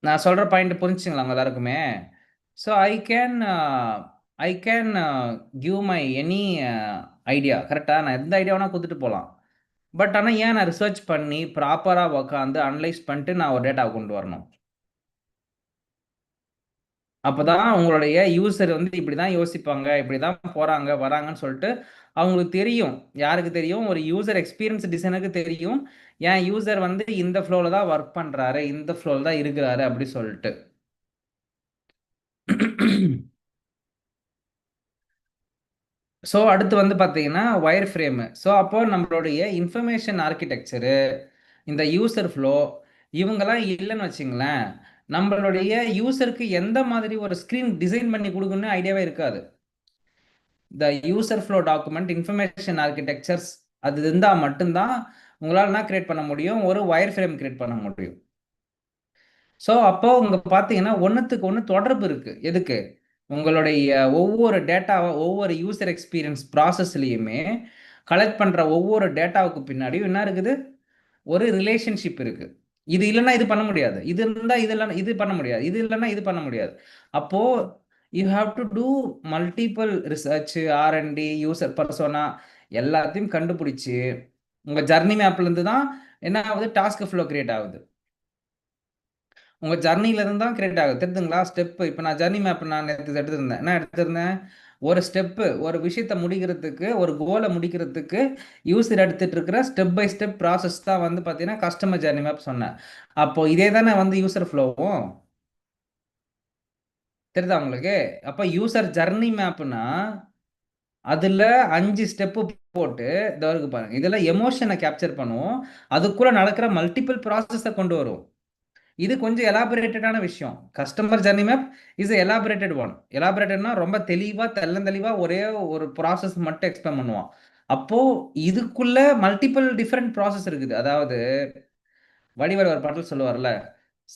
நான் சொல்ற பாயிண்ட் புரிஞ்சுங்களா உங்க எல்லாருக்குமே? So I can give my any idea. கரெக்டா? நான் எந்த ஐடியா வேணா கொடுத்துட்டு போகலாம். பட் ஆனால் ஏன் நான் ரிசர்ச் பண்ணி ப்ராப்பராக உட்காந்து அனலைஸ் பண்ணிட்டு நான் ஒரு டேட்டாவை கொண்டு வரணும்? அப்பதான் உங்களுடைய யூசர் வந்து இப்படி தான் யோசிப்பாங்க, இப்படி தான் போறாங்க வராங்கன்னு சொல்லிட்டு அவங்களுக்கு தெரியும். யாருக்கு தெரியும்? ஒரு யூசர் எக்ஸ்பீரியன்ஸ் டிசைனருக்கு தெரியும். என் யூசர் வந்து இந்த ஃப்ளோவில் தான் ஒர்க் பண்ணுறாரு, இந்த ஃப்ளோவில் தான் இருக்கிறாரு அப்படி சொல்லிட்டு. ஸோ அடுத்து வந்து பார்த்தீங்கன்னா ஒயர் ஃப்ரேமு. ஸோ அப்போ நம்மளுடைய இன்ஃபர்மேஷன் ஆர்கிடெக்சரு, இந்த யூசர் ஃப்ளோ, இவங்கெல்லாம் இல்லைன்னு வச்சுங்களேன், நம்மளுடைய யூசருக்கு எந்த மாதிரி ஒரு ஸ்க்ரீன் டிசைன் பண்ணி கொடுக்கணும்னு ஐடியாவே இருக்காது. The user flow document information architectures அது இருந்தால் மட்டும்தான் உங்களால் என்ன கிரியேட் பண்ண முடியும்? ஒரு ஒயர் ஃப்ரேம் கிரியேட் பண்ண முடியும். ஸோ அப்போ உங்க பார்த்தீங்கன்னா ஒன்றுத்துக்கு ஒன்று தொடர்பு இருக்கு. எதுக்கு? உங்களுடைய ஒவ்வொரு டேட்டாவை ஒவ்வொரு யூசர் எக்ஸ்பீரியன்ஸ் ப்ராசஸ்லையுமே கலெக்ட் பண்ணுற ஒவ்வொரு டேட்டாவுக்கு பின்னாடியும் என்ன இருக்குது? ஒரு ரிலேஷன்ஷிப் இருக்கு. இது இல்லைன்னா இது பண்ண முடியாது, இது இருந்தால் இது இல்லைன்னா இது பண்ண முடியாது, இது இல்லைன்னா இது பண்ண முடியாது. அப்போ you have to do multiple research, R and D, user persona எல்லாத்தையும் கண்டுபிடிச்சி உங்கள் ஜர்னி மேப்லேருந்து தான் என்ன ஆகுது? டாஸ்க் ஃப்ளோ கிரியேட் ஆகுது. உங்கள் ஜர்னிலேருந்து தான் கிரியேட் ஆகுது. தெரியுதுங்களா? ஸ்டெப்பு. இப்போ நான் ஜர்னி மேப் நான் நேற்று எடுத்திருந்தேன். என்ன எடுத்திருந்தேன்? ஒரு ஸ்டெப்பு, ஒரு விஷயத்தை முடிக்கிறதுக்கு, ஒரு கோலை முடிக்கிறதுக்கு யூசர் எடுத்துட்டு இருக்கிற ஸ்டெப் பை ஸ்டெப் ப்ராசஸ் தான் வந்து பார்த்தீங்கன்னா கஸ்டமர் ஜர்னி மேப் சொன்னேன். அப்போ இதே தானே வந்து யூசர் ஃப்ளோவும். தெரியுதா உங்களுக்கு? அப்போ யூசர் ஜர்னி மேப்னா அதில் 5 ஸ்டெப்பு போட்டு இதோ இருக்கு பாருங்க. இதில் எமோஷனை கேப்சர் பண்ணுவோம். அதுக்குள்ள நடக்கிற மல்டிபிள் ப்ராசஸை கொண்டு வரும். இது கொஞ்சம் எலாபரேட்டடான விஷயம். Customer journey map is elaborated one. எலாபரேட்டட்னா ரொம்ப தெளிவாக தெளிவாக ஒரே ஒரு ப்ராசஸ் மட்டும் எக்ஸ்பிளைன் பண்ணுவான். அப்போ இதுக்குள்ள மல்டிபிள் டிஃப்ரெண்ட் ப்ராசஸ் இருக்குது. அதாவது வடிவேலு ஒரு பாட்டில் சொல்லுவார்ல,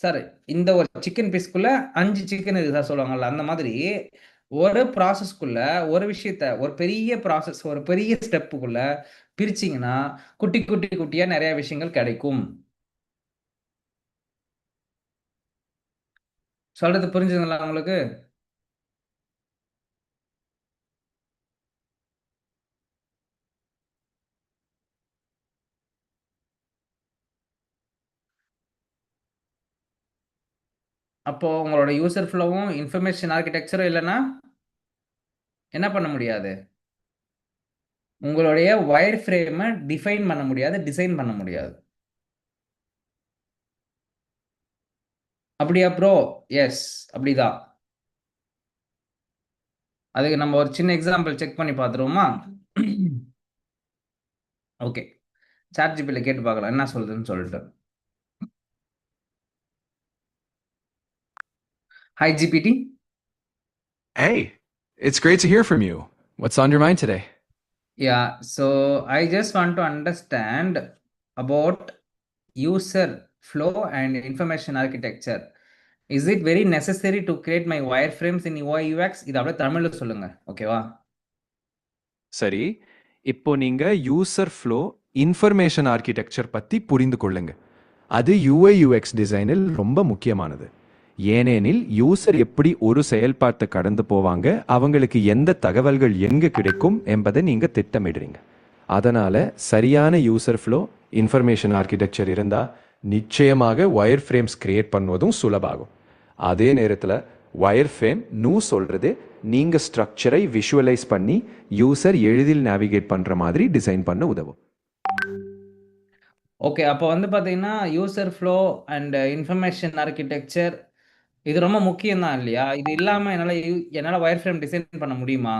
சார் இந்த ஒரு சிக்கன் பீஸ்க்குள்ள 5 சிக்கன் இருக்குது சார் சொல்லுவாங்கல்ல, அந்த மாதிரி ஒரு ப்ராசஸ்க்குள்ள ஒரு விஷயத்த ஒரு பெரிய ப்ராசஸ் ஒரு பெரிய ஸ்டெப்புக்குள்ள பிரிச்சிங்கன்னா குட்டி குட்டி குட்டியாக நிறைய விஷயங்கள் கிடைக்கும். சொல்றது புரிஞ்சுதுங்களா உங்களுக்கு? அப்போ உங்களோட யூசர் ஃப்ளோவும் இன்ஃபர்மேஷன் ஆர்கிடெக்சரும் இல்லைன்னா என்ன பண்ண முடியாது? உங்களுடைய ஒயர் ஃப்ரேமை டிஃபைன் பண்ண முடியாது, டிசைன் பண்ண முடியாது. அப்படியா ப்ரோ? எஸ், அப்படிதான். அதுக்கு நம்ம ஒரு சின்ன எக்ஸாம்பிள் செக் பண்ணி பார்த்துருவோமா? ஓகே, சாட் ஜிபியில் கேட்டு பார்க்கலாம் என்ன சொல்லுதுன்னு சொல்லிட்டு. Hi GPT. Hey, it's great to hear from you. What's on your mind today? Yeah, so I just want to understand about user flow and information architecture. Is it very necessary to create my wireframes in UI UX? இது அப்படியே தமிழ்ல சொல்லுங்க, ஓகேவா? சரி, இப்போ நீங்க user flow information architecture பத்தி புரிந்து கொள்ளுங்க. அது யூஐ யூஎக்ஸ் டிசைனில் ரொம்ப முக்கியமானது. ஏனெனில் யூசர் எப்படி ஒரு செயல்பாட்டை கடந்து போவாங்க, அவங்களுக்கு எந்த தகவல்கள் எங்க கிடைக்கும் என்பதை நீங்க திட்டமிடுறீங்க. அதனால சரியான யூசர் ஃப்ளோ இன்ஃபர்மேஷன் ஆர்கிடெக்சர் இருந்தா நிச்சயமாக ஒயர் ஃப்ரேம்ஸ் கிரியேட் பண்ணுவதும் சுலபாகும். அதே நேரத்தில் ஒயர் ஃப்ரேம் சொல்றது நீங்க ஸ்ட்ரக்சரை விஷுவலைஸ் பண்ணி யூசர் எளிதில் நேவிகேட் பண்ற மாதிரி டிசைன் பண்ண உதவும். ஓகே, அப்போ வந்து பார்த்தீங்கன்னா user flow and information architecture இது ரொம்ப முக்கியம் தான் இல்லையா? இது இல்லாமல் என்னால் ஒயர் ஃப்ரேம் டிசைன் பண்ண முடியுமா?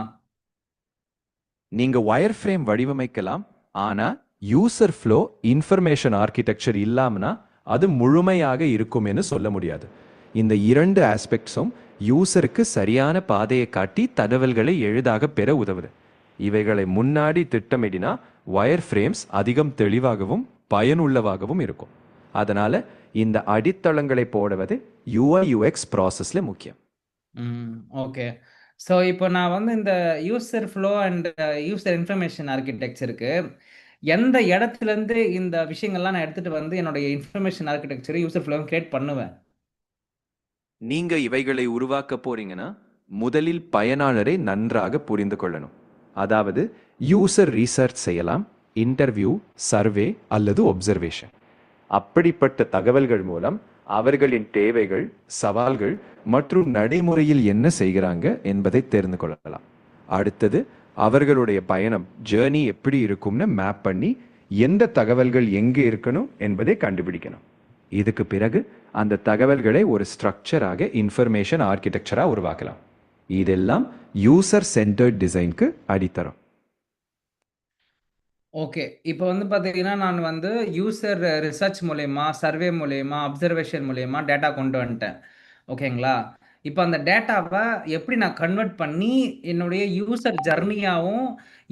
நீங்க ஒயர் ஃப்ரேம் வடிவமைக்கலாம், ஆனா யூசர் ஃப்ளோ இன்ஃபர்மேஷன் ஆர்கிடெக்சர் இல்லாமனா அது முழுமையாக இருக்கும்னு சொல்ல முடியாது. இந்த இரண்டு ஆஸ்பெக்ட்ஸும் யூசருக்கு சரியான பாதையை காட்டி தகவல்களை எளிதாக பெற உதவுது. இவைகளை முன்னாடி திட்டமிடினா ஒயர் ஃப்ரேம்ஸ் அதிகம் தெளிவாகவும் பயனுள்ளவாகவும் இருக்கும். அதனால இந்த அடித்தளங்களை போடுவது யூஐ யூஎக்ஸ் ப்ராசஸ்ல முக்கியம். ஓகே. ஸோ இப்போ நான் வந்து இந்த user flow and user information ஆர்கிடெக்சருக்கு எந்த இடத்துலேருந்து இந்த விஷயங்கள்லாம் நான் எடுத்துகிட்டு வந்து என்னுடைய இன்ஃபர்மேஷன் ஆர்கிடெக்சர் யூசர் ஃப்ளோவும் கிரியேட் பண்ணுவேன்? நீங்க இவைகளை உருவாக்க போறீங்கன்னா முதலில் பயனாளரை நன்றாக புரிந்து கொள்ளணும். அதாவது யூசர் ரீசர்ச் செய்யலாம், இன்டர்வியூ, சர்வே அல்லது ஒப்சர்வேஷன். அப்படிப்பட்ட தகவல்கள் மூலம் அவர்களின் தேவைகள், சவால்கள் மற்றும் நடைமுறையில் என்ன செய்கிறாங்க என்பதை தெரிந்து கொள்ளலாம். அடுத்தது அவர்களுடைய பயணம் ஜேர்னி எப்படி இருக்கும்னு மேப் பண்ணி எந்த தகவல்கள் எங்கே இருக்கணும் என்பதை கண்டுபிடிக்கணும். இதுக்கு பிறகு அந்த தகவல்களை ஒரு ஸ்ட்ரக்சராக இன்ஃபர்மேஷன் ஆர்கிடெக்சரா உருவாக்கலாம். இதெல்லாம் யூசர் சென்டர்ட் டிசைனுக்கு அடித்தரம். ஓகே. இப்போ வந்து பார்த்தீங்கன்னா, நான் வந்து யூசர் ரிசர்ச் மூலியமா, சர்வே மூலியமா, அப்சர்வேஷன் மூலியமா டேட்டா கொண்டு வந்துட்டேன். ஓகேங்களா? இப்போ அந்த டேட்டாவ எப்படி நான் கன்வெர்ட் பண்ணி என்னுடைய யூசர் ஜர்னியாவும்,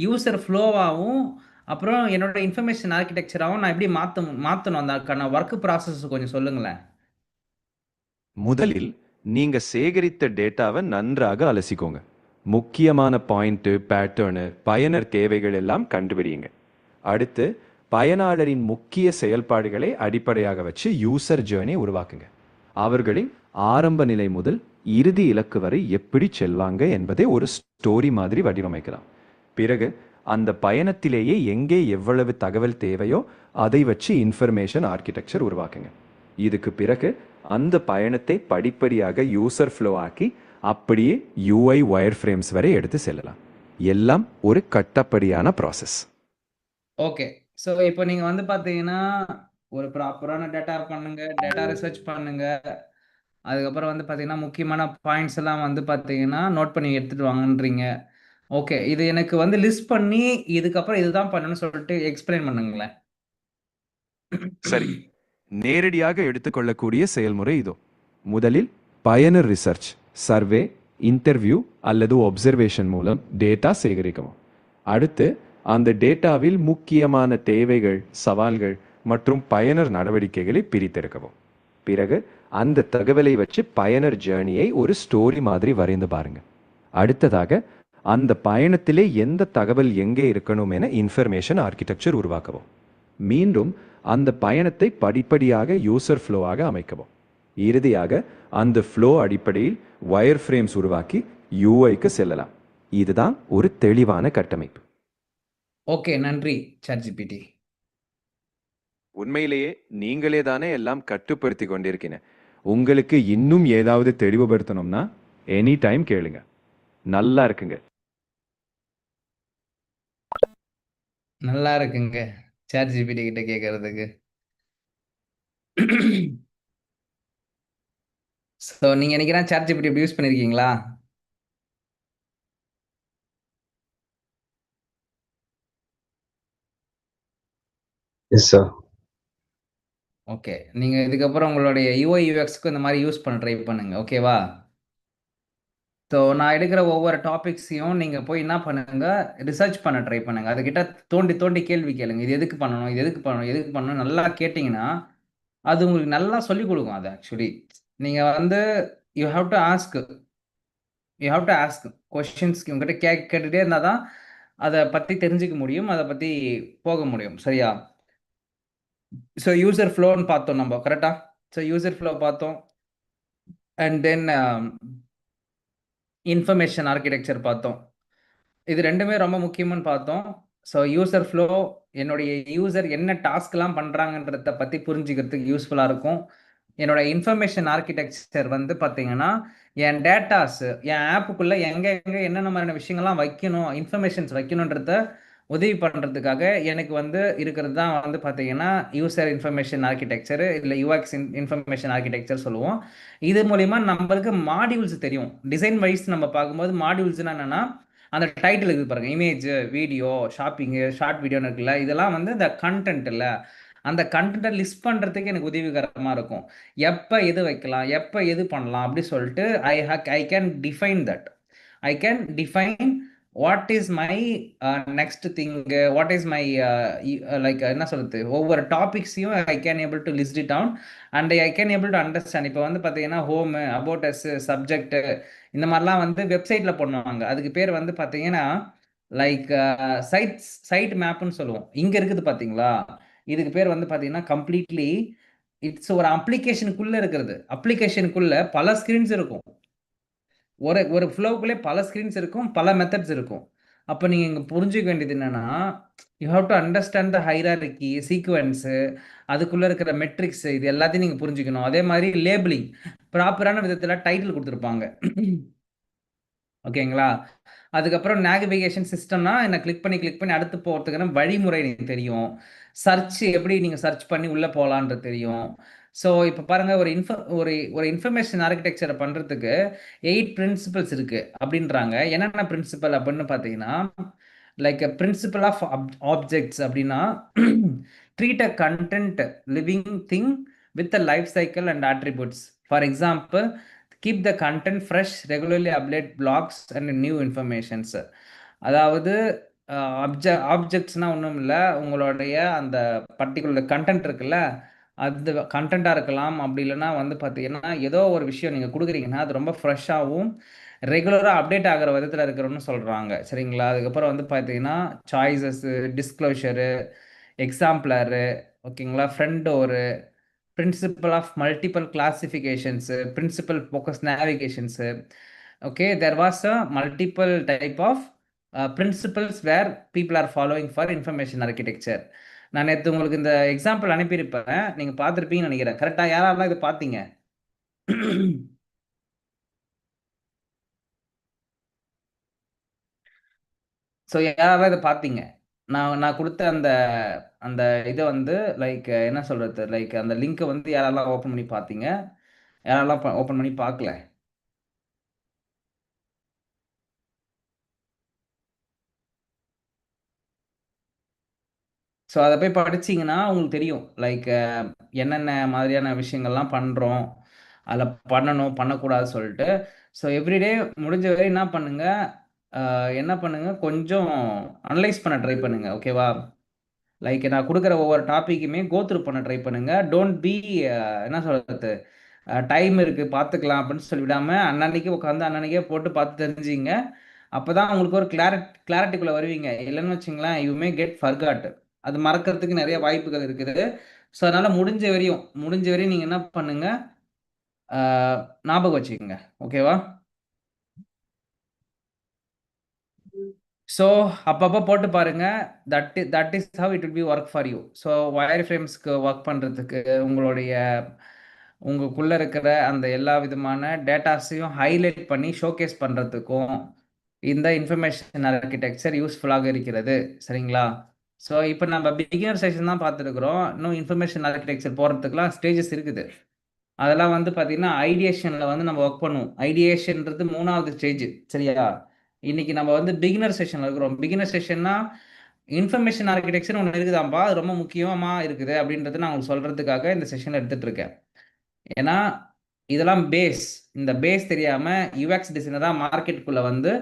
யூசர் ஃப்ளோவாவும், அப்புறம் என்னோட இன்ஃபர்மேஷன் ஆர்க்கிடெக்சராவும் நான் எப்படி மாத்தணும்? அதுக்கான வொர்க் ப்ராசஸ் கொஞ்சம் சொல்லுங்களேன். முதலில் நீங்க சேகரித்த டேட்டாவை நன்றாக அலசிக்கோங்க. முக்கியமான பாயிண்ட், பேட்டர்னு, பயனர் தேவைகள் எல்லாம் கண்டுபிடிங்க. அடுத்து பயனாளரின் முக்கிய செயல்பாடுகளை அடிப்படையாக வச்சு யூசர் ஜேர்னி உருவாக்குங்க. அவர்களின் ஆரம்ப நிலை முதல் இறுதி இலக்கு வரை எப்படி செல்வாங்க என்பதை ஒரு ஸ்டோரி மாதிரி வடிவமைக்கலாம். பிறகு அந்த பயணத்திலேயே எங்கே எவ்வளவு தகவல் தேவையோ அதை வச்சு இன்ஃபர்மேஷன் ஆர்கிடெக்சர் உருவாக்குங்க. இதுக்கு பிறகு அந்த பயணத்தை படிப்படியாக யூசர் ஃப்ளோ ஆக்கி அப்படியே யூஐ வயர் ஃப்ரேம்ஸ் வரை எடுத்து செல்லலாம். எல்லாம் ஒரு கட்டப்படியான ப்ராசஸ். ஓகே. ஸோ இப்போ நீங்க வந்து பார்த்தீங்கன்னா, ஒரு ப்ராப்பரான டேட்டா பண்ணுங்க, டேட்டா ரிசர்ச் பண்ணுங்க. அதுக்கப்புறம் வந்து பார்த்தீங்கன்னா, முக்கியமான பாயிண்ட்ஸ் எல்லாம் வந்து பார்த்தீங்கன்னா, நோட் பண்ணி எடுத்துட்டு வாங்கன்றீங்க. ஓகே. இது எனக்கு வந்து லிஸ்ட் பண்ணி, இதுக்கப்புறம் இதுதான் பண்ணணும்னு சொல்லிட்டு எக்ஸ்பிளைன் பண்ணுங்களேன். சரி, நேரடியாக எடுத்துக்கொள்ளக்கூடிய செயல்முறை இதோ. முதலில் பயனர் ரிசர்ச், சர்வே, இன்டர்வியூ அல்லது ஒப்சர்வேஷன் மூலம் டேட்டா சேகரிக்கவும். அடுத்து அந்த டேட்டாவில் முக்கியமான தேவைகள், சவால்கள் மற்றும் பயனர் நடவடிக்கைகளை பிரித்தெடுக்கவும். பிறகு அந்த தகவலை வச்சு பயனர் ஜேர்னியை ஒரு ஸ்டோரி மாதிரி வரைந்து பாருங்க. அடுத்ததாக அந்த பயணத்திலே எந்த தகவல் எங்கே இருக்கணும் என இன்ஃபர்மேஷன் ஆர்கிடெக்சர் உருவாக்கவும். மீண்டும் அந்த பயணத்தை படிப்படியாக யூசர் ஃப்ளோவாக அமைக்கவும். இறுதியாக அந்த ஃப்ளோ அடிப்படையில் வயர் ஃப்ரேம்ஸ் உருவாக்கி யூஐக்கு செல்லலாம். இதுதான் ஒரு தெளிவான கட்டமைப்பு. ஓகே. நன்றி சாட்ஜிபிடி. உண்மையிலேயே நீங்களே தானே எல்லாம் கட்டுப்படுத்தி கொண்டிருக்கீங்க. உங்களுக்கு இன்னும் ஏதாவது தெளிவுபடுத்தணும்னா எனி டைம் கேளுங்க. நல்லா இருக்குங்க. நல்லா இருக்குங்க சாட்ஜிபிடி கிட்ட கேட்கறதுக்கு. ஸோ நீங்க என்னைக்குனா சாட்ஜிபிடி எப்படி யூஸ் பண்ணியிருக்கீங்களா? Yes sir. ஓகே. நீங்க இதுக்கப்புறம் உங்களுடைய யூஐ யூஎக்ஸ்க்கு இந்த மாதிரி யூஸ் பண்ண ட்ரை பண்ணுங்க. ஓகேவா? ஸோ நான் எடுக்கிற ஒவ்வொரு டாபிக்ஸையும் நீங்கள் போய் என்ன பண்ணுங்க, ரிசர்ச் பண்ண ட்ரை பண்ணுங்க. அதுக்கிட்ட தோண்டி தோண்டி கேள்வி கேளுங்க. இது எதுக்கு பண்ணணும், இது எதுக்கு பண்ணணும், எதுக்கு பண்ணணும் நல்லா கேட்டிங்கன்னா அது உங்களுக்கு நல்லா சொல்லிக் கொடுக்கும். அது ஆக்சுவலி நீங்கள் வந்து you have to ask you have to ask questions. உங்ககிட்ட கேட்டுகிட்டே இருந்தால் தான் அதை பற்றி தெரிஞ்சுக்க முடியும், அதை பற்றி போக முடியும். சரியா? ஸோ யூசர் ஃப்ளோன்னு பார்த்தோம் நம்ம கரெக்டாக. ஸோ யூசர் ஃப்ளோ பார்த்தோம். அண்ட் தென் இன்ஃபர்மேஷன் ஆர்கிடெக்சர் பார்த்தோம். இது ரெண்டுமே ரொம்ப முக்கியம்னு பார்த்தோம். ஸோ யூசர் ஃப்ளோ என்னுடைய யூசர் என்ன டாஸ்க்லாம் பண்ணுறாங்கன்றத பற்றி புரிஞ்சுக்கிறதுக்கு யூஸ்ஃபுல்லாக இருக்கும். என்னோட இன்ஃபர்மேஷன் ஆர்கிடெக்சர் வந்து பார்த்தீங்கன்னா, என் டேட்டாஸ் என் ஆப்புக்குள்ளே எங்கே எங்கே என்னென்ன மாதிரியான விஷயங்கள்லாம் வைக்கணும், இன்ஃபர்மேஷன்ஸ் வைக்கணுன்றத உதவி பண்ணுறதுக்காக எனக்கு வந்து இருக்கிறது தான் வந்து பார்த்தீங்கன்னா யூசர் இன்ஃபர்மேஷன் ஆர்கிடெக்சர், இல்லை யூஎக்ஸ் இன்ஃபர்மேஷன் ஆர்கிடெக்சர் சொல்லுவோம். இது மூலிமா நம்மளுக்கு மாடியூல்ஸ் தெரியும். டிசைன் வைஸ் நம்ம பார்க்கும்போது மாடியூல்ஸ்னா என்னென்னா, அந்த டைட்டில் இருக்குது பாருங்கள், இமேஜ், வீடியோ, ஷாப்பிங்கு, ஷார்ட் வீடியோன்னு இருக்குல்ல, இதெல்லாம் வந்து இந்த கண்டென்ட் இல்லை. அந்த கண்டென்ட்டை லிஸ்ட் பண்ணுறதுக்கு எனக்கு உதவிகரமாக இருக்கும். எப்போ எது வைக்கலாம், எப்போ எது பண்ணலாம் அப்படி சொல்லிட்டு I can define that. I can define what is my next thing, what is my like என்ன சொல்கிறது, ஒவ்வொரு டாபிக்ஸையும் I can able to list it down and I can able to understand. இப்போ வந்து பார்த்தீங்கன்னா ஹோமு, அபவுட் அஸ், சப்ஜெக்ட், இந்த மாதிரிலாம் வந்து வெப்சைட்டில் பண்ணுவாங்க. அதுக்கு பேர் வந்து பார்த்தீங்கன்னா லைக் சைட் மேப்னு சொல்லுவோம். இங்கே இருக்குது பார்த்தீங்களா, இதுக்கு பேர் வந்து பார்த்தீங்கன்னா கம்ப்ளீட்லி இட்ஸ் ஒரு அப்ளிகேஷனுக்குள்ள இருக்கிறது. அப்ளிகேஷனுக்குள்ள பல ஸ்கிரீன்ஸ் இருக்கும். ஒரு ஒரு ஃப்ளோவுக்குள்ளே பல ஸ்கிரீன்ஸ் இருக்கும், பல மெத்தட்ஸ் இருக்கும். அப்போ நீங்கள் இங்கே புரிஞ்சுக்க வேண்டியது என்னன்னா, you have to understand the hierarchy sequence, அதுக்குள்ளே இருக்கிற மெட்ரிக்ஸ், இது எல்லாத்தையும் நீங்கள் புரிஞ்சுக்கணும். அதே மாதிரி லேபிளிங் ப்ராப்பரான விதத்தில் டைட்டில் கொடுத்துருப்பாங்க. ஓகேங்களா? அதுக்கப்புறம் நேவிகேஷன் சிஸ்டம்னா என்ன, கிளிக் பண்ணி அடுத்து போகிறதுக்கான வழிமுறை எனக்கு தெரியும். சர்ச் எப்படி நீங்கள் சர்ச் பண்ணி உள்ளே போகலான்றது தெரியும். ஸோ இப்போ பாருங்கள், ஒரு ஒரு இன்ஃபர்மேஷன் ஆர்கிடெக்சரை பண்ணுறதுக்கு 8 பிரின்சிபல்ஸ் இருக்குது அப்படின்றாங்க. என்னென்ன பிரின்சிபல் அப்படின்னு பார்த்தீங்கன்னா, லைக் பிரின்சிபல் ஆஃப் ஆப்ஜெக்ட்ஸ் அப்படின்னா, treat a content living thing with a life cycle and attributes. For example, keep the content fresh, regularly update blogs and new informations. அதாவது ஆப்ஜெக்ட்ஸ்னால் ஒன்றும் இல்லை, உங்களுடைய அந்த பர்டிகுலர் கண்டென்ட் இருக்குல்ல, அது கண்டென்ட்டாக இருக்கலாம். அப்படி இல்லைன்னா வந்து பார்த்தீங்கன்னா, ஏதோ ஒரு விஷயம் நீங்கள் கொடுக்குறீங்கன்னா அது ரொம்ப ஃப்ரெஷ்ஷாகவும் ரெகுலராக அப்டேட் ஆகிற விதத்தில் இருக்கிறோன்னு சொல்கிறாங்க. சரிங்களா? அதுக்கப்புறம் வந்து பார்த்தீங்கன்னா, சாய்ஸஸ்ஸு, டிஸ்க்ளோஷரு, எக்ஸாம்பிளரு, ஓகேங்களா, front door, principle of multiple classifications, principle focus navigations. Okay, there was a multiple type of principles where people are following for information architecture. நான் நேற்று உங்களுக்கு இந்த எக்ஸாம்பிள் அனுப்பியிருப்பேன், நீங்கள் பார்த்துருப்பீங்கன்னு நினைக்கிறேன். கரெக்டாக யாரெல்லாம் இதை பார்த்தீங்க? ஸோ யாரெல்லாம் இதை பார்த்தீங்க? நான் நான் கொடுத்த அந்த அந்த இதை வந்து லைக் என்ன சொல்கிறது, லைக் அந்த லிங்க்கை வந்து யாரெல்லாம் ஓப்பன் பண்ணி பார்த்தீங்க, யாரெல்லாம் ஓப்பன் பண்ணி பார்க்கல? ஸோ அதை போய் படிச்சீங்கன்னா உங்களுக்கு தெரியும், லைக் என்னென்ன மாதிரியான விஷயங்கள்லாம் பண்ணுறோம், அதில் பண்ணணும் பண்ணக்கூடாது சொல்லிட்டு. ஸோ எவ்ரிடே முடிஞ்ச வரை என்ன பண்ணுங்க, என்ன பண்ணுங்க, கொஞ்சம் அனலைஸ் பண்ண ட்ரை பண்ணுங்க. ஓகேவா? லைக் நான் கொடுக்குற ஒவ்வொரு டாப்பிக்குமே கோத்ரூ பண்ண ட்ரை பண்ணுங்க. டோன்ட் பி என்ன சொல்கிறது, டைம் இருக்குது பார்த்துக்கலாம் அப்படின்னு சொல்லிவிடாமல் அன்னன்னைக்கு உட்காந்து அன்னன்னைக்கே போட்டு பார்த்து தெரிஞ்சுங்க. அப்போ தான் உங்களுக்கு ஒரு கிளாரிட்டிக்குள்ளே வருவீங்க. இல்லைன்னு வச்சுங்களேன், யூ மே கெட் ஃபர்காட். அது மறக்கிறதுக்கு நிறைய வாய்ப்புகள் இருக்குது. ஸோ அதனால் முடிஞ்ச வரையும் நீங்கள் என்ன பண்ணுங்க, ஞாபகம் வச்சுக்கோங்க. ஓகேவா? ஸோ அப்பப்போ போட்டு பாருங்க. That is how it will be work for you. So wire ஃப்ரேம்ஸ்க்கு ஒர்க் பண்ணுறதுக்கு உங்களுக்குள்ளே இருக்கிற அந்த எல்லா விதமான டேட்டாஸையும் ஹைலைட் பண்ணி ஷோகேஸ் பண்ணுறதுக்கும் இந்த இன்ஃபர்மேஷன் ஆர்கிடெக்சர் யூஸ்ஃபுல்லாக இருக்கிறது. சரிங்களா? ஸோ இப்போ நம்ம பிகினர் செஷன் தான் பார்த்துருக்குறோம். இன்னும் இன்ஃபர்மேஷன் ஆர்கிடெக்சர் போகிறதுக்குலாம் ஸ்டேஜஸ் இருக்குது. அதெல்லாம் வந்து பார்த்தீங்கன்னா ஐடியேஷனில் வந்து நம்ம ஒர்க் பண்ணுவோம். ஐடியேஷன்றது 3வது ஸ்டேஜ். சரியா? இன்னைக்கு நம்ம வந்து பிகினர் செஷனில் இருக்கிறோம். பிகினர் செஷன்னா இன்ஃபர்மேஷன் ஆர்கிடெக்சர் ஒன்று இருக்குதாம்பா, அது ரொம்ப முக்கியமாக இருக்குது அப்படின்றது நான் உங்களுக்கு சொல்கிறதுக்காக இந்த செஷன் எடுத்துகிட்டு இருக்கேன். ஏன்னா இதெல்லாம் பேஸ். இந்த பேஸ் தெரியாமல் யூஎக்ஸ் டிசைனராக மார்க்கெட்டுக்குள்ளே வந்து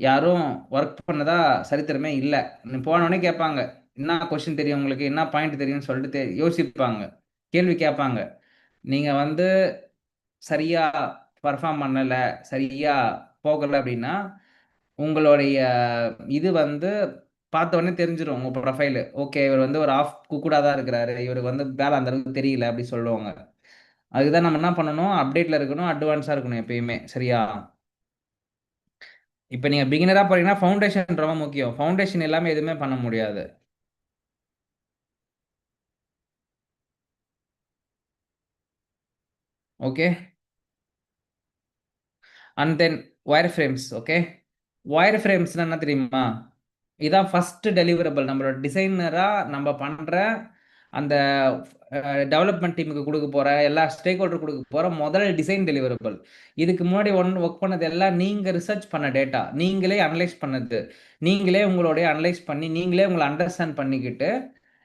யாரும் ஒர்க் பண்ணதா சரித்திரமே இல்லை. போனோடனே கேட்பாங்க, என்ன கொஸ்டின் தெரியும் உங்களுக்கு, என்ன பாயிண்ட் தெரியும்னு சொல்லிட்டு யோசிப்பாங்க, கேள்வி கேட்பாங்க. நீங்கள் வந்து சரியாக பர்ஃபார்ம் பண்ணலை, சரியாக போகலை அப்படின்னா உங்களுடைய இது வந்து பார்த்த உடனே தெரிஞ்சிடும் உங்கள் ப்ரொஃபைலு. ஓகே, இவர் வந்து ஒரு ஆஃப் குக்குடாக தான் இருக்கிறாரு, இவருக்கு வந்து வேலை அந்த அளவுக்கு தெரியல அப்படி சொல்லுவாங்க. அதுதான் நம்ம என்ன பண்ணணும், அப்டேட்டில் இருக்கணும், அட்வான்ஸாக இருக்கணும் எப்பயுமே. சரியா? இப்போ நீங்கள் பிகினராக போறீங்கன்னா ஃபவுண்டேஷன் ரொம்ப முக்கியம். ஃபவுண்டேஷன் எல்லாமே எதுவுமே பண்ண முடியாது. Okay, and then wire frames. Okay, wire ஃப்ரேம்ஸ்னால் என்ன தெரியுமா? இதான் ஃபஸ்ட்டு டெலிவரபிள். நம்மளோட டிசைனராக நம்ம பண்ணுற அந்த டெவலப்மெண்ட் டீமுக்கு கொடுக்க போகிற எல்லா ஸ்டேக் ஹோல்டர் கொடுக்க போகிற முதல் டிசைன் டெலிவரபிள். இதுக்கு முன்னாடி ஒர்க் பண்ணது எல்லாம் நீங்கள் ரிசர்ச் பண்ண டேட்டா, நீங்களே அனலைஸ் பண்ணது, நீங்களே உங்களுடைய அனலைஸ் பண்ணி நீங்களே உங்களை அண்டர்ஸ்டாண்ட் பண்ணிக்கிட்டு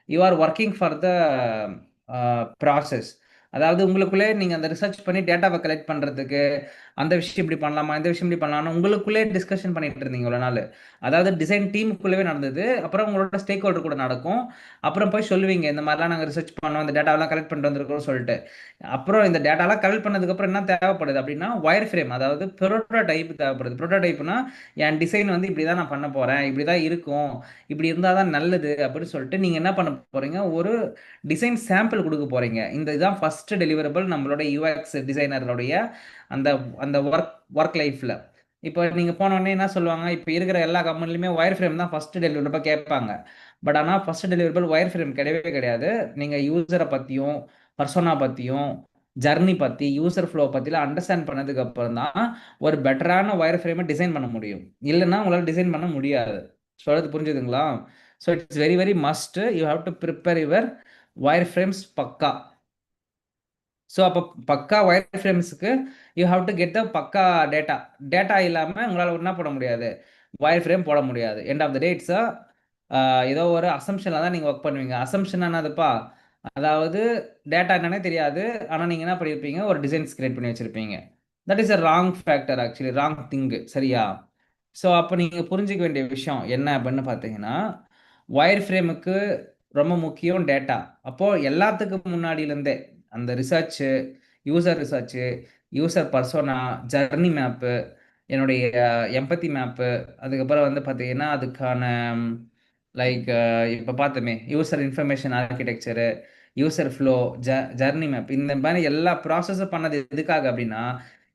you are working for the process. அதாவது உங்களுக்குள்ளே நீங்கள் அந்த ரிசர்ச் பண்ணி டேட்டாவை கலெக்ட் பண்ணுறதுக்கு அந்த விஷயம் இப்படி பண்ணலாமா, இந்த விஷயம் இப்படி பண்ணலாம்னு உங்களுக்குள்ளே டிஸ்கஷன் பண்ணிட்டு இருந்தீங்க இவ்வளோ நாள். அதாவது டிசைன் டீமுக்குள்ளவே நடந்தது. அப்புறம் உங்களோட ஸ்டேக் ஹோல்டர் கூட நடக்கும். அப்புறம் போய் சொல்லுவீங்க, இந்த மாதிரிலாம் நாங்கள் ரிசர்ச் பண்ணோம், இந்த டேட்டாவெல்லாம் கலெக்ட் பண்ணிட்டு வந்திருக்கோம்னு சொல்லிட்டு. அப்புறம் இந்த டேட்டாலாம் கலெக்ட் பண்ணதுக்கப்புறம் என்ன தேவைப்படுது அப்படின்னா ஒயர் ஃப்ரேம், அதாவது ப்ரோட்டோடைப் தேவைப்படுது. ப்ரோட்டோடைப்னா என் டிசைன் வந்து இப்படி தான் நான் பண்ண போகிறேன், இப்படி தான் இருக்கும், இப்படி இருந்தால் தான் நல்லது அப்படின்னு சொல்லிட்டு நீங்கள் என்ன பண்ண போகிறீங்க, ஒரு டிசைன் சாம்பிள் கொடுக்க போகிறீங்க. இந்த இதுதான் ஃபர்ஸ்ட் டெலிவரபிள் நம்மளோட யூஎக்ஸ் டிசைனருடைய அந்த அந்த ஒர்க் லைஃப்பில். இப்போ நீங்கள் போனோடனே என்ன சொல்லுவாங்க, இப்போ இருக்கிற எல்லா கம்பெனிலுமே ஒயர் ஃப்ரேம் தான் ஃபர்ஸ்ட் டெலிவரபிள் கேட்பாங்க. பட் ஆனால் ஃபர்ஸ்ட் டெலிவரபிள் ஒயர் ஃப்ரேம் கிடையவே கிடையாது. நீங்கள் யூசரை பற்றியும் பர்சோனா பற்றியும் ஜர்னி பற்றி யூசர் ஃப்ளோ பற்றிலாம் அண்டர்ஸ்டாண்ட் பண்ணதுக்கு அப்புறம் தான் ஒரு பெட்டரான ஒயர் ஃப்ரேமை டிசைன் பண்ண முடியும். இல்லைன்னா உங்களால் டிசைன் பண்ண முடியாது. சொல்றது புரிஞ்சுதுங்களா? So it's very very must you have to prepare your wire frames பக்கா. ஸோ அப்போ பக்கா ஒயர் ஃப்ரேம்ஸுக்கு you have to get the பக்கா டேட்டா. டேட்டா இல்லாமல் உங்களால் என்ன பண்ண முடியாது, ஒயர் ஃப்ரேம் போட முடியாது. End of the day it's ஏதோ ஒரு அசம்ஷனில் தான் நீங்கள் ஒர்க் பண்ணுவீங்க. அசம்ஷன் என்னதுப்பா, அதாவது டேட்டா என்னன்னே தெரியாது, ஆனால் நீங்கள் என்ன பண்ணியிருப்பீங்க, ஒரு டிசைன்ஸ் கிரியேட் பண்ணி வச்சுருப்பீங்க. That is a wrong factor, actually wrong thing, சரியா? ஸோ அப்போ நீங்கள் புரிஞ்சிக்க வேண்டிய விஷயம் என்ன அப்படின்னு பார்த்தீங்கன்னா, ஒயர் ஃப்ரேமுக்கு ரொம்ப முக்கியம் டேட்டா. அப்போது எல்லாத்துக்கும் முன்னாடியிலேருந்தே அந்த research, research, user persona, journey map, என்னுடைய எம்பத்தி மேப்பு, அதுக்கப்புறம் வந்து பார்த்தீங்கன்னா அதுக்கான லைக் இப்போ பார்த்தோமே user information architecture, user flow, journey map, இந்த மாதிரி எல்லா ப்ராசஸும் பண்ணது எதுக்காக அப்படின்னா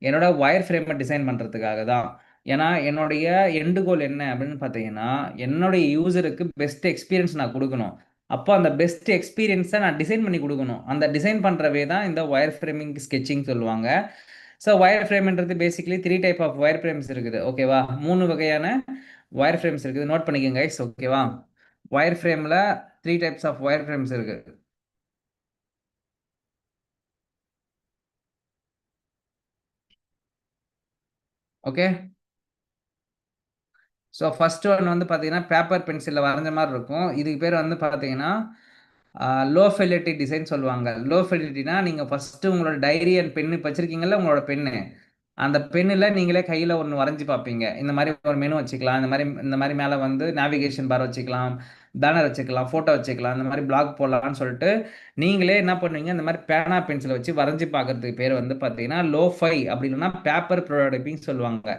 என்னோட ஒயர் ஃப்ரேமை டிசைன் பண்ணுறதுக்காக தான். ஏன்னா என்னுடைய எண்டு கோல் என்ன அப்படின்னு பார்த்தீங்கன்னா, என்னுடைய யூசருக்கு பெஸ்ட் எக்ஸ்பீரியன்ஸ் நான் கொடுக்கணும். அப்போ அந்த பெஸ்ட் எக்ஸ்பீரியன்ஸை நான் டிசைன் பண்ணி கொடுக்கணும். அந்த டிசைன் பண்ணுறவே தான் இந்த ஒயர் ஃப்ரேமிங் ஸ்கெட்சிங் சொல்லுவாங்க. ஸோ ஒயர் ஃப்ரேம்ன்றது basically 3 type of wire frames இருக்குது, ஓகேவா? 3 வகையான ஒயர் ஃப்ரேம்ஸ் இருக்குது, நோட் பண்ணிக்கோங்க கைஸ், ஓகேவா? ஒயர் ஃப்ரேமில் 3 டைப்ஸ் ஆஃப் ஒயர் ஃப்ரேம்ஸ் இருக்கு. ஓகே. ஸோ ஃபர்ஸ்ட் ஒன் வந்து பார்த்தீங்கன்னா பேப்பர் பென்சிலில் வரைஞ்ச மாதிரி இருக்கும். இதுக்கு பேர் வந்து பார்த்தீங்கன்னா லோ ஃபெலிட்டி டிசைன் சொல்லுவாங்க. லோ ஃபெலிட்டினா நீங்கள் ஃபஸ்ட்டு உங்களோட டைரி அண்ட் பென்னு இப்போ வச்சுருக்கீங்கல்ல, உங்களோட பென்னு, அந்த பென்னில் நீங்களே கையில் ஒன்று வரைஞ்சி பார்ப்பீங்க. இந்த மாதிரி ஒரு மெனு வச்சுக்கலாம், இந்த மாதிரி மேலே வந்து நேவிகேஷன் பார் வச்சுக்கலாம், பேனர் வச்சுக்கலாம், ஃபோட்டோ வச்சுக்கலாம், இந்த மாதிரி பிளாக் போடலாம்னு சொல்லிட்டு நீங்களே என்ன பண்ணுவீங்க, இந்த மாதிரி பேனா பென்சிலை வச்சு வரைஞ்சி பார்க்கறதுக்கு பேர் வந்து பார்த்தீங்கன்னா லோ ஃபை, அப்படி இல்லைன்னா பேப்பர் ப்ரோட்டோடைப்பிங் சொல்லுவாங்க.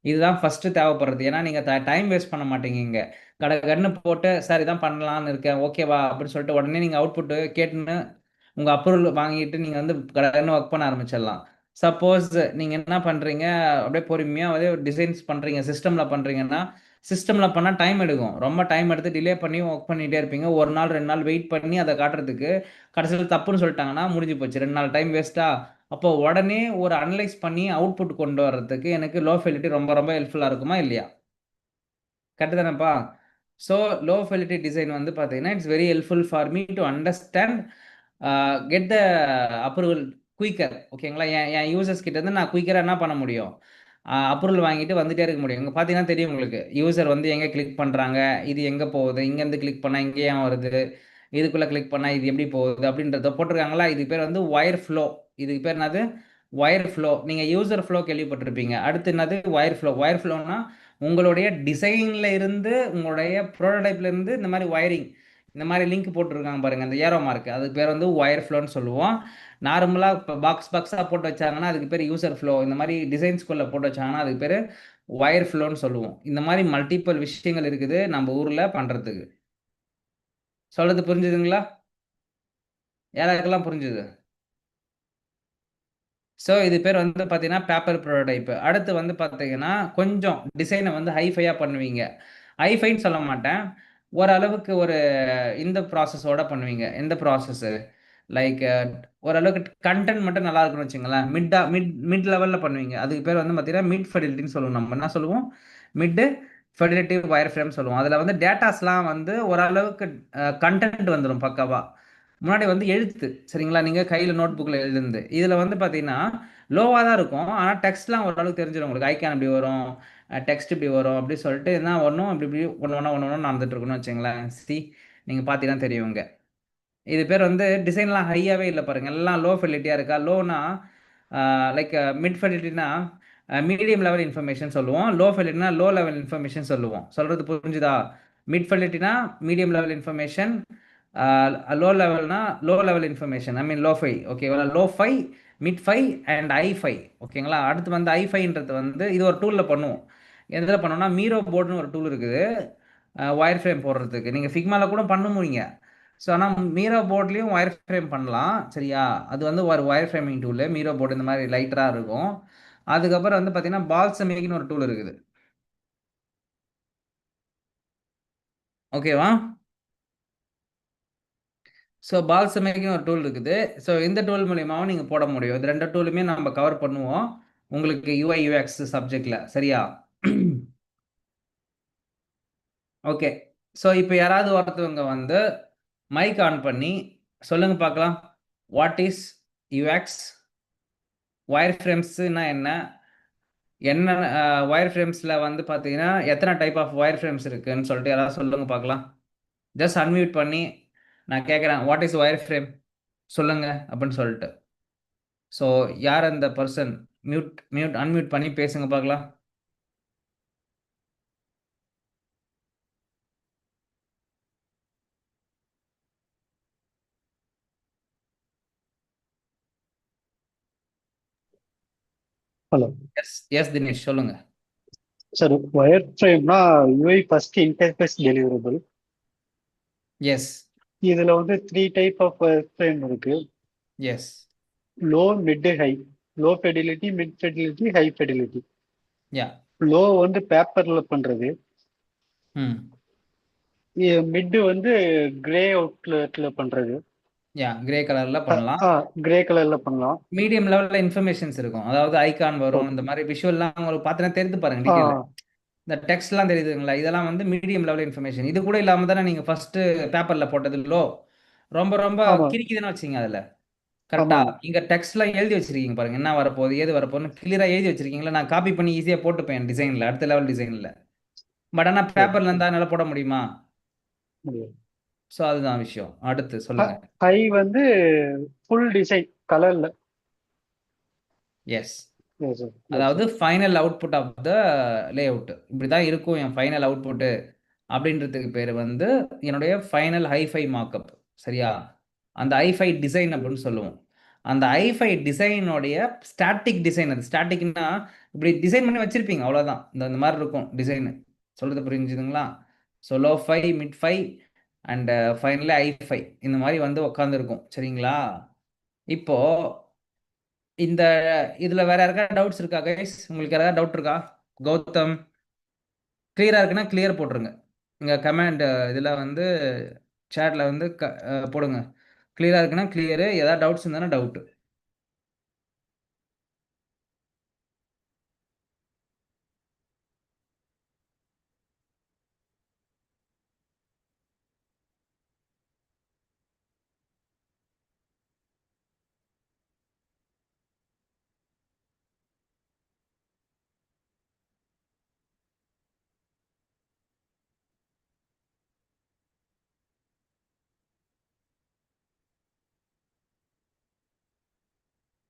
இதுதான் ஃபஸ்ட்டு தேவைப்படுறது. ஏன்னா நீங்கள் டைம் வேஸ்ட் பண்ண மாட்டீங்க இங்கே. கடகடன்னு போட்டு சார் இதான் பண்ணலான்னு இருக்கேன், ஓகேவா அப்படின்னு சொல்லிட்டு உடனே நீங்கள் அவுட்புட்டு கேட்டுன்னு உங்கள் அப்ரூவல் வாங்கிட்டு நீங்கள் வந்து கடகடன்னு ஒர்க் பண்ண ஆரம்பிச்சிடலாம். சப்போஸ் நீங்கள் என்ன பண்ணுறீங்க, அப்படியே பொறுமையாக அதே டிசைன்ஸ் பண்ணுறீங்க, சிஸ்டமில் பண்ணுறீங்கன்னா சிஸ்டமில் பண்ணால் டைம் எடுக்கும். ரொம்ப டைம் எடுத்து டிலே பண்ணி ஒர்க் பண்ணிகிட்டே இருப்பீங்க. ஒரு நாள் 2 நாள் வெயிட் பண்ணி அதை காட்டுறதுக்கு கடைசியில் தப்புன்னு சொல்லிட்டாங்கன்னா முடிஞ்சு போச்சு, 2 நாள் டைம் வேஸ்ட்டா. அப்போ உடனே ஒரு அனலைஸ் பண்ணி அவுட்புட் கொண்டு வர்றதுக்கு எனக்கு லோ ஃபெலிட்டி ரொம்ப ரொம்ப ஹெல்ப்ஃபுல்லாக இருக்குமா இல்லையா? கரெக்டு தானேப்பா? ஸோ லோ ஃபெலிட்டி டிசைன் வந்து பார்த்தீங்கன்னா it's very helpful for me to understand, get the approval quicker, ஓகேங்களா? என் யூசர்ஸ் கிட்ட இருந்து நான் குயிக்கராக என்ன பண்ண முடியும், அப்ரூவல் வாங்கிட்டு வந்துட்டே இருக்க முடியும். இங்கே பார்த்தீங்கன்னா தெரியும் உங்களுக்கு, யூசர் வந்து எங்கே கிளிக் பண்ணுறாங்க, இது எங்கே போகுது, இங்கேருந்து கிளிக் பண்ணால் இங்கே ஏன் வருது, இதுக்குள்ளே கிளிக் பண்ணால் இது எப்படி போகுது அப்படின்றத போட்டிருக்காங்களா. இது பேர் வந்து ஒயர் ஃப்ளோ. இதுக்கு பேர் என்னது, ஒயர் ஃப்ளோ. நீங்கள் யூசர் ஃப்ளோ கேள்விப்பட்டிருப்பீங்க. அடுத்து என்னது, ஒயர் ஃப்ளோ. ஒயர் ஃப்ளோனா உங்களுடைய டிசைனில் இருந்து உங்களுடைய ப்ரோட்டோடைப்ல இருந்து இந்த மாதிரி ஒயரிங், இந்த மாதிரி லிங்க் போட்டிருக்காங்க பாருங்க, இந்த ஏரோ மார்க், அதுக்கு பேர் வந்து ஒயர் ஃப்ளோன்னு சொல்லுவோம். நார்மலாக இப்போ பாக்ஸாக போட்டு வச்சாங்கன்னா அதுக்கு பேர் யூசர் ஃப்ளோ. இந்த மாதிரி டிசைன்ஸ்குள்ளே போட்டு வச்சாங்கன்னா அதுக்கு பேர் ஒயர் ஃப்ளோன்னு சொல்லுவோம். இந்த மாதிரி மல்டிபிள் விஷயங்கள் இருக்குது நம்ம ஊரில் பண்ணுறதுக்கு. சொல்றது புரிஞ்சுதுங்களா? யாராருக்கெல்லாம் புரிஞ்சுது? ஸோ இது பேர் வந்து பார்த்தீங்கன்னா பேப்பர் ப்ரோட்டோடைப்பு. அடுத்து வந்து பார்த்தீங்கன்னா கொஞ்சம் டிசைனை வந்து ஹைஃபையாக பண்ணுவீங்க. ஹைஃபைன்னு சொல்ல மாட்டேன், ஓரளவுக்கு ஒரு இந்த ப்ராசஸோட பண்ணுவீங்க. எந்த ப்ராசஸ்ஸு, லைக் ஓரளவுக்கு கண்டென்ட் மட்டும் நல்லா இருக்குன்னு வச்சுங்களேன், மிட் லெவலில் பண்ணுவீங்க. அதுக்கு பேர் வந்து பார்த்தீங்கன்னா மிட் ஃபெடிலிட்டின்னு சொல்லுவோம். நம்ம என்ன சொல்லுவோம், மிட் ஃபெடிலிட்டி ஒயர் ஃப்ரேம் சொல்லுவோம். அதில் வந்து டேட்டாஸ்லாம் வந்து ஓரளவுக்கு கண்டென்ட் வந்துடும் பக்காவா. முன்னாடி வந்து எழுத்து, சரிங்களா, நீங்கள் கையில் நோட் புக்கில் எழுதுந்து, இதில் வந்து பார்த்தீங்கன்னா லோவாக தான் இருக்கும், ஆனால் டெக்ஸ்ட்லாம் ஓரளவுக்கு தெரிஞ்சிடும் உங்களுக்கு. ஐக்கான் இப்படி வரும், டெக்ஸ்ட் இப்படி வரும், அப்படி சொல்லிட்டு என்ன வரணும், இப்படி இப்படி ஒன்று ஒன்றா நடந்துட்டு இருக்குன்னு வச்சுங்களேன். சி நீங்கள் பார்த்தீங்கன்னா தெரியுங்க. இது பேர் வந்து டிசைன்லாம் ஹையாகவே இல்லை பாருங்க, எல்லாம் லோ ஃபெசிலிட்டியாக இருக்கா. லோனா லைக் மிட் ஃபெசிலிட்டினா மீடியம் லெவல் இன்ஃபர்மேஷன் சொல்லுவோம், லோ ஃபெசிலிட்டினா லோ லெவல் இன்ஃபர்மேஷன் சொல்லுவோம். சொல்கிறது புரிஞ்சுதா? மிட் ஃபெசிலிட்டினா மீடியம் லெவல் இன்ஃபர்மேஷன், லோ லெவல்னா low level information, I mean lo-fi. ஓகேவா? Low five, mid five and hi-fi. ஓகேங்களா? அடுத்து வந்து ஐ ஃபைன்றது வந்து இது ஒரு டூலில் பண்ணுவோம். எதில் பண்ணோம்னா மீரோ போர்டுன்னு ஒரு டூல் இருக்குது ஒயர் ஃப்ரேம் போடுறதுக்கு. நீங்கள் ஃபிக்மாவில் கூட பண்ண முடியுங்க. ஸோ ஆனால் மீரோ போர்ட்லேயும் ஒயர் ஃப்ரேம் பண்ணலாம். சரியா? அது வந்து ஒரு ஒயர் ஃப்ரேமிங் டூலு. மீரோ போர்டு இந்த மாதிரி லைட்டராக இருக்கும். அதுக்கப்புறம் வந்து பார்த்தீங்கன்னா பால்சமிக்னு ஒரு டூல் இருக்குது. ஓகேவா? ஸோ பால்சமிக்னு ஒரு டூல் இருக்குது. ஸோ இந்த டூல் மூலியமாகவும் நீங்கள் போட முடியும். இது ரெண்டு டூலுமே நம்ம கவர் பண்ணுவோம் உங்களுக்கு யூஐ யூஎக்ஸ் சப்ஜெக்டில். சரியா? ஓகே. ஸோ இப்போ யாராவது ஒருத்தவங்க வந்து மைக் ஆன் பண்ணி சொல்லுங்க பார்க்கலாம், வாட் இஸ் யூஎக்ஸ், ஒயர் ஃப்ரேம்ஸ்னா என்ன, என்ன ஒயர் ஃப்ரேம்ஸில் வந்து பார்த்தீங்கன்னா எத்தனை டைப் ஆஃப் ஒயர் ஃப்ரேம்ஸ் இருக்குன்னு சொல்லிட்டு யாராவது சொல்லுங்க பார்க்கலாம். ஜஸ்ட் அன்மியூட் பண்ணி நான் கேட்குறேன், வாட் இஸ் ஒயர் ஃப்ரேம் சொல்லுங்க அப்படின்னு சொல்லிட்டு. ஸோ யார் அந்த பர்சன்? அன்மியூட் பண்ணி பேசுங்க பார்க்கலாம். ஹலோ எஸ் எஸ் தினேஷ் சொல்லுங்க. சார், ஒயர் ஃப்ரேம்னா UI first interface deliverable. Yes இதுல வந்து three type of wire frame இருக்கு. Yes low, mid, high. Low fidelity, mid fidelity, high fidelity. Yeah. Low வந்து பேப்பர்ல பண்றது. ம். மிட் வந்து கிரே அவுட்லெட்ல பண்றது. யா, கிரே கலரில் பண்ணலாம். கிரே கலர்ல பண்ணலாம். மீடியம் லெவலில் இன்ஃபர்மேஷன்ஸ் இருக்கும், அதாவது ஐகான் வரும், இந்த மாதிரி விஷுவல்லாம் உங்களுக்கு பார்த்தீங்கன்னா தெரிந்து பாருங்க ஆ, டீட்டெயில். இந்த டெக்ஸ்ட்லாம் தெரியுதுங்களா? இதெல்லாம் வந்து மீடியம் லெவல் இன்ஃபர்மேஷன். இது கூட இல்லாமல் தானே நீங்கள் ஃபர்ஸ்ட் பேப்பரில் போட்டது லோ. ரொம்ப ரொம்ப ஆமா கிரிக்குதுன்னு வச்சுங்க அதில். கரெக்டா? ஆமாங்க. இங்கே டெக்ஸ்ட்லாம் எழுதி வச்சிருக்கீங்க பாருங்க, என்ன வரப்போகுது ஏது வரப்போகுதுன்னு கிளியராக எழுதி வச்சிருக்கீங்களா? நான் காப்பி பண்ணி ஈஸியாக போட்டுப்பேன் டிசைனில், அடுத்த லெவல் டிசைனில். பட் ஆனால் சரி, பேப்பரில் இருந்தால் என்னால் போட முடியுமா? முடியாது. ஸோ அதுதான் விஷயம். அடுத்து சொல்லுங்க. ஹை வந்து ஃபுல் டிசைன் கலர்ல. எஸ், எஸ் சார், எஸ் அதாவது sir. Final output of the layout இப்படி தான் இருக்கும் என் ஃபைனல் அவுட்புட்டு அப்படின்றதுக்கு பேர் வந்து என்னுடைய ஃபைனல் ஹைஃபை மார்க்அப். சரியா? அந்த ஐஃபை டிசைன் அப்படின்னு சொல்லுவோம். அந்த ஐஃபை டிசைனுடைய ஸ்டாட்டிக் டிசைன். அது ஸ்டாட்டிக்னா இப்படி டிசைன் பண்ணி வச்சிருப்பீங்க அவ்வளோதான். இந்த மாதிரி இருக்கும் டிசைனு. சொல்கிறது புரிஞ்சுதுங்களா? So low five, mid five and finally hi fi இந்த மாதிரி வந்து உட்காந்துருக்கும். சரிங்களா? இப்போ இந்த இதில் வேற யாருக்காவது டவுட்ஸ் இருக்கா கைஸ்? உங்களுக்கு யாராவது டவுட் இருக்கா? கௌதம், கிளியராக இருக்குன்னா கிளியர் போட்டுருங்க. இங்கே கமெண்ட் இதில் வந்து சேட்டில் வந்து போடுங்க. கிளியராக இருக்குன்னா கிளியரு, ஏதாவது டவுட்ஸ் இருந்தாலும் டவுட்டு.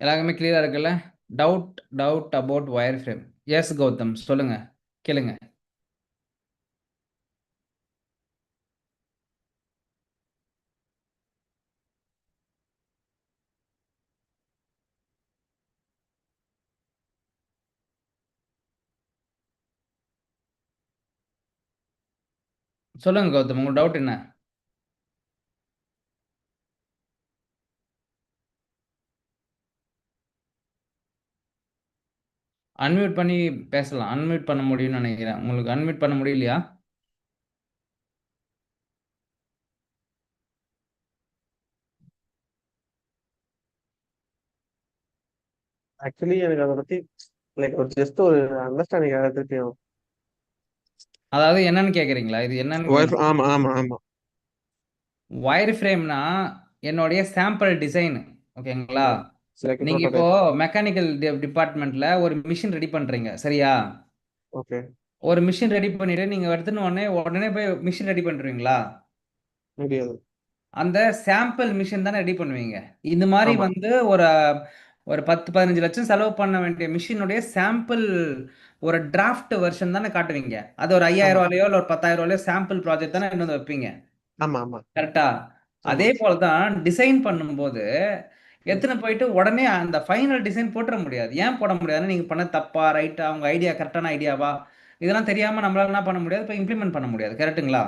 எல்லாருக்குமே கிளியராக இருக்குல்ல? Doubt about wire frame. Yes Gautam சொல்லுங்க, கேளுங்க. சொல்லுங்க கௌதம், உங்களுக்கு டவுட் என்ன? அன்மியூட் பண்ணி பேசலாம். அன்மியூட் பண்ண முடியும்னு நினைக்கிறேன். உங்களுக்கு அன்மியூட் பண்ண முடியலையா? ஆக்சுவலி எனக்கு அதை பத்தி லைக் ஒரு ஜஸ்ட் ஒரு அண்டர்ஸ்டாண்டிங் தெரியும். அதாவது என்னன்னு கேட்குறீங்களா? இது என்னன்னு கேளுங்க. ஆமா ஆமா ஆமா. ஒயர் ஃப்ரேம்னா என்னுடைய சாம்பிள் டிசைன். ஓகேங்களா? லைக் நீங்க இப்போ ப்ரோட்டோடைப். மெக்கானிக்கல் டிபார்ட்மெண்ட்ல ஒரு மிஷின் ரெடி பண்றீங்க. சரியா? ஓகே. ஒரு மிஷின் ரெடி பண்ணிட்டு நீங்க எடுத்துன்னு உடனே உடனே போய் மிஷின் ரெடி பண்றீங்களா? முடியாது. அந்த சாம்பிள் மிஷின் தானே ரெடி பண்ணுவீங்க. இந்த மாதிரி ஆமா வந்து ஒரு ஒரு 10-15 லட்சம் செலவு பண்ண வேண்டிய மிஷினுடைய சாம்பிள் ஒரு டிராஃப்ட் வெர்ஷன் தானே காட்டுவீங்க. அது ஒரு ஆமா 5000 ரூபாயோ இல்லை ஒரு 10,000 ரூபாயோ சாம்பிள் ப்ராஜெக்ட் தானே இன்னும் வந்து வைப்பீங்க. ஆமா ஆமா கரெக்டா? ஆமா அதே போல தான் டிசைன் பண்ணும்போது எத்தனை போயிட்டு உடனே அந்த ஃபைனல் டிசைன் போட்டுற முடியாது. ஏன் போட முடியாதுன்னா நீங்க பண்ண தப்பா ரைட்டா அவங்க ஐடியா கரெக்டான ஐடியாவா இதெல்லாம் தெரியாம நம்மளால என்ன பண்ண முடியாது, இப்போ இம்ப்ளிமெண்ட் பண்ண முடியாது. கரெக்ட்டுங்களா?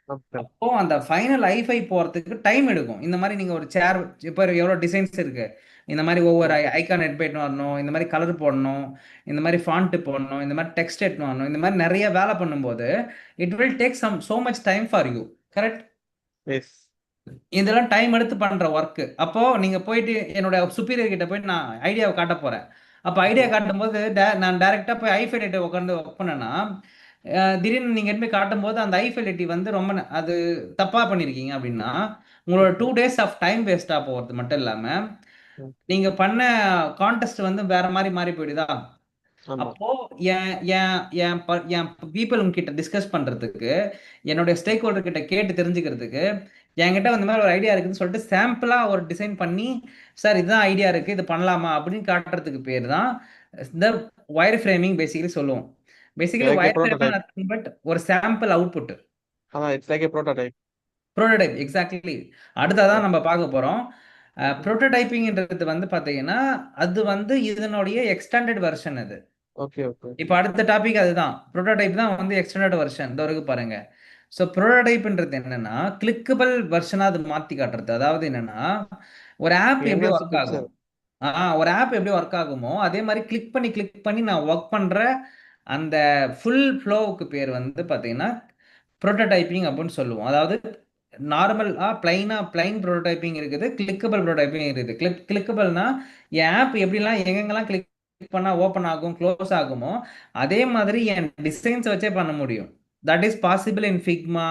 ஆமா அப்போ அந்த ஃபைனல் ஐஃபை போறதுக்கு டைம் எடுக்கும். இந்த மாதிரி நீங்க ஒரு சேர் இப்போ எவ்வளோ டிசைன்ஸ் இருக்கு. இந்த மாதிரி ஒவ்வொரு ஐகான் எட் போயிட்டு வரணும், இந்த மாதிரி கலர் போடணும், இந்த மாதிரி ஃபாண்ட் போடணும், இந்த மாதிரி டெக்ஸ்ட் எட் வரணும், இந்த மாதிரி நிறைய வேலை பண்ணும்போது it will take so much time for you. Correct? Yes இதெல்லாம் டைம் எடுத்து பண்ற ஒர்க். அப்போ நீங்க போயிட்டு என்னோட சுப்பீரியர் கிட்ட போயிட்டு நான் ஐடியாவை காட்ட போறேன். அப்ப ஐடியா காட்டும்போது நான் டைரக்டா போய் ஐஃபைலிட்டி உட்காந்து ஒர்க் பண்ணேன்னா திடீர்னு நீங்க எடுத்து போய் காட்டும்போது அந்த ஐஃபைலிட்டி வந்து ரொம்ப அது தப்பா பண்ணிருக்கீங்க அப்படின்னா உங்களோட 2 days ஆஃப் டைம் வேஸ்டா போகிறது மட்டும் இல்லாம நீங்க பண்ண கான்டெஸ்ட் வந்து வேற மாதிரி மாறி போயிடுதா. ஆமா அப்போ என் என் என் என் பீப்புள் கிட்ட டிஸ்கஸ் பண்றதுக்கு என்னுடைய ஸ்டேக் ஹோல்டர் கிட்ட கேட்டு தெரிஞ்சுக்கிறதுக்கு என்கிட்ட இந்த மாதிரி ஒரு ஐடியா இருக்குன்னு சொல்லிட்டு சாம்பிளா ஒரு டிசைன் பண்ணி சார் இதுதான் ஐடியா இருக்கு இது பண்ணலாமா அப்படின்னு காட்டுறதுக்கு பேர் தான் இந்த வயர் ஃப்ரேமிங் பேசிக்கலி சொல்லுவோம். Basically like A wire frame prototype. Nothing but ஒரு சாம்பிள் அவுட்புட். அதான் it's like A prototype. Prototype exactly. அடுத்ததான் நம்ம பார்க்க போறோம். ப்ரோட்டோடைப்பிங்ன்றது வந்து பார்த்தீங்கன்னா அது வந்து இதனுடைய எக்ஸ்டெண்டட் வெர்ஷன் அது. ஓகே ஓகே இப்போ அடுத்த டாபிக் அதுதான். ப்ரோட்டோடைப் தான் வந்து எக்ஸ்டெண்டட் வெர்ஷன். இந்த வரைக்கும் பாருங்க. ஸோ ப்ரோட்டோடைப்ன்றது என்னன்னா கிளிக்கபிள் வெர்ஷனா அது மாத்தி காட்டுறது. அதாவது என்னன்னா ஒரு ஆப் எப்படி என்ஹான்ஸ் ஒர்க் ஆகும். பிக்சர். ஒரு ஆப் எப்படி ஒர்க் ஆகுமோ அதே மாதிரி கிளிக் பண்ணி நான் ஒர்க் பண்ற அந்த ஃபுல் ஃப்ளோவுக்கு பேர் வந்து பார்த்தீங்கன்னா ப்ரோட்டோடைப்பிங் அப்படின்னு சொல்லுவோம். அதாவது நார்மலா பிளைன் ப்ரோட்டோடைப்பிங் இருக்குது, கிளிக்கபிள் ப்ரோட்டோடைப்பிங் இருக்குது. கிளிக்கபிள்னா என் ஆப் எப்படிலாம் எங்கெங்கெல்லாம் கிளிக் பண்ணா ஓப்பன் ஆகும் க்ளோஸ் ஆகுமோ அதே மாதிரி என் டிசைன்ஸ் வச்சே பண்ண முடியும். That is possible in Figma.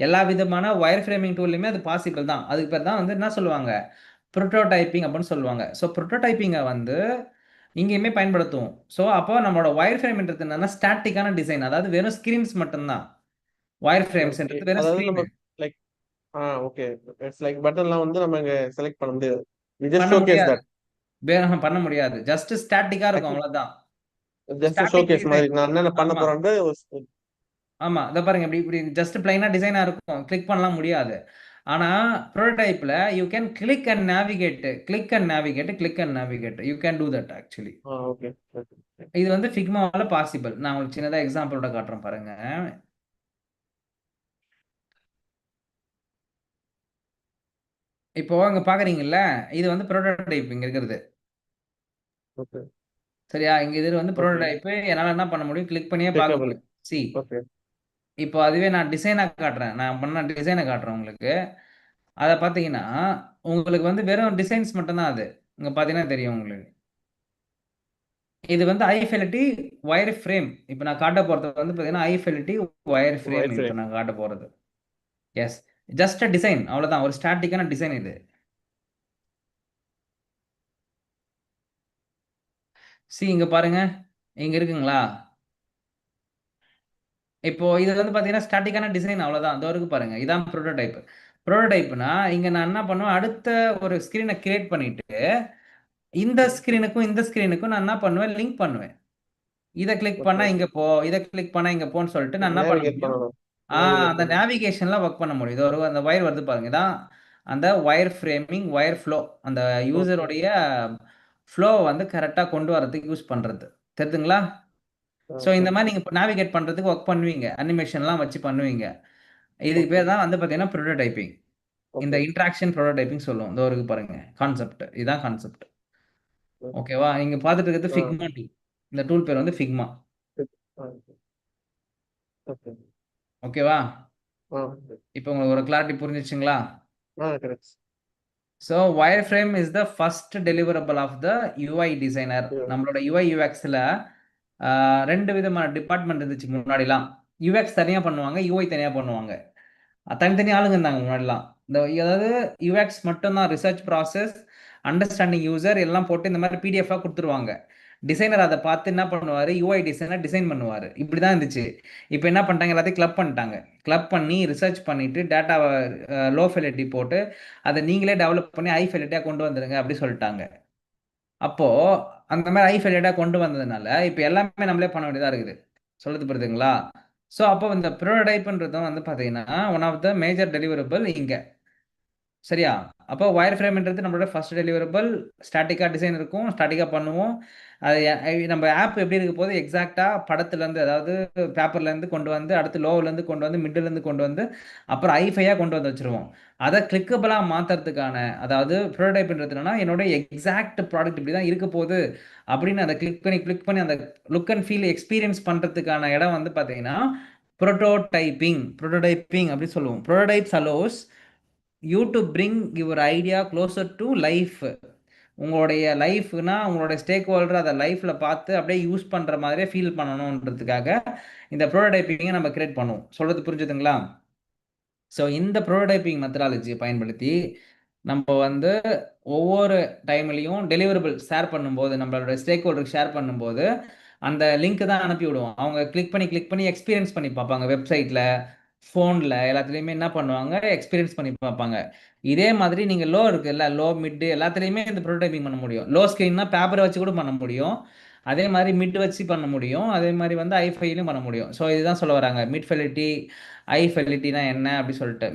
எல்லா விதமான ஒயர் ஃப்ரேமிங் டூல்லையுமே அது பாசிபிள் தான். அதுக்கு பேர் தான் வந்து என்ன சொல்லுவாங்க, ப்ரோட்டோடைப்பிங் அப்படின்னு சொல்லுவாங்க. ஸோ ப்ரோட்டோடைப்பிங்கை வந்து இங்கேயுமே பயன்படுத்துவோம். ஸோ அப்போ நம்மளோட ஒயர் ஃப்ரேம்ன்றது என்னன்னா ஸ்டாட்டிக்கான டிசைன், அதாவது வெறும் ஸ்கிரீன்ஸ் மட்டும்தான். Wire okay okay. ஃப்ரேம்ஸ்ன்றது வெறும் அதாவது நம்ம screen. Like okay. It's like பட்டன்லாம் வந்து நம்ம இங்க செலக்ட் பண்ண முடியாது. வி ஜஸ்ட் பண்ண ஷோகேஸ் முடியாது. தட். வேற பண்ண முடியாது. ஜஸ்ட் ஸ்டாட்டிக்கா இருக்கும் அவ்வளவுதான். Just static showcase design. மாதிரி நான் என்னென்ன பண்ண ஆமா போறேன்ட்டு ஆமா இதை பாருங்க இப்படி இப்படி ஜஸ்ட் பிளைனா டிசைனா இருக்கும். கிளிக் பண்ணலாம் முடியாது. ஆனா ப்ரோட்டோடைப்ல you can click and navigate, you can do that actually. Okay okay. இது வந்து ஃபிக்மாவால பாசிபிள். நான் உங்களுக்கு சின்னதா எக்ஸாம்பிளோட காட்டுறேன் பாருங்க. இப்போ அங்க பாக்குறீங்கல்ல, இது வந்து ப்ரோட்டோடைப் இங்க இருக்கிறது. ஓகே சரியா? இங்க இது வந்து ஓகே. ப்ரோட்டோடைப். என்னால என்ன பண்ண முடியும், கிளிக் பண்ணியே பார்க்க கிளிக்கபிள். முடியும். சி ஓகே இப்போ அதுவே நான் டிசைனா காட்டுறேன், நான் பண்ண டிசைனை காட்டுறேன் உங்களுக்கு. அதை பார்த்தீங்கன்னா உங்களுக்கு வந்து வெறும் டிசைன்ஸ் மட்டும்தான் அது. இங்க பார்த்தீங்கன்னா தெரியும் உங்களுக்கு. இது வந்து ஐஃபிலிட்டி ஒயர் ஃப்ரேம். இப்போ நான் காட்ட போறது வந்து பார்த்தீங்கன்னா ஐஃபிலிட்டி ஒயர் ஃப்ரேம். ஒயர் இப்போ ஃப்ரேம். நான் காட்ட போறது எஸ் ஜஸ்ட் அ டிசைன், அவ்வளவுதான். ஒரு ஸ்டாட்டிக்கான டிசைன் இது. சி இங்க பாருங்க, இங்க இருக்குங்களா? இப்போ இது வந்து பார்த்தீங்கன்னா ஸ்டாட்டிக்கான டிசைன் அவ்வளவுதான். இந்த வரைக்கும் பாருங்க, இதான் ப்ரோட்டோடைப். ப்ரோட்டோடைப்னா இங்க நான் என்ன பண்ணுவேன், அடுத்த ஒரு ஸ்கிரீனை கிரியேட் பண்ணிட்டு இந்த ஸ்கிரீனுக்கும் இந்த ஸ்கிரீனுக்கும் நான் என்ன பண்ணுவேன், லிங்க் பண்ணுவேன். இதை கிளிக் ஓகே பண்ணா ஓகே. இங்க போ, இதை கிளிக் பண்ணா இங்க போன்னு சொல்லிட்டு நான் என்ன பண்ண நேவிகேட் முடியும். பண்ணணும். நேவிகேட் அந்த பண்ணணும். நேவிகேஷன்ல ஒர்க் பண்ண முடியும். இது ஒரு அந்த ஒயர் வருது பாருங்க, இதான் அந்த ஒயர் ஃப்ரேமிங், ஒயர் ஃப்ளோ. அந்த ஓகே யூசருடைய ஃப்ளோ வந்து கரெக்டா கொண்டு வரதுக்கு யூஸ் பண்றது. தெரியுதுங்களா? ஸோ இந்த மாதிரி ஓகே நீங்க நேவிகேட் பண்றதுக்கு ஒர்க் பண்ணுவீங்க, அனிமேஷன்லாம் வச்சு பண்ணுவீங்க. இதுக்கு ஓகே பேர் தான் வந்து பார்த்தீங்கன்னா ப்ரோட்டோடைப்பிங். இந்த ஓகே. இன்ட்ராக்ஷன் ப்ரோட்டோடைப்பிங் சொல்லுவோம். இந்த ஒரு பாருங்க கான்செப்ட், இதான் கான்செப்ட். ஓகே. ஓகேவா? நீங்க பார்த்துட்டு இருக்கிறது ஆ ஃபிக்மா டூல். இந்த டூல் பேர் வந்து ஃபிக்மா. ஓகே. ஓகேவா? ஆ இப்போ உங்களுக்கு ஒரு கிளாரிட்டி புரிஞ்சிச்சுங்களா? Correct. So wire frame is the first deliverable of the UI designer. நம்மளோட யூஐ யூஎக்ஸில் ரெண்டு விதமான டிபார்ட்மெண்ட் இருந்துச்சு முன்னாடிலாம். யூஎக்ஸ் தனியாக பண்ணுவாங்க, யூஐ தனியாக பண்ணுவாங்க. தனித்தனி ஆளுங்க இருந்தாங்க முன்னாடிலாம். இந்த அதாவது யூஎக்ஸ் மட்டும்தான் ரிசர்ச் ப்ராசஸ், அண்டர்ஸ்டாண்டிங் யூசர் எல்லாம் போட்டு இந்த மாதிரி பிடிஎஃபாக கொடுத்துருவாங்க. டிசைனர் அதை பார்த்து என்ன பண்ணுவார், யூஐ டிசைனர் டிசைன் பண்ணுவார். இப்படி தான் இருந்துச்சு. இப்போ என்ன பண்ணிட்டாங்க, எல்லாத்தையும் கிளப் பண்ணிட்டாங்க. கிளப் பண்ணி ரிசர்ச் பண்ணிட்டு டேட்டாவை லோ ஃபெலிட்டி போட்டு அதை நீங்களே டெவலப் பண்ணி ஹை ஃபெலிட்டியாக கொண்டு வந்துருங்க அப்படி சொல்லிட்டாங்க. அப்போ அந்த மாதிரி ஹை ஃபெலிட்டியாக கொண்டு வந்ததுனால இப்போ எல்லாமே நம்மளே பண்ண வேண்டியதாக இருக்குது. சொல்றது புரியுதுங்களா? ஸோ அப்போ இந்த ப்ரோடோடைப்ன்றதும் வந்து பார்த்தீங்கன்னா one of the major deliverable இங்கே. சரியா? அப்போ ஒயர் ஃப்ரேம்ன்றது நம்மளோட ஃபர்ஸ்ட் டெலிவரபிள். ஸ்டாட்டிக்காக டிசைன் இருக்கும், ஸ்டாட்டிக்காக பண்ணுவோம். அது நம்ம ஆப் எப்படி இருக்க போது எக்ஸாக்டாக படத்துலேருந்து, அதாவது பேப்பர்லேருந்து கொண்டு வந்து அடுத்து லோவிலேருந்து கொண்டு வந்து மிடிலேருந்து கொண்டு வந்து அப்புறம் ஐஃபையாக கொண்டு வந்து வச்சுருவோம். அதை கிளிக்கபிளாக மாற்றுறதுக்கான, அதாவது ப்ரோடோடைப்ன்றது என்னன்னா என்னோட எக்ஸாக்ட் ப்ராடக்ட் இப்படி தான் இருக்க போகுது அப்படின்னு அதை கிளிக் பண்ணி அந்த லுக் அண்ட் ஃபீல் எக்ஸ்பீரியன்ஸ் பண்ணுறதுக்கான இடம் வந்து பார்த்தீங்கன்னா ப்ரோட்டோடைப்பிங் அப்படி சொல்லுவோம். Prototypes allows you to bring your idea closer to life. உங்களுடைய லைஃப்னா உங்களுடைய ஸ்டேக் ஹோல்டர் அதை லைஃப்பில் பார்த்து அப்படியே யூஸ் பண்ணுற மாதிரியே ஃபீல் பண்ணணுன்றதுக்காக இந்த ப்ரோட்டோடைப்பிங்கை நம்ம கிரியேட் பண்ணுவோம். சொல்கிறது புரிஞ்சுதுங்களா? ஸோ இந்த ப்ரோட்டோடைப்பிங் மெத்தடாலஜியை பயன்படுத்தி நம்ம வந்து ஒவ்வொரு டைம்லையும் டெலிவரபிள் ஷேர் பண்ணும்போது, நம்மளோட ஸ்டேக் ஹோல்டருக்கு ஷேர் பண்ணும்போது அந்த லிங்க் தான் அனுப்பி விடுவோம். அவங்க கிளிக் பண்ணி எக்ஸ்பீரியன்ஸ் பண்ணி பார்ப்பாங்க. வெப்சைட்டில், ஃபோனில் எல்லாத்துலேயுமே என்ன பண்ணுவாங்க, எக்ஸ்பீரியன்ஸ் பண்ணி பார்ப்பாங்க. இதே மாதிரி நீங்கள் லோ இருக்குல்ல, லோ மிட்டு எல்லாத்துலேயுமே இந்த ப்ரோட்டோடைப்பிங் பண்ண முடியும். லோ ஸ்க்ரீன்னா பேப்பரை வச்சு கூட பண்ண முடியும். அதே மாதிரி மிட் வச்சு பண்ண முடியும். அதே மாதிரி வந்து ஐஃபைலையும் பண்ண முடியும். ஸோ இதுதான் சொல்ல வராங்க. மிட் ஃபெலிட்டி, ஐ ஃபெலிட்டினா என்ன அப்படி சொல்லிட்டு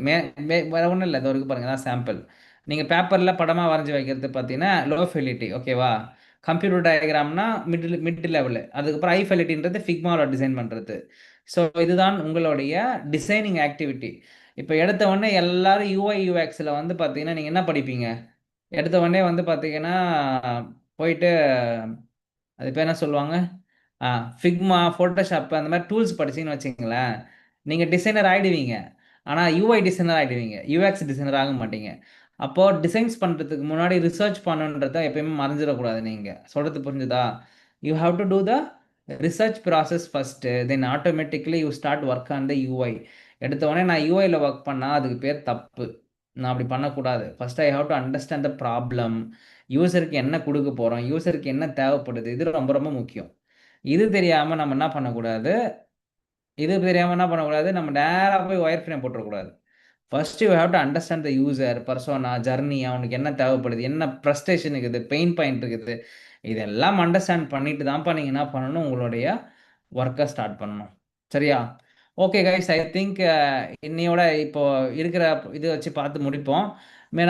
வேற ஒன்றும் இல்லை. இது வரைக்கும் பாருங்கள், தான் சாம்பிள். நீங்கள் பேப்பரில் படமாக வரைஞ்சி வைக்கிறது பார்த்தீங்கன்னா லோ ஃபெலிட்டி, ஓகேவா? கம்ப்யூட்டர் டயக்ராம்னா மிட் லெவலு. அதுக்கப்புறம் ஐ ஃபெலிட்டின்றது ஃபிக்மாவில் டிசைன் பண்ணுறது. ஸோ இதுதான் உங்களுடைய டிசைனிங் ஆக்டிவிட்டி. இப்போ எடுத்த உடனே எல்லாரும் யூஐ யூஎக்ஸில் வந்து பார்த்தீங்கன்னா நீங்கள் என்ன படிப்பீங்க? எடுத்த உடனே வந்து பார்த்தீங்கன்னா போயிட்டு அது பேர் என்ன சொல்லுவாங்க, ஃபிக்மா, ஃபோட்டோஷாப் அந்த மாதிரி டூல்ஸ் படிச்சிங்கன்னு வச்சுங்களேன், நீங்கள் டிசைனர் ஆகிடுவீங்க. ஆனால் யூஐ டிசைனர் ஆகிடுவீங்க, யூஎக்ஸ் டிசைனர் ஆக மாட்டீங்க. அப்போது டிசைன்ஸ் பண்ணுறதுக்கு முன்னாடி ரிசர்ச் பண்ணுன்றத எப்பயுமே மறந்துடக்கூடாது. நீங்கள் சொல்கிறது புரிஞ்சுதா? You have to do the research process first, then automatically you start work on the UI. எடுத்த உடனே நான் யூஐயில் ஒர்க் பண்ணால் அதுக்கு பேர் தப்பு. நான் அப்படி பண்ணக்கூடாது. First I have to understand the problem. யூசருக்கு என்ன கொடுக்க போகிறோம், யூசருக்கு என்ன தேவைப்படுது, இது ரொம்ப ரொம்ப முக்கியம். இது தெரியாமல் நம்ம என்ன பண்ணக்கூடாது, நம்ம நேராக போய் ஒயர் ஃப்ரேம் போட்டுறக்கூடாது. First you have to understand the user persona journey. அவனுக்கு என்ன தேவைப்படுது, என்ன ப்ரஸ்டேஷன் இருக்குது, பெயின் பாயிண்ட் இருக்குது, இதெல்லாம் அண்டர்ஸ்டாண்ட் பண்ணிட்டு தான்ப்பா நீங்கள் என்ன பண்ணணும், உங்களுடைய ஒர்க்கை ஸ்டார்ட் பண்ணணும். சரியா? ஓகே கைஸ், ஐ திங்க் இன்னையோட இப்போ இருக்கிற இது வச்சு பார்த்து முடிப்போம்.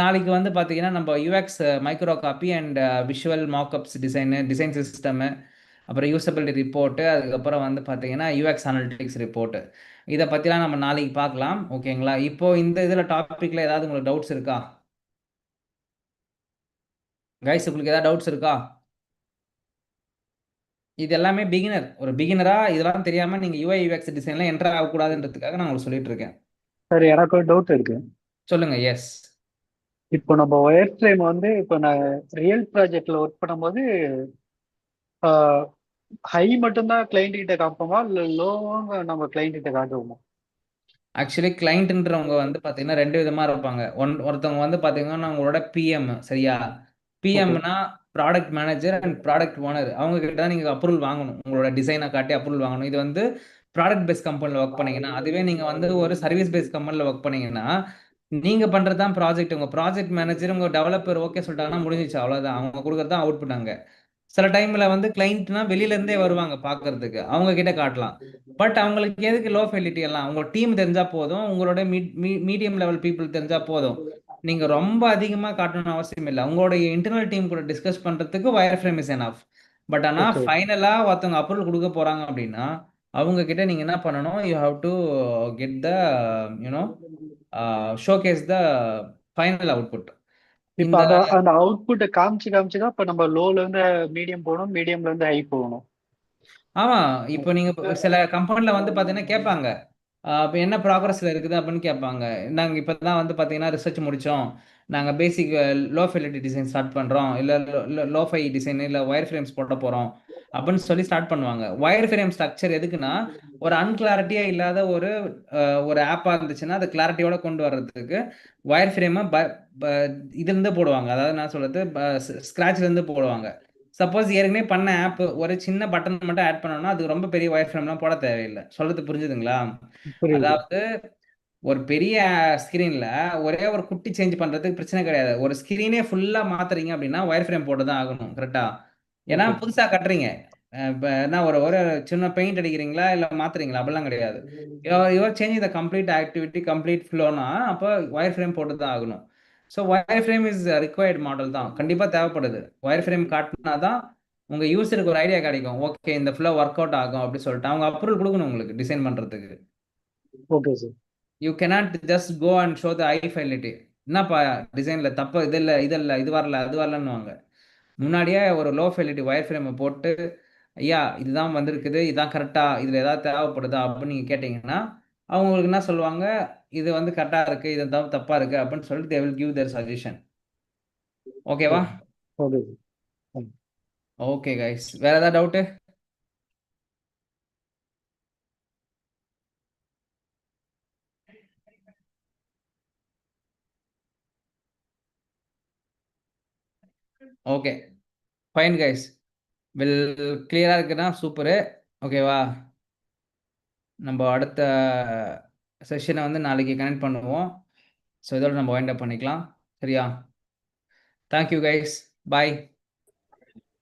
நாளைக்கு வந்து பார்த்தீங்கன்னா நம்ம UX micro copy and visual markups design system, அப்புறம் யூசபிலிட்டி ரிப்போர்ட்டு, அதுக்கப்புறம் வந்து பார்த்தீங்கன்னா யூஎக்ஸ் அனலிட்டிக்ஸ் ரிப்போர்ட்டு, இதை பற்றிலாம் நம்ம நாளைக்கு பார்க்கலாம். ஓகேங்களா? இப்போ இந்த இதில் டாப்பிக்கில் ஏதாவது உங்களுக்கு டவுட்ஸ் இருக்கா கைஸ்? உங்களுக்கு ஏதாவது டவுட்ஸ் இருக்கா? இது எல்லாமே ஒரு பிகினராக இதெல்லாம் தெரியாமல் நீங்கள் யூஐ யூஎக்ஸ் டிசைன்லாம் என்டர் ஆகக்கூடாதுன்றதுக்காக நான் உங்களுக்கு சொல்லிட்டு இருக்கேன். சார் எனக்கு ஒரு டவுட் இருக்கு. சொல்லுங்க. எஸ். இப்போ நம்ம ஒயர் ஃப்ரேம் வந்து இப்போ நான் ரியல் ப்ராஜெக்ட்ல ஒர்க் பண்ணும்போது ஹை மட்டும்தான் கிளைண்ட் கிட்ட காப்போமா இல்லை லோவும் நம்ம கிளைண்ட் கிட்ட காட்டுவோமா? ஆக்சுவலி கிளைண்ட்ன்றவங்க வந்து பார்த்தீங்கன்னா ரெண்டு விதமாக இருப்பாங்க. ஒருத்தவங்க வந்து பார்த்தீங்கன்னா உங்களோட பிஎம். சரியா? ஓகே. பிஎம்னா product manager and product owner. அவங்க கிட்ட தான் நீங்கள் அப்ரூவல் வாங்கணும். உங்களோட டிசைனை காட்டி அப்ரூவல் வாங்கணும். இது வந்து ப்ராடக்ட் பேஸ் கம்பெனியில் ஒர்க் பண்ணீங்கன்னா. அதுவே நீங்கள் வந்து ஒரு சர்வீஸ் பேஸ் கம்பெனியில் ஒர்க் பண்ணீங்கன்னா நீங்கள் பண்ணுறது தான் ப்ராஜெக்ட். உங்கள் ப்ராஜெக்ட் மேனேஜர் உங்கள் டெவலப்பர் ஓகே சொல்லிட்டாங்கன்னா முடிஞ்சிச்சு, அவ்வளோதான். அவங்க கொடுக்குறது தான் அவுட்புட். அங்கே சில டைம்ல வந்து கிளைண்ட்னா வெளியில இருந்தே வருவாங்க பார்க்கறதுக்கு, அவங்க கிட்ட காட்டலாம். பட் அவங்களுக்கு எதுக்கு லோ ஃபெலிட்டி எல்லாம்? உங்க டீம் தெரிஞ்சா போதும், உங்களோட மீடியம் லெவல் பீப்புள் தெரிஞ்சா போதும். நீங்க ரொம்ப அதிகமா காட்டணும்னு அவசியம் இல்லை. உங்களுடைய இன்டர்னல் டீம் கூட டிஸ்கஸ் பண்றதுக்கு wire frame is enough. But ஆனா ஓகே. ஃபைனலா ஒருத்தவங்க அப்ரூவல் கொடுக்க போறாங்க அப்படின்னா அவங்க கிட்ட நீங்க என்ன பண்ணணும், you have to get the you know showcase the final output. இப்போ இந்த அந்த அவுட்புட்டை காமிச்சு தான் இப்போ நம்ம லோல இருந்து மீடியம் போகணும், மீடியம்ல இருந்து ஹை போகணும். ஆமா. இப்போ நீங்க சில கம்பெனில வந்து பாத்தீங்கன்னா கேட்பாங்க, இப்போ என்ன ப்ராக்ரஸ்ல இருக்குது அப்படின்னு கேட்பாங்க. நாங்க இப்பதான் வந்து பாத்தீங்கன்னா ரிசர்ச் முடிச்சோம், நாங்க பேசிக் லோ ஃபெலிட்டி டிசைன் ஸ்டார்ட் பண்றோம், இல்ல லோ ஃபை டிசைன் இல்ல ஒயர் ஃப்ரேம்ஸ் போட போறோம் அப்படின்னு சொல்லி ஸ்டார்ட் பண்ணுவாங்க. ஒயர் ஃப்ரேம் ஸ்ட்ரக்சர் எதுக்குன்னா ஒரு அன்கிளாரிட்டியா இல்லாத ஒரு ஆப்பா இருந்துச்சுன்னா அதை கிளாரிட்டியோட கொண்டு வர்றதுக்கு ஒயர் ஃப்ரேமை இதுல இருந்து போடுவாங்க. அதாவது நான் சொல்றது ஸ்கிராச்ல இருந்து போடுவாங்க. சப்போஸ் ஏற்கனவே பண்ண ஆப் ஒரு சின்ன பட்டன் மட்டும் ஆட் பண்ணோம்னா அது ரொம்ப பெரிய ஒயர் ஃப்ரேம்லாம் போட தேவையில்லை. சொல்றது புரிஞ்சுதுங்களா? புரியுது. அதாவது ஒரு பெரிய ஸ்க்ரீன்ல ஒரே ஒரு குட்டி சேஞ்ச் பண்றதுக்கு பிரச்சனை கிடையாது. ஒரு ஸ்க்ரீனே ஃபுல்லா மாத்துறீங்க அப்படின்னா ஒயர் ஃப்ரேம் போட்டு தான் ஆகணும். கரெக்டா? ஏன்னா ஓகே. புதுசா கட்டுறீங்க. இப்ப என்ன ஒரு ஒரு சின்ன பெயிண்ட் அடிக்கிறீங்களா இல்ல மாத்துறீங்களா அப்படிலாம் கிடையாது. Your change the complete activity complete ஃப்ளோனா அப்போ ஒயர் ஃப்ரேம் போட்டு தான் ஆகணும். So wire frame is required model தான், கண்டிப்பா தேவைப்படுது. ஒயர் ஃப்ரேம் காட்டினா தான் உங்க யூசருக்கு ஒரு ஐடியா கிடைக்கும். ஓகே இந்த ஃப்ளோ ஒர்க் அவுட் ஆகும் அப்படின்னு சொல்லிட்டு அவங்க அப்ரூவல் கொடுக்கணும் உங்களுக்கு டிசைன் பண்றதுக்கு. Okay sir. You cannot just go and show the high fidelity. என்னப்பா டிசைன்ல தப்பு, இது இல்லை இது இல்லை இது வரல அது வரலன்னுவாங்க. முன்னாடியே ஒரு லோ ஃபைலிட்டி ஒயர் ஃப்ரேமை போட்டு ஐயா இதுதான் வந்திருக்குது இதுதான் கரெக்டா இதில் ஏதாவது தேவைப்படுதா அப்படின்னு நீங்கள் கேட்டிங்கன்னா அவங்க உங்களுக்கு என்ன சொல்லுவாங்க, இது வந்து கரெக்டாக இருக்குது இது தான் தப்பாக இருக்குது அப்படின்னு சொல்லிட்டு they will give their suggestion. ஓகேவா? Okay sir. ஓகே கைஸ், வேற ஏதாவது doubt? Okay fine guys, will கிளியராக இருக்குன்னா சூப்பரு. ஓகேவா? நம்ம அடுத்த செஷனை வந்து நாளைக்கு கனெக்ட் பண்ணுவோம். ஸோ இதோட நம்ம வைண்ட் அப் பண்ணிக்கலாம். சரியா? Thank you guys, bye.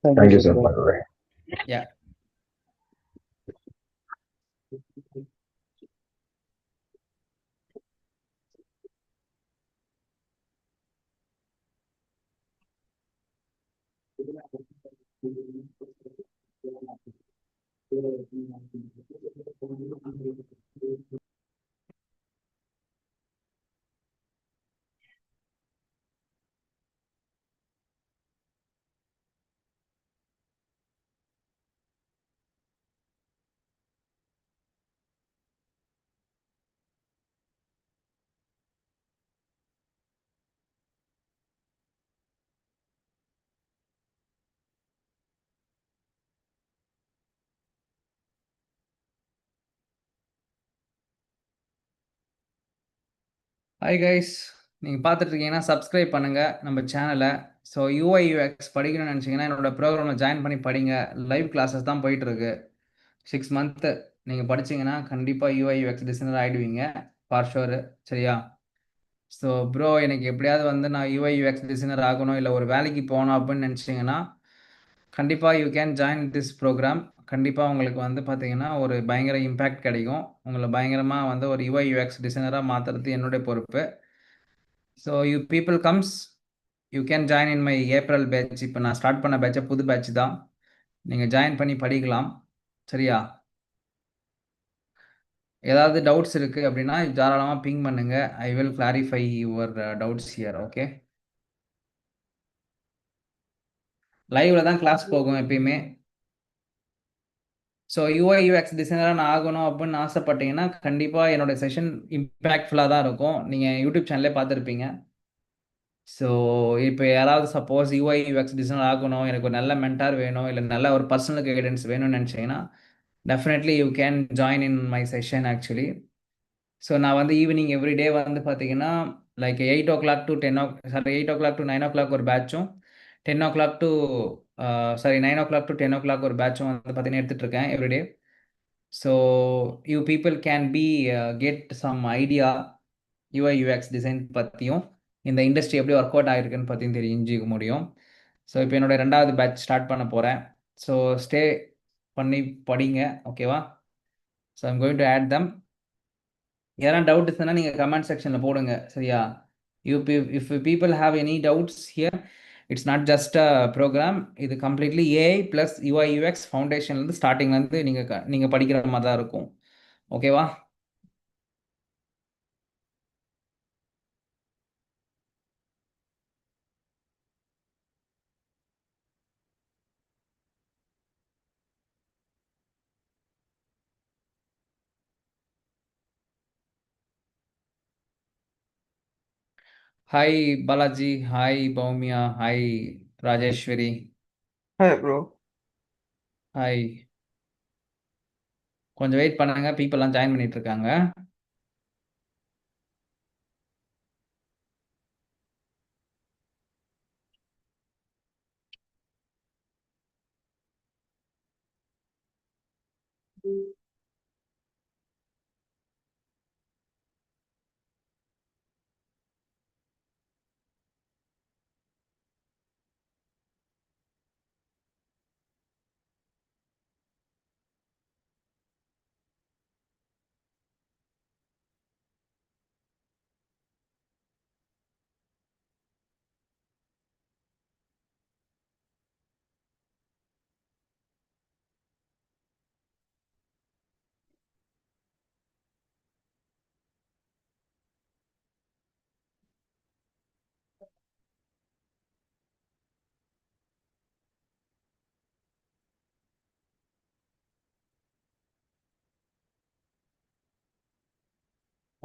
Thank you Thank you, sir. sir. By the way. Yeah. Hi guys, நீங்கள் பார்த்துட்டு இருக்கீங்கன்னா சப்ஸ்கிரைப் பண்ணுங்கள் நம்ம சேனலை. ஸோ யூஐ யூஎக்ஸ் படிக்கணும்னு நினச்சிங்கன்னா என்னோட ப்ரோக்ராமில் ஜாயின் பண்ணி படிங்க. லைவ் கிளாஸஸ் தான் போயிட்டுருக்கு. 6 மந்த்து நீங்கள் படிச்சீங்கன்னா கண்டிப்பாக யூஐ யூஎக்ஸ் டிசைனர் ஆகிடுவீங்க ஃபார் ஷோரு. சரியா? ஸோ ப்ரோ எனக்கு எப்படியாவது வந்து நான் யூஐ யூஎக்ஸ் டிசைனர் ஆகணும் இல்லை ஒரு வேலைக்கு போகணும் அப்படின்னு நினச்சிங்கன்னா கண்டிப்பாக you can join this program. கண்டிப்பாக உங்களுக்கு வந்து பார்த்தீங்கன்னா ஒரு பயங்கர இம்பேக்ட் கிடைக்கும். உங்களை பயங்கரமாக வந்து ஒரு யூஐ யூஎக்ஸ் டிசைனராக மாற்றுறது என்னுடைய பொறுப்பு. So you people comes you can join in my April batch. இப்போ நான் ஸ்டார்ட் பண்ண பேட்சை புது பேட்ச் தான். நீங்கள் ஜாயின் பண்ணி படிக்கலாம். சரியா? ஏதாவது டவுட்ஸ் இருக்குது அப்படின்னா தாராளமாக பிங் பண்ணுங்கள். I will clarify your doubts here. Okay, லைவ்ல தான் கிளாஸ் போகும் எப்பயுமே. ஸோ யூஐ யூஎக்ஸ் டிசைனராக நான் ஆகணும் அப்படின்னு ஆசைப்பட்டீங்கன்னா கண்டிப்பாக என்னோட செஷன் இம்பேக்ட்ஃபுல்லாக தான் இருக்கும். நீங்கள் யூடியூப் சேனல்லே பார்த்துருப்பீங்க. ஸோ இப்போ யாராவது சப்போஸ் யூஐ யூஎக்ஸ் டிசைனர் ஆகணும், எனக்கு ஒரு நல்ல மென்டார் வேணும் இல்லை நல்ல ஒரு பர்சனல் கைடன்ஸ் வேணும்னு நினச்சிங்கன்னா definitely you can join in my session actually. So நான் வந்து ஈவினிங் எவ்ரிடே வந்து பார்த்தீங்கன்னா like 8 o'clock to 8 o'clock to 9 o'clock ஒரு பேட்சும், 10 o'clock to 9 o'clock to 10 o'clock ஒரு பேட்சும் வந்து பார்த்தீங்கன்னா எடுத்துகிட்டு இருக்கேன் everyday. So you people can be get some idea UI UX design பற்றியும் இந்த இண்டஸ்ட்ரி எப்படி ஒர்க் அவுட் ஆகிருக்குன்னு பற்றியும் தெரிஞ்சுக்க முடியும். ஸோ இப்போ என்னோட 2வது பேட்ச் ஸ்டார்ட் பண்ண போகிறேன். ஸோ ஸ்டே பண்ணி படிங்க. ஓகேவா? So I'm going to add them. யாராவது டவுட் இருந்ததுன்னா நீங்கள் கமெண்ட் செக்ஷனில் போடுங்க. சரியா? If people have any doubts here, it's not just a program. இது completely AI plus UI UX ஃபவுண்டேஷன்லேருந்து ஸ்டார்டிங்லேருந்து நீங்கள் படிக்கிற மாதிரி தான் இருக்கும். ஓகேவா? Hi Balaji, hi Bowmiya, hi Rajeswari, Hi, bro. Hi. கொஞ்சம் வெயிட் பண்ணுங்க, பீப்புளெலாம் ஜாயின் பண்ணிட்டு இருக்காங்க.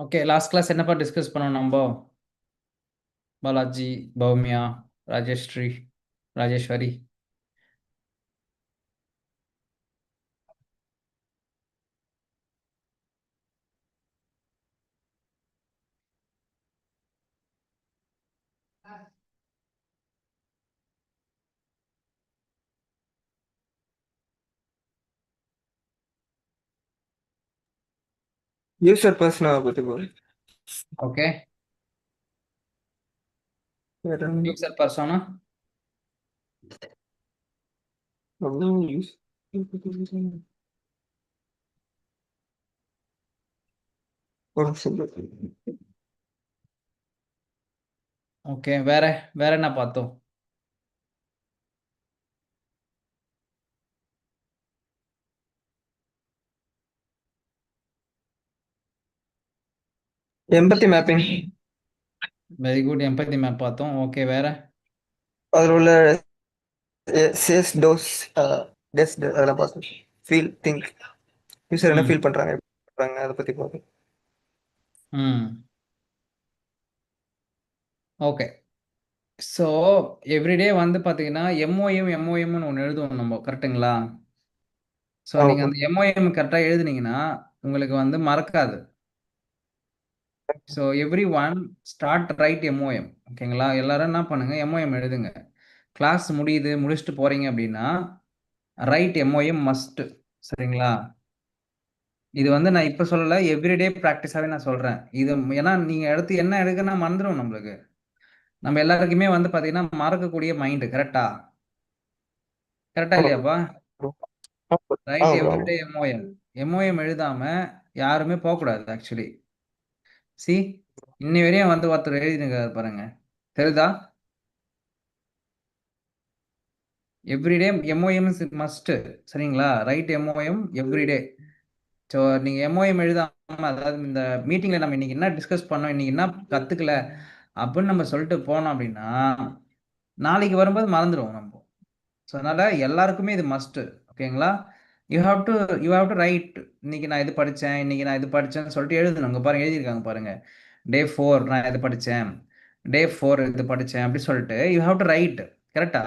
ஓகே, லாஸ்ட் கிளாஸ் என்னப்பா டிஸ்கஸ் பண்ணோம் நம்ம? பாலாஜி, பௌமியா, ராஜேஸ்ரீ, ராஜேஸ்வரி. யூசர் பர்சனை பற்றி போகிறேன். ஓகே, வேற யூசர் பர்சோனா. யூஸ் ஒரு நிமிஷம். ஓகே, வேற வேற என்ன பார்த்தோம்? Empathy mapping, very good, empathy map பார்த்தோம். ஓகே, வேற? அதில் உள்ள சேஸ் டோஸ் டெஸ் அதெல்லாம் பார்த்தோம். ஃபீல் திங்க், யூசர் என்ன ம் ஃபீல் பண்ணுறாங்க, எப்படி பண்ணுறாங்க, அதை பற்றி பார்த்தோம். ம் ஓகே. ஸோ எவ்ரிடே வந்து பார்த்தீங்கன்னா எம்ஓஎம்னு ஒன்று எழுதுவோம் நம்ம, கரெக்டுங்களா? ஸோ நீங்கள் அந்த எம்ஓஎம் கரெக்டாக எழுதுனீங்கன்னா உங்களுக்கு வந்து மறக்காது. So every one start right MOM. ஓகேங்களா? எல்லாரும் என்ன பண்ணுங்க, எம்ஓஎம் எழுதுங்க. கிளாஸ் முடிச்சுட்டு போறீங்க அப்படின்னா ரைட் எம்ஓஎம் மஸ்ட். சரிங்களா? இது வந்து நான் இப்போ சொல்லலை, எவ்ரிடே ப்ராக்டிஸாகவே நான் சொல்கிறேன் இது. ஏன்னா நீங்கள் எடுத்து என்ன எடுக்கன்னா மறந்துடும் நம்மளுக்கு. நம்ம எல்லாருக்குமே வந்து பார்த்தீங்கன்னா மறக்கக்கூடிய மைண்டு. கரெக்டா இல்லையாப்பா? Right everyday MOM. எம்ஓஎம் எழுதாம யாருமே போகக்கூடாது ஆக்சுவலி. சி, இன்னி வரையும் வந்து ஒருத்தர் எழுதினுக்காரு பாருங்க, தெரியுதா? Everyday MOM must. சரிங்களா? Right MOM everyday. ஸோ நீங்கள் எம்ஓஎம் எழுதாம, அதாவது இந்த மீட்டிங்கில் நம்ம இன்னைக்கு என்ன டிஸ்கஸ் பண்ணோம், இன்னைக்கு என்ன கற்றுக்கல அப்படின்னு நம்ம சொல்லிட்டு போனோம் அப்படின்னா நாளைக்கு வரும்போது மறந்துடுவோம் நம்ம. ஸோ அதனால எல்லாருக்குமே இது மஸ்ட். ஓகேங்களா? You have to right. இன்னைக்கு நான் இது படித்தேன், இன்னைக்கு நான் இது படித்தேன்னு சொல்லிட்டு எழுதணும். இங்கே பாருங்க, எழுதியிருக்காங்க பாருங்க, டே 4 நான் இது படித்தேன், டே 4 இது படித்தேன் அப்படி சொல்லிட்டு யூ ஹாவ் டு ரைட். கரெக்டா?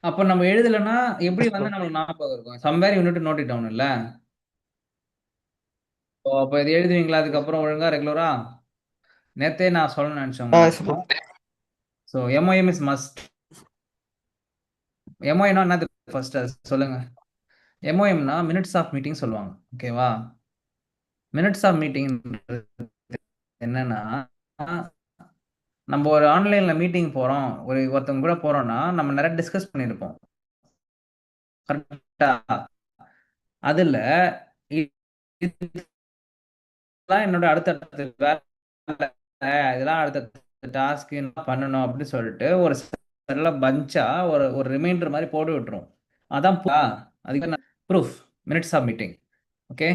அப்போ நம்ம எழுதலைன்னா எப்படி வந்து நம்மளுக்கு ஞாபகம் இருக்கும்? Somewhere you need to note it down இல்லை? ஸோ அப்போ இது எழுதுவீங்களா அதுக்கப்புறம் ஒழுங்கா ரெகுலரா? நேத்தே நான் சொல்லணும்னு நினச்சேன் உங்களுக்கு. So MOM is must. எம்ஓஎம்னா என்னது ஃபர்ஸ்ட் சொல்லுங்க. எம்ஓஎம்னா மினிட்ஸ் ஆஃப் மீட்டிங் சொல்லுவாங்க. ஓகேவா? மினிட்ஸ் ஆஃப் மீட்டிங் என்னன்னா, நம்ம ஒரு ஆன்லைன்ல மீட்டிங் போறோம், ஒருத்தவங்க கூட போறோம்னா நம்ம நிறைய டிஸ்கஸ் பண்ணியிருப்போம். கரெக்டா? அதுல இ- இதெல்லாம் என்னோட அடுத்தடுத்த வேலை, இதெல்லாம் அடுத்த டாஸ்க் என்ன பண்ணணும் அப்படின்னு சொல்லிட்டு ஒரு பஞ்சா ஒரு ஒரு ரிமைண்டர் மாதிரி போட்டு விட்டுரும். அதான் அதுக்கு proof minutes of meeting. Okay.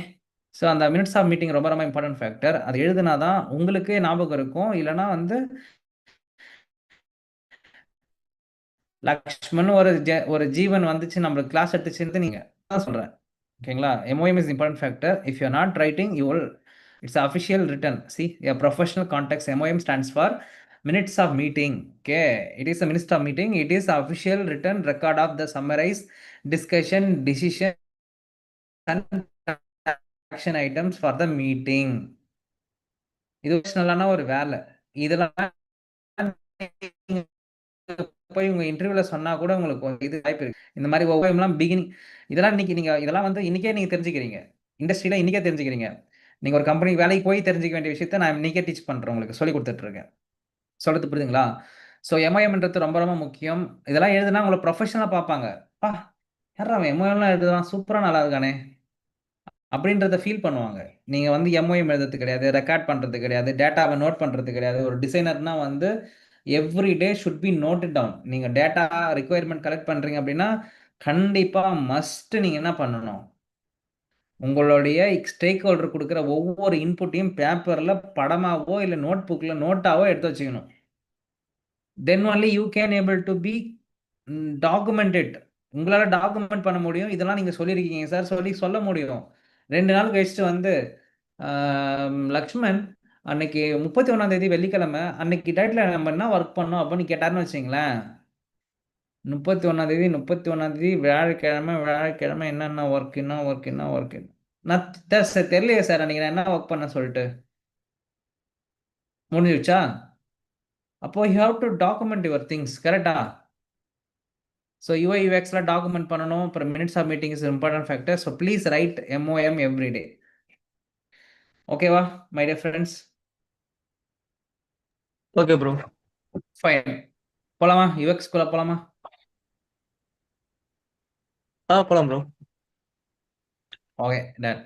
So அந்த மினிட்ஸ் ஆஃப் மீட்டிங் ரொம்ப ரொம்ப இம்பார்ட்டன்ட் ஃபேக்டர். அது எழுதுனாதான் உங்களுக்கே ஞாபகம் இருக்கும். இல்லைன்னா வந்து லக்ஷ்மன் ஒரு ஜீவன் வந்துச்சு நம்மளுக்கு கிளாஸ் எடுத்துச்சுன்னு நீங்க தான் சொல்றேன். ஓகேங்களா? MOM is important factor. If you are not writing you will, it's official written. See, a professional context, MOM stands for minutes of meeting. Okay, it is a minutes of meeting. It is official written record of the summarized discussion, decision and action items for the meeting. இது ஒரிஜினலான ஒரு வேலை. இதெல்லாம் போய் உங்க இன்டர்வியூல சொன்னா கூட உங்களுக்கு இது வாய்ப்பு இருக்கு. இந்த மாதிரி ஒவ்வொருலாம் பிகினிங் இதெல்லாம் இன்னைக்கு நீங்க இதெல்லாம் வந்து இன்னைக்கே நீங்க தெரிஞ்சுக்கிறீங்க. இண்டஸ்ட்ரியில இன்னைக்கே தெரிஞ்சுக்கிறீங்க. நீங்க ஒரு கம்பெனி வேலைக்கு போய் தெரிஞ்சுக்க வேண்டிய விஷயத்த நான் இன்னைக்கே டீச் பண்றேன், உங்களுக்கு சொல்லி கொடுத்துட்டு இருக்கேன். சொல்றது புரியுதுங்களா? ஸோ எம்ஐஎம்ன்றது ரொம்ப ரொம்ப முக்கியம். இதெல்லாம் எழுதுனா உங்களை ப்ரொஃபஷனலா பார்ப்பாங்க. பா, யாரா அவன் எம்ஐஎம்லாம் எழுதுறான், சூப்பரா நல்லா இருக்கானே அப்படின்றத ஃபீல் பண்ணுவாங்க. நீங்க வந்து எம்ஓஎம் எழுதுறது கிடையாது, ரெக்கார்ட் பண்றது கிடையாது, டேட்டாவை நோட் பண்றது கிடையாது. ஒரு டிசைனர்னா வந்து every day should be noted down. நீங்க டேட்டா ரிக்குயர்மெண்ட் கலெக்ட் பண்றீங்க அப்படின்னா கண்டிப்பா மஸ்ட் நீங்க என்ன பண்ணணும், உங்களுடைய ஸ்டேக் ஹோல்டர் கொடுக்குற ஒவ்வொரு இன்புட்டையும் பேப்பர்ல படமாவோ இல்லை நோட் புக்ல நோட்டாவோ எடுத்து வச்சுக்கணும். Then only you can able to be documented. உங்களால டாக்குமெண்ட் பண்ண முடியும். இதெல்லாம் நீங்க சொல்லியிருக்கீங்க சார் சொல்லி சொல்ல முடியும். 2 நாள் கழிச்சுட்டு வந்து லக்ஷ்மண் அன்னைக்கு 31ஆம் தேதி வெள்ளிக்கிழமை அன்னைக்கு டேட்ல நம்ம என்ன ஒர்க் பண்ணோம் அப்படின்னு கேட்டாருன்னு வச்சுங்களேன். 31ஆம் தேதி வியாழக்கிழமை என்னென்ன ஒர்க் என்ன ஒர்க் நான் சார் தெரியலையே சார் அன்னைக்கு நான் என்ன ஒர்க் பண்ண சொல்லிட்டு முடிஞ்சிருச்சா? அப்போ you have to document your things, கரெக்டா? ஸோ யூஐ யூஎக்ஸ்ல டாக்குமெண்ட் பண்ணணும். அப்புறம் minutes of meeting is important factor. So please write MOM every day. ஓகேவா my dear friends? Okay bro. Fine. போலாமா? யூஎக்ஸ் குள்ள போலாமா? போலாம் bro. Okay done.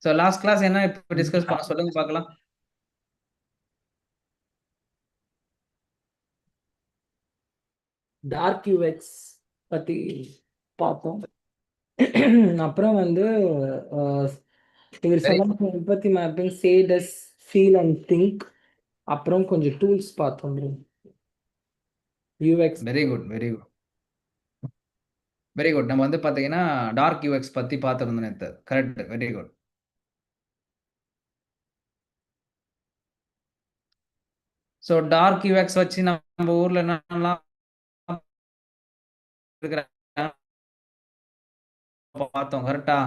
So last class என்ன இப்போ டிஸ்கஸ் பண்ண சொல்லுங்க பார்க்கலாம். டார்க் யூஎக்ஸ் பற்றி பார்த்தோம். அப்புறம் வந்து இவர் Very சொன்ன எம்பத்தி மேப்பிங், சேடஸ், ஃபீல் அண்ட் திங்க். அப்புறம் கொஞ்சம் டூல்ஸ் பார்த்தோம் UX. Very good very good very good. நம்ம வந்து பார்த்தீங்கன்னா டார்க் யூஎக்ஸ் பற்றி பார்த்துருந்தோம் நேற்று. Correct, very good. So dark UX வச்சு நம்ம ஊரில் என்னென்னலாம் இருக்கிற பார்த்தோம், கரெக்டா?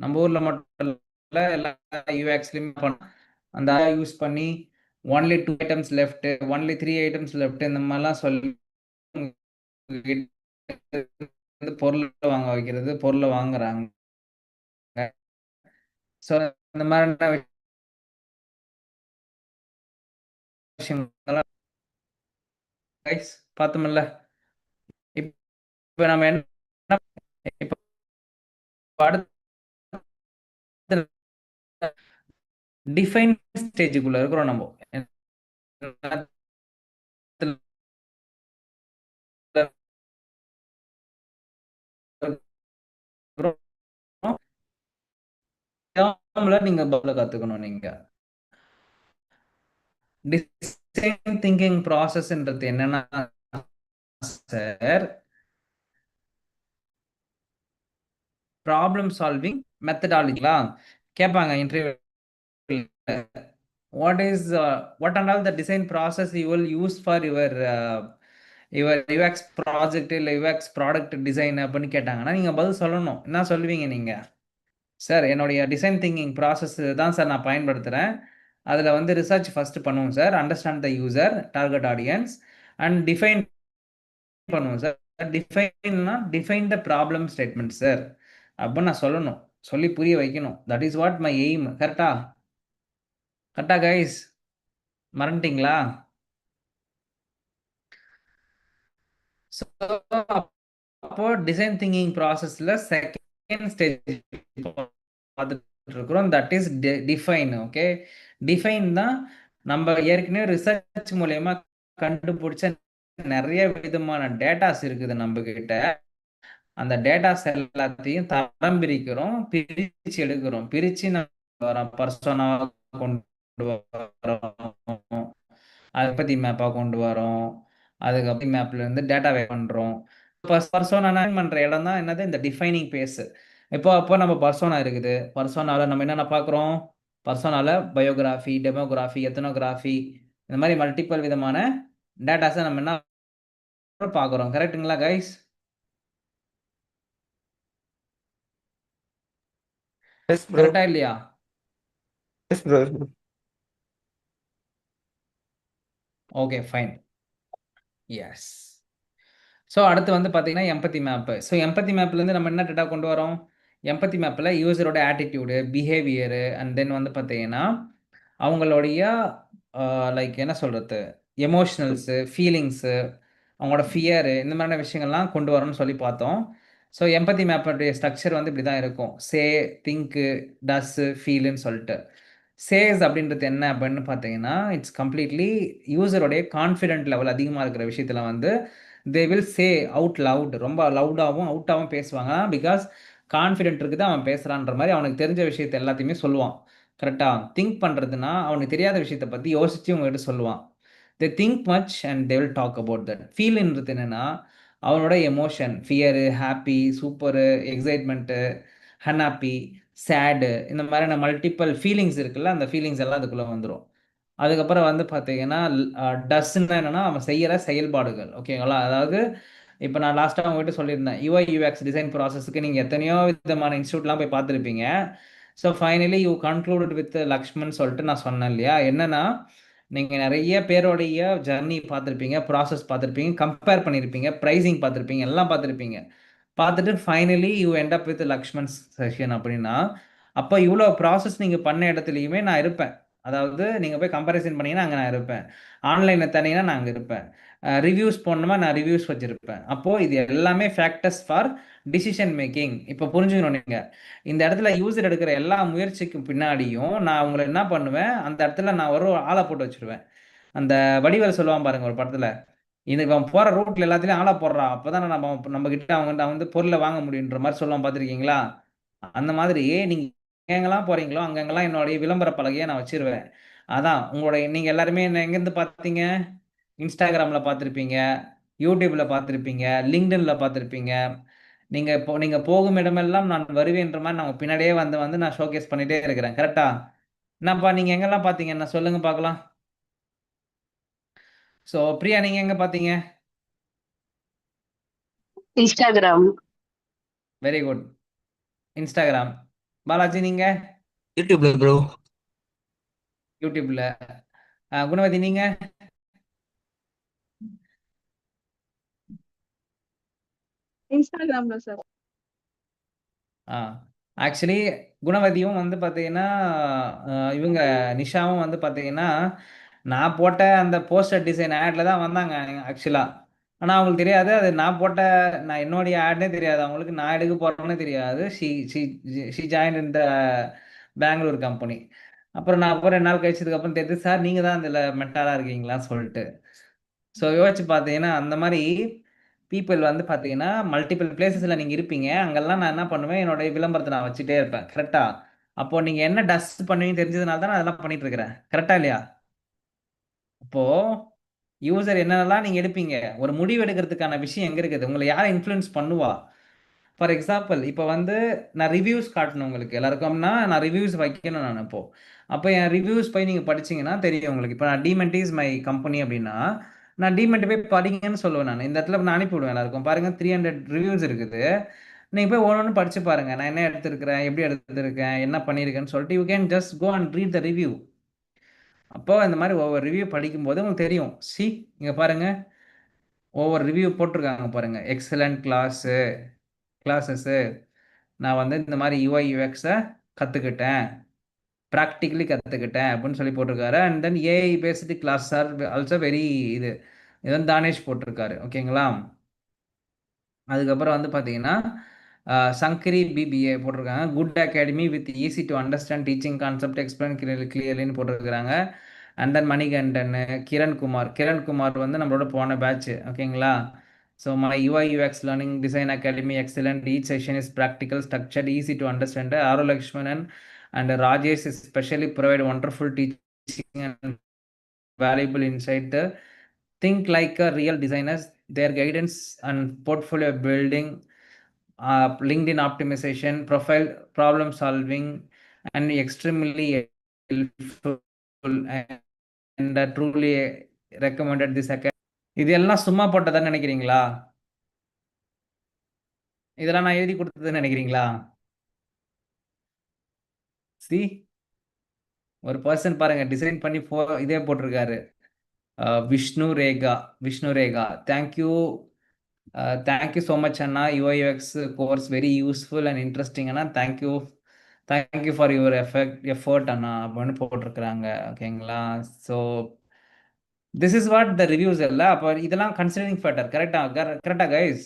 நம்ம ஊர்ல மட்டும் இல்ல, எல்லா யூஎக்ஸ்லயும் அந்த யூஸ் பண்ணி only 2 items left, only 3 items left, இந்த மாதிரிலாம் சொல்லி பொருள் வாங்க வைக்கிறது, பொருளை வாங்குறாங்க. ஸோ இந்த மாதிரி விஷயங்கள்லாம் பார்த்தோம்ல. இப்போ நம்ம என்ன இப்போ அடுத்த டிஃபைன் ஸ்டேஜுக்குள்ள இருக்கிறோம் நம்ம. நீங்க பதில கத்துக்கணும். நீங்க டிசைன் திங்கிங் ப்ராசஸ்ன்றது என்னன்னா சார், ப்ராப்ளம் சால்விங் மெத்தடாலஜிங்களா கேட்பாங்க interview. what and all the design process you will use for your UX project இல்லை UX product design அப்படின்னு கேட்டாங்கன்னா நீங்க பதில் சொல்லணும். என்ன சொல்லுவீங்க நீங்க? சார் என்னுடைய டிசைன் திங்கிங் ப்ராசஸ் தான் சார் நான் பயன்படுத்துகிறேன். அதில் வந்து ரிசர்ச் ஃபர்ஸ்ட் பண்ணுவோம் sir, understand the user target audience and define பண்ணுவோம் sir. Define the problem statement sir அப்படின்னு நான் சொல்லணும், சொல்லி புரிய வைக்கணும். That is what my aim. கரெக்டா? கரெக்டா கைஸ்? மறந்துட்டீங்களா? ஸோ அப்போ டிசைன் திங்கிங் ப்ராசஸில் செகண்ட் ஸ்டேஜ் பார்த்துட்டு இருக்கிறோம். That is define. Okay, define தான் நம்ம ஏற்கனவே ரிசர்ச் மூலயமா கண்டுபிடிச்ச நிறைய விதமான டேட்டாஸ் இருக்குது நம்ம கிட்ட. அந்த டேட்டாஸ் எல்லாத்தையும் தரம் பிரிக்கிறோம், பிரிச்சு எடுக்கிறோம். பிரிச்சு நம்ம பர்சோனா கொண்டு வரோம், அதை பத்தி மேப்பா கொண்டு வரோம், அதுக்கப்புறம் மேப்ல இருந்து டேட்டாவே பண்றோம். பர்சோனா பண்ற இடம் தான் என்னது, இந்த டிஃபைனிங் பேஸ். அப்போ நம்ம பர்சோனா இருக்குது. பர்சோனால நம்ம என்னென்ன பார்க்குறோம்? பர்சோனால பயோகிராஃபி, டெமோகிராஃபி, எத்தனோகிராஃபி, இந்த மாதிரி மல்டிபிள் விதமான டேட்டாஸை நம்ம என்ன பார்க்குறோம். கரெக்டுங்களா கைஸ்? Yes bro. கரெக்டா இல்லையா? Yes bro. Okay fine. Yes. So அடுத்து வந்து பார்த்தீங்கன்னா எம்பத்தி மேப்பு. ஸோ எம்பத்தி மேப்லேருந்து நம்ம என்ன டேட்டா கொண்டு வரோம்? எம்பத்தி மேப்பில் யூசரோட ஆட்டிடியூடு, பிஹேவியரு, அண்ட் தென் வந்து பார்த்தீங்கன்னா அவங்களுடைய லைக் என்ன சொல்கிறது, எமோஷ்னல்ஸு, ஃபீலிங்ஸு, அவங்களோட ஃபியரு, இந்த மாதிரியான விஷயங்கள்லாம் கொண்டு வரணும்னு சொல்லி பார்த்தோம். ஸோ எம்பத்தி மேப்போடைய ஸ்ட்ரக்சர் வந்து இப்படி தான் இருக்கும். சே, திங்க்கு, டஸ்ஸு, ஃபீலுன்னு சொல்லிட்டு. சேஸ் அப்படின்றது என்ன அப்படின்னு பார்த்தீங்கன்னா, இட்ஸ் கம்ப்ளீட்லி யூசருடைய கான்ஃபிடென்ட் லெவல் அதிகமாக இருக்கிற விஷயத்தில் வந்து they will say out loud, ரொம்ப லவுடாகவும் அவுட்டாகவும் பேசுவாங்க. பிகாஸ் கான்ஃபிடென்ட் இருக்குது, அவன் பேசுகிறான்ற மாதிரி அவனுக்கு தெரிஞ்ச விஷயத்தை எல்லாத்தையுமே சொல்லுவான். கரெக்டாக திங்க் பண்ணுறதுனா அவனுக்கு தெரியாத விஷயத்தை பற்றி யோசித்து உங்ககிட்ட சொல்லுவான். They think much and they will talk about that. ஃபீல்ன்றது என்னென்னா அவனோட emotion, fear, happy, super, excitement, unhappy, sad, இந்த மாதிரியான மல்டிபிள் ஃபீலிங்ஸ் இருக்குல்ல, அந்த ஃபீலிங்ஸ் எல்லாம் அதுக்குள்ளே வந்துடும். அதுக்கப்புறம் வந்து பார்த்தீங்கன்னா டஸ்ன்னா என்னென்னா அவன் செய்கிற செயல்பாடுகள். ஓகேங்களா? அதாவது இப்போ நான் லாஸ்ட்டாக உங்ககிட்ட சொல்லியிருந்தேன், யூஐ யூஎக்ஸ் டிசைன் ப்ராசஸ்க்கு நீங்கள் எத்தனையோ விதமான இன்ஸ்டியூட்லாம் போய் பார்த்துருப்பீங்க. So finally you concluded with Lakshman சொல்லிட்டு நான் சொன்னேன் இல்லையா? என்னென்னா நீங்கள் நிறைய பேரோடைய ஜர்னி பார்த்துருப்பீங்க, ப்ராசஸ் பார்த்துருப்பீங்க, கம்பேர் பண்ணியிருப்பீங்க, ப்ரைஸிங் பார்த்துருப்பீங்க, எல்லாம் பார்த்துருப்பீங்க. பார்த்துட்டு finally you end up with Lakshman's session அப்படின்னா, அப்போ இவ்வளோ ப்ராசஸ் நீங்கள் பண்ண இடத்துலையுமே நான் இருப்பேன். அதாவது நீங்கள் போய் கம்பேரிசன் பண்ணீங்கன்னா அங்கே நான் இருப்பேன். ஆன்லைனில் தனியாக நான் அங்கே இருப்பேன். ரிவ்யூஸ் போடணுமா நான் ரிவ்யூஸ் வச்சுருப்பேன். அப்போது இது எல்லாமே ஃபேக்டர்ஸ் ஃபார் டிசிஷன் மேக்கிங். இப்போ புரிஞ்சுக்கணும் நீங்கள், இந்த இடத்துல யூசர் எடுக்கிற எல்லா முயற்சிக்கும் பின்னாடியும் நான் உங்களை என்ன பண்ணுவேன், அந்த இடத்துல நான் ஒரு ஆளை போட்டு வச்சுருவேன். அந்த வடிவேல் சொல்லுவான் பாருங்க ஒரு படத்தில், இது இவன் போகிற ரூட்டில் எல்லாத்துலேயும் ஆளை போடுறான், அப்போ தான் நம்ம கிட்ட அவங்க வந்து பொருளை வாங்க முடியுன்ற மாதிரி சொல்லுவான், பார்த்துருக்கீங்களா? அந்த மாதிரி நீங்கள் எங்கெங்கெல்லாம் போகிறீங்களோ அங்கங்கெல்லாம் என்னுடைய விளம்பர பலகையை நான் வச்சிருவேன். அதான் உங்களுடைய நீங்கள் எல்லாருமே என்ன எங்கேருந்து பார்த்தீங்க? இன்ஸ்டாகிராமில் பார்த்துருப்பீங்க, யூடியூப்பில் பார்த்துருப்பீங்க, லிங்க்டின்ல பார்த்துருப்பீங்க. நீங்கள் போகும் இடமெல்லாம் நான் வருவேன்ற மாதிரி நான் பின்னாடியே வந்து வந்து நான் ஷோகேஸ் பண்ணிகிட்டே இருக்கிறேன். கரெக்டா? என்னப்பா நீங்கள் எங்கெல்லாம் பார்த்தீங்க என்ன சொல்லுங்கள் பார்க்கலாம். ஸோ பிரியா நீங்கள் எங்கே பார்த்தீங்க? Instagram. Very good, Instagram. Balaji நீங்க? யூடியூப்ல ப்ரோ. யூடியூப்ல. குணவதி நீங்க? இன்ஸ்டாகிராம்ல சார். ஆக்சுவலி குணவதியும் வந்து பார்த்தீங்கன்னா இவங்க நிஷாவும் வந்து பார்த்தீங்கன்னா நான் போட்ட அந்த போஸ்டர் டிசைன் ஆட்ல தான் வந்தாங்க ஆக்சுவலாக. ஆனால் அவங்களுக்கு தெரியாது அது நான் போட்ட, நான் என்னுடைய ஆட்னே தெரியாது அவங்களுக்கு, நான் எடுக்க போகிறேன்னு தெரியாது. ஷி ஜாயின் இந்த பெங்களூர் கம்பெனி. அப்புறம் நான் அப்புறம் 2 நாள் கழிச்சதுக்கப்புறம் தெரியுது, சார் நீங்கள் தான் இதில் மென்டாராக இருக்கீங்களான்னு சொல்லிட்டு. ஸோ யோசிச்சு பார்த்தீங்கன்னா அந்த மாதிரி பீப்புள் வந்து பார்த்தீங்கன்னா மல்டிபிள் பிளேசஸில் நீங்கள் இருப்பீங்க. அங்கெல்லாம் நான் என்ன பண்ணுவேன், என்னோட விளம்பரத்தை நான் வச்சுட்டே இருப்பேன். கரெக்டாக? அப்போது நீங்கள் என்ன டஸ்ட் பண்ணுவீங்க தெரிஞ்சதுனால தான் நான் அதெல்லாம் பண்ணிட்டு இருக்கிறேன். கரெக்டாக இல்லையா? அப்போது யூசர் என்னென்னலாம் நீங்கள் எடுப்பீங்க, ஒரு முடிவு எடுக்கிறதுக்கான விஷயம் எங்கே இருக்குது, உங்களை யாரை இன்ஃப்ளூயன்ஸ் பண்ணுவா? ஃபார் எக்ஸாம்பிள் இப்போ வந்து நான் ரிவ்யூஸ் காட்டணும் உங்களுக்கு எல்லாருக்கும்னா, நான் ரிவ்யூஸ் வைக்கணும் நான் இப்போது. அப்போ என் ரிவ்யூஸ் போய் நீங்கள் படிச்சீங்கன்னா தெரியும் உங்களுக்கு. இப்போ நான் டிமெண்ட் இஸ் மை கம்பெனி அப்படின்னா, நான் டிமெண்ட் போய் படிங்கன்னு சொல்லுவேன். நான் இந்த இடத்துல நான் அனுப்பி விடுவேன் எல்லாருக்கும். பாருங்கள் 300 ரிவ்யூஸ் இருக்குது, நீங்கள் போய் ஒன்று ஒன்று படித்து பாருங்கள், நான் என்ன எடுத்திருக்கிறேன், எப்படி எடுத்திருக்கேன், என்ன பண்ணியிருக்கேன்னு சொல்லிட்டு you can just go and read the review. அப்போ இந்த மாதிரி ஒவ்வொரு ரிவ்யூ படிக்கும்போது உங்களுக்கு தெரியும். இங்கே பாருங்கள், ஒவ்வொரு ரிவ்யூ போட்டிருக்காங்க பாருங்கள். எக்ஸலண்ட் கிளாஸஸ்ஸு, நான் வந்து இந்த மாதிரி யூஐ யூஎக்ஸை கற்றுக்கிட்டேன், ப்ராக்டிக்கலி கற்றுக்கிட்டேன் அப்படின்னு சொல்லி போட்டிருக்காரு. And then AI based class are also very இது வந்து தானேஷ் போட்டிருக்காரு. ஓகேங்களா? அதுக்கப்புறம் வந்து பார்த்தீங்கன்னா சங்கரி பிபிஏ போட்டிருக்காங்க. Good academy with easy to understand teaching concept explain கிளியர்லின்னு போட்டிருக்கிறாங்க. அண்ட் தென் மணிகண்டன், கிரண்குமார் வந்து நம்மளோட போன பேட்ச். ஓகேங்களா? So my UI UX learning design academy excellent, each session is practical, structured, easy to understand. ஆரோ Lakshmanan and Rajesh especially provide wonderful teaching and valuable insight. Think like a real designers. Their guidance and portfolio building, LinkedIn optimization, profile problem solving, and extremely helpful and truly recommended this academy. இதெல்லாம் சும்மா போட்டதான்னு நினைக்கிறீங்களா? இதெல்லாம் நான் எழுதி கொடுத்ததுன்னு நினைக்கிறீங்களா? ஒரு person பாருங்க design பண்ணி இதே போட்டிருக்காரு, Vishnu Rekha. Thank you thank you so much அண்ணா. UI UX course very useful and interesting அண்ணா. தேங்க்யூ ஃபார் யுவர் எஃபர்ட் அண்ணா அப்படின்னு போட்டிருக்கிறாங்க. ஓகேங்களா? So this is what the reviews இல்லை. அப்போ இதெல்லாம் கன்சிடரிங் ஃபேக்டர். கரெக்டா கைஸ்?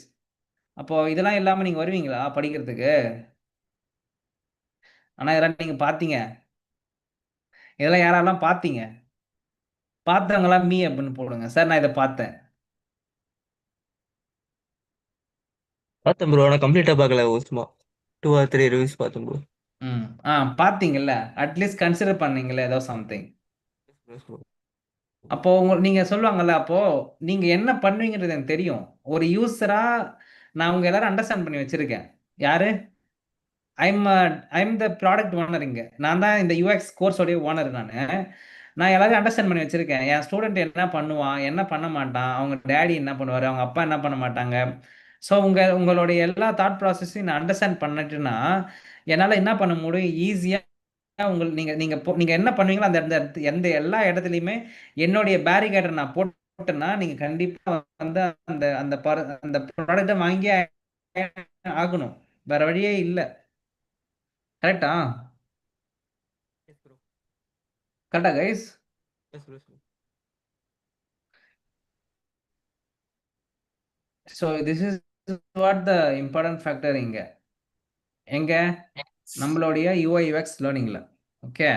அப்போ இதெல்லாம் இல்லாமல் நீங்கள் வருவீங்களா படிக்கிறதுக்கு? ஆனால் இதெல்லாம் நீங்கள் பார்த்தீங்க. இதெல்லாம் யாரெல்லாம் பார்த்தீங்க? பார்த்தவங்களாம் மீ அப்படின்னு போடுங்க. சார் நான் இதை பார்த்தேன். பார்த்தேன் ப்ரோ. ஆனால் கம்ப்ளீட்டாக பார்க்கல. சும்மா 2 or 3 ரிவ்யூஸ் பார்த்தேன் ப்ரோ. பார்த்தீங்கல்ல, அட்லீஸ்ட் கன்சிடர் பண்ணீங்களே ஏதோ சம்திங். அப்போ நீங்க சொல்லுவாங்கல்ல, அப்போ நீங்க என்ன பண்ணுவீங்கன்றது எனக்கு தெரியும். ஒரு யூசரா நான் உங்க எல்லாரும் அண்டர்ஸ்டாண்ட் பண்ணி வச்சிருக்கேன். யாரு? I'm the product owner. இங்க நான் தான் இந்த யூஎக்ஸ் கோர்ஸோடைய ஓனர். நான் எல்லாரையும் அண்டர்ஸ்டாண்ட் பண்ணி வச்சிருக்கேன். என் ஸ்டூடெண்ட் என்ன பண்ணுவான், என்ன பண்ண மாட்டான், அவங்க டேடி என்ன பண்ணுவாரு, அவங்க அப்பா என்ன பண்ண மாட்டாங்க. ஸோ உங்களுடைய எல்லா தாட் ப்ராசஸையும் நான் அண்டர்ஸ்டாண்ட் பண்ணிட்டுன்னா என்னால் என்ன பண்ண முடியும், ஈஸியாக நீங்க நீங்க நீங்க என்ன பண்ணுவீங்களோ அந்த எந்த எல்லா இடத்துலையுமே என்னுடைய பேரிகேடர் நான் போட்டேன்னா நீங்க கண்டிப்பா வந்து அந்த அந்த அந்த ப்ராடக்டை வாங்கி ஆகணும். வேற வழியே இல்லை. கரெக்டா? Yes bro. கரெக்டா guys? Yes bro. So this is what the important factor எங்க நம்மளுடைய யூஐ யூஎக்ஸ் லேர்னிங்ல. ஓகே,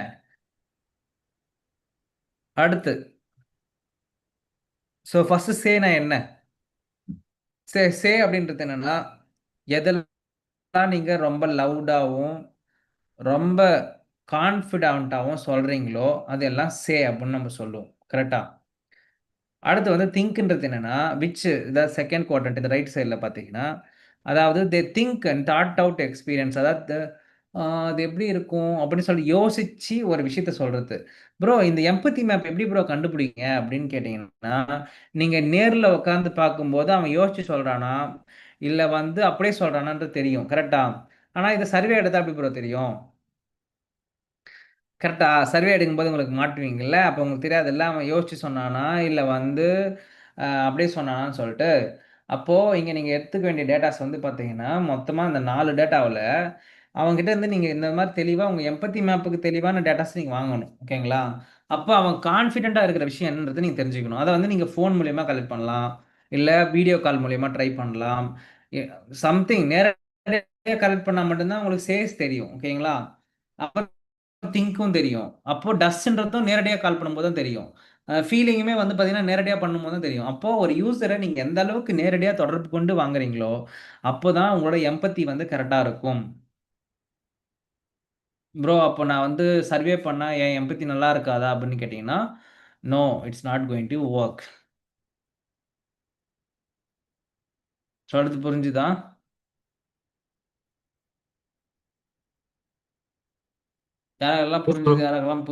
அடுத்து ஸோ ஃபர்ஸ்ட் சேனா என்ன? சே அப்படின்றது என்னன்னா, எதெல்லாம் நீங்க ரொம்ப லவுடாகவும் ரொம்ப கான்ஃபிடென்ட்டாகவும் சொல்றீங்களோ அதெல்லாம் சே அப்படின்னு நம்ம சொல்லுவோம். கரெக்டா? அடுத்து வந்து திங்க்ன்றது என்னன்னா, விச் த செகண்ட் குவாட்ரண்ட் இந்த ரைட் சைடில் பார்த்தீங்கன்னா, அதாவது they think and thought out experience. அதாவது அது எப்படி இருக்கும் அப்படின்னு சொல்லி யோசிச்சு ஒரு விஷயத்த சொல்றது. ப்ரோ இந்த எம்பத்தி மேப் எப்படி ப்ரோ கண்டுபிடிங்க அப்படின்னு கேட்டிங்கன்னா, நீங்கள் நேரில் உட்காந்து பார்க்கும்போது அவன் யோசிச்சு சொல்கிறானா இல்லை வந்து அப்படியே சொல்கிறானான்றது தெரியும். கரெக்டா? ஆனால் இதை சர்வே எடுத்தால் எப்படி ப்ரோ தெரியும்? கரெக்டா? சர்வே எடுக்கும்போது உங்களுக்கு மாட்டுவீங்கல்ல, அப்போ உங்களுக்கு தெரியாதுல்ல அவன் யோசிச்சு சொன்னானா இல்லை வந்து அப்படியே சொன்னானான்னு சொல்லிட்டு. அப்போது இங்கே நீங்கள் எடுத்துக்க வேண்டிய டேட்டாஸ் வந்து பார்த்தீங்கன்னா, மொத்தமாக இந்த 4 டேட்டாவில் அவங்ககிட்ட இருந்து நீங்கள் இந்த மாதிரி தெளிவாக உங்கள் எம்பத்தி மேப்புக்கு தெளிவான டேட்டாஸ் நீங்கள் வாங்கணும். ஓகேங்களா? அப்போ அவன் கான்ஃபிடென்ட்டாக இருக்கிற விஷயம் என்னன்றது நீங்கள் தெரிஞ்சுக்கணும். அதை வந்து நீங்கள் ஃபோன் மூலியமாக கலெக்ட் பண்ணலாம், இல்லை வீடியோ கால் மூலியமா ட்ரை பண்ணலாம். சம்திங் நேரடியாக கலெக்ட் பண்ணால் மட்டும்தான் உங்களுக்கு சேஸ் தெரியும். ஓகேங்களா? அப்போ திங்க்கும் தெரியும். அப்போ டஸ்ன்றதும் நேரடியாக கால் பண்ணும்போது தான் தெரியும். ஃபீலிங்குமே வந்து பார்த்தீங்கன்னா நேரடியாக பண்ணும்போது தான் தெரியும். அப்போ ஒரு யூசரை நீங்கள் எந்த அளவுக்கு நேரடியாக தொடர்பு கொண்டு வாங்குறீங்களோ அப்போ தான் உங்களோட எம்பத்தி வந்து கரெக்டாக இருக்கும். ப்ரோ அப்போ நான் வந்து சர்வே பண்ணால் என் எம்பத்தி நல்லா இருக்காதா அப்படின்னு கேட்டிங்கன்னா, no, it's not going to work. சொல்றது புரிஞ்சுதா? யாரெல்லாம் எஸ் ப்ரோ. புரிஞ்சுது, யாரெல்லாம்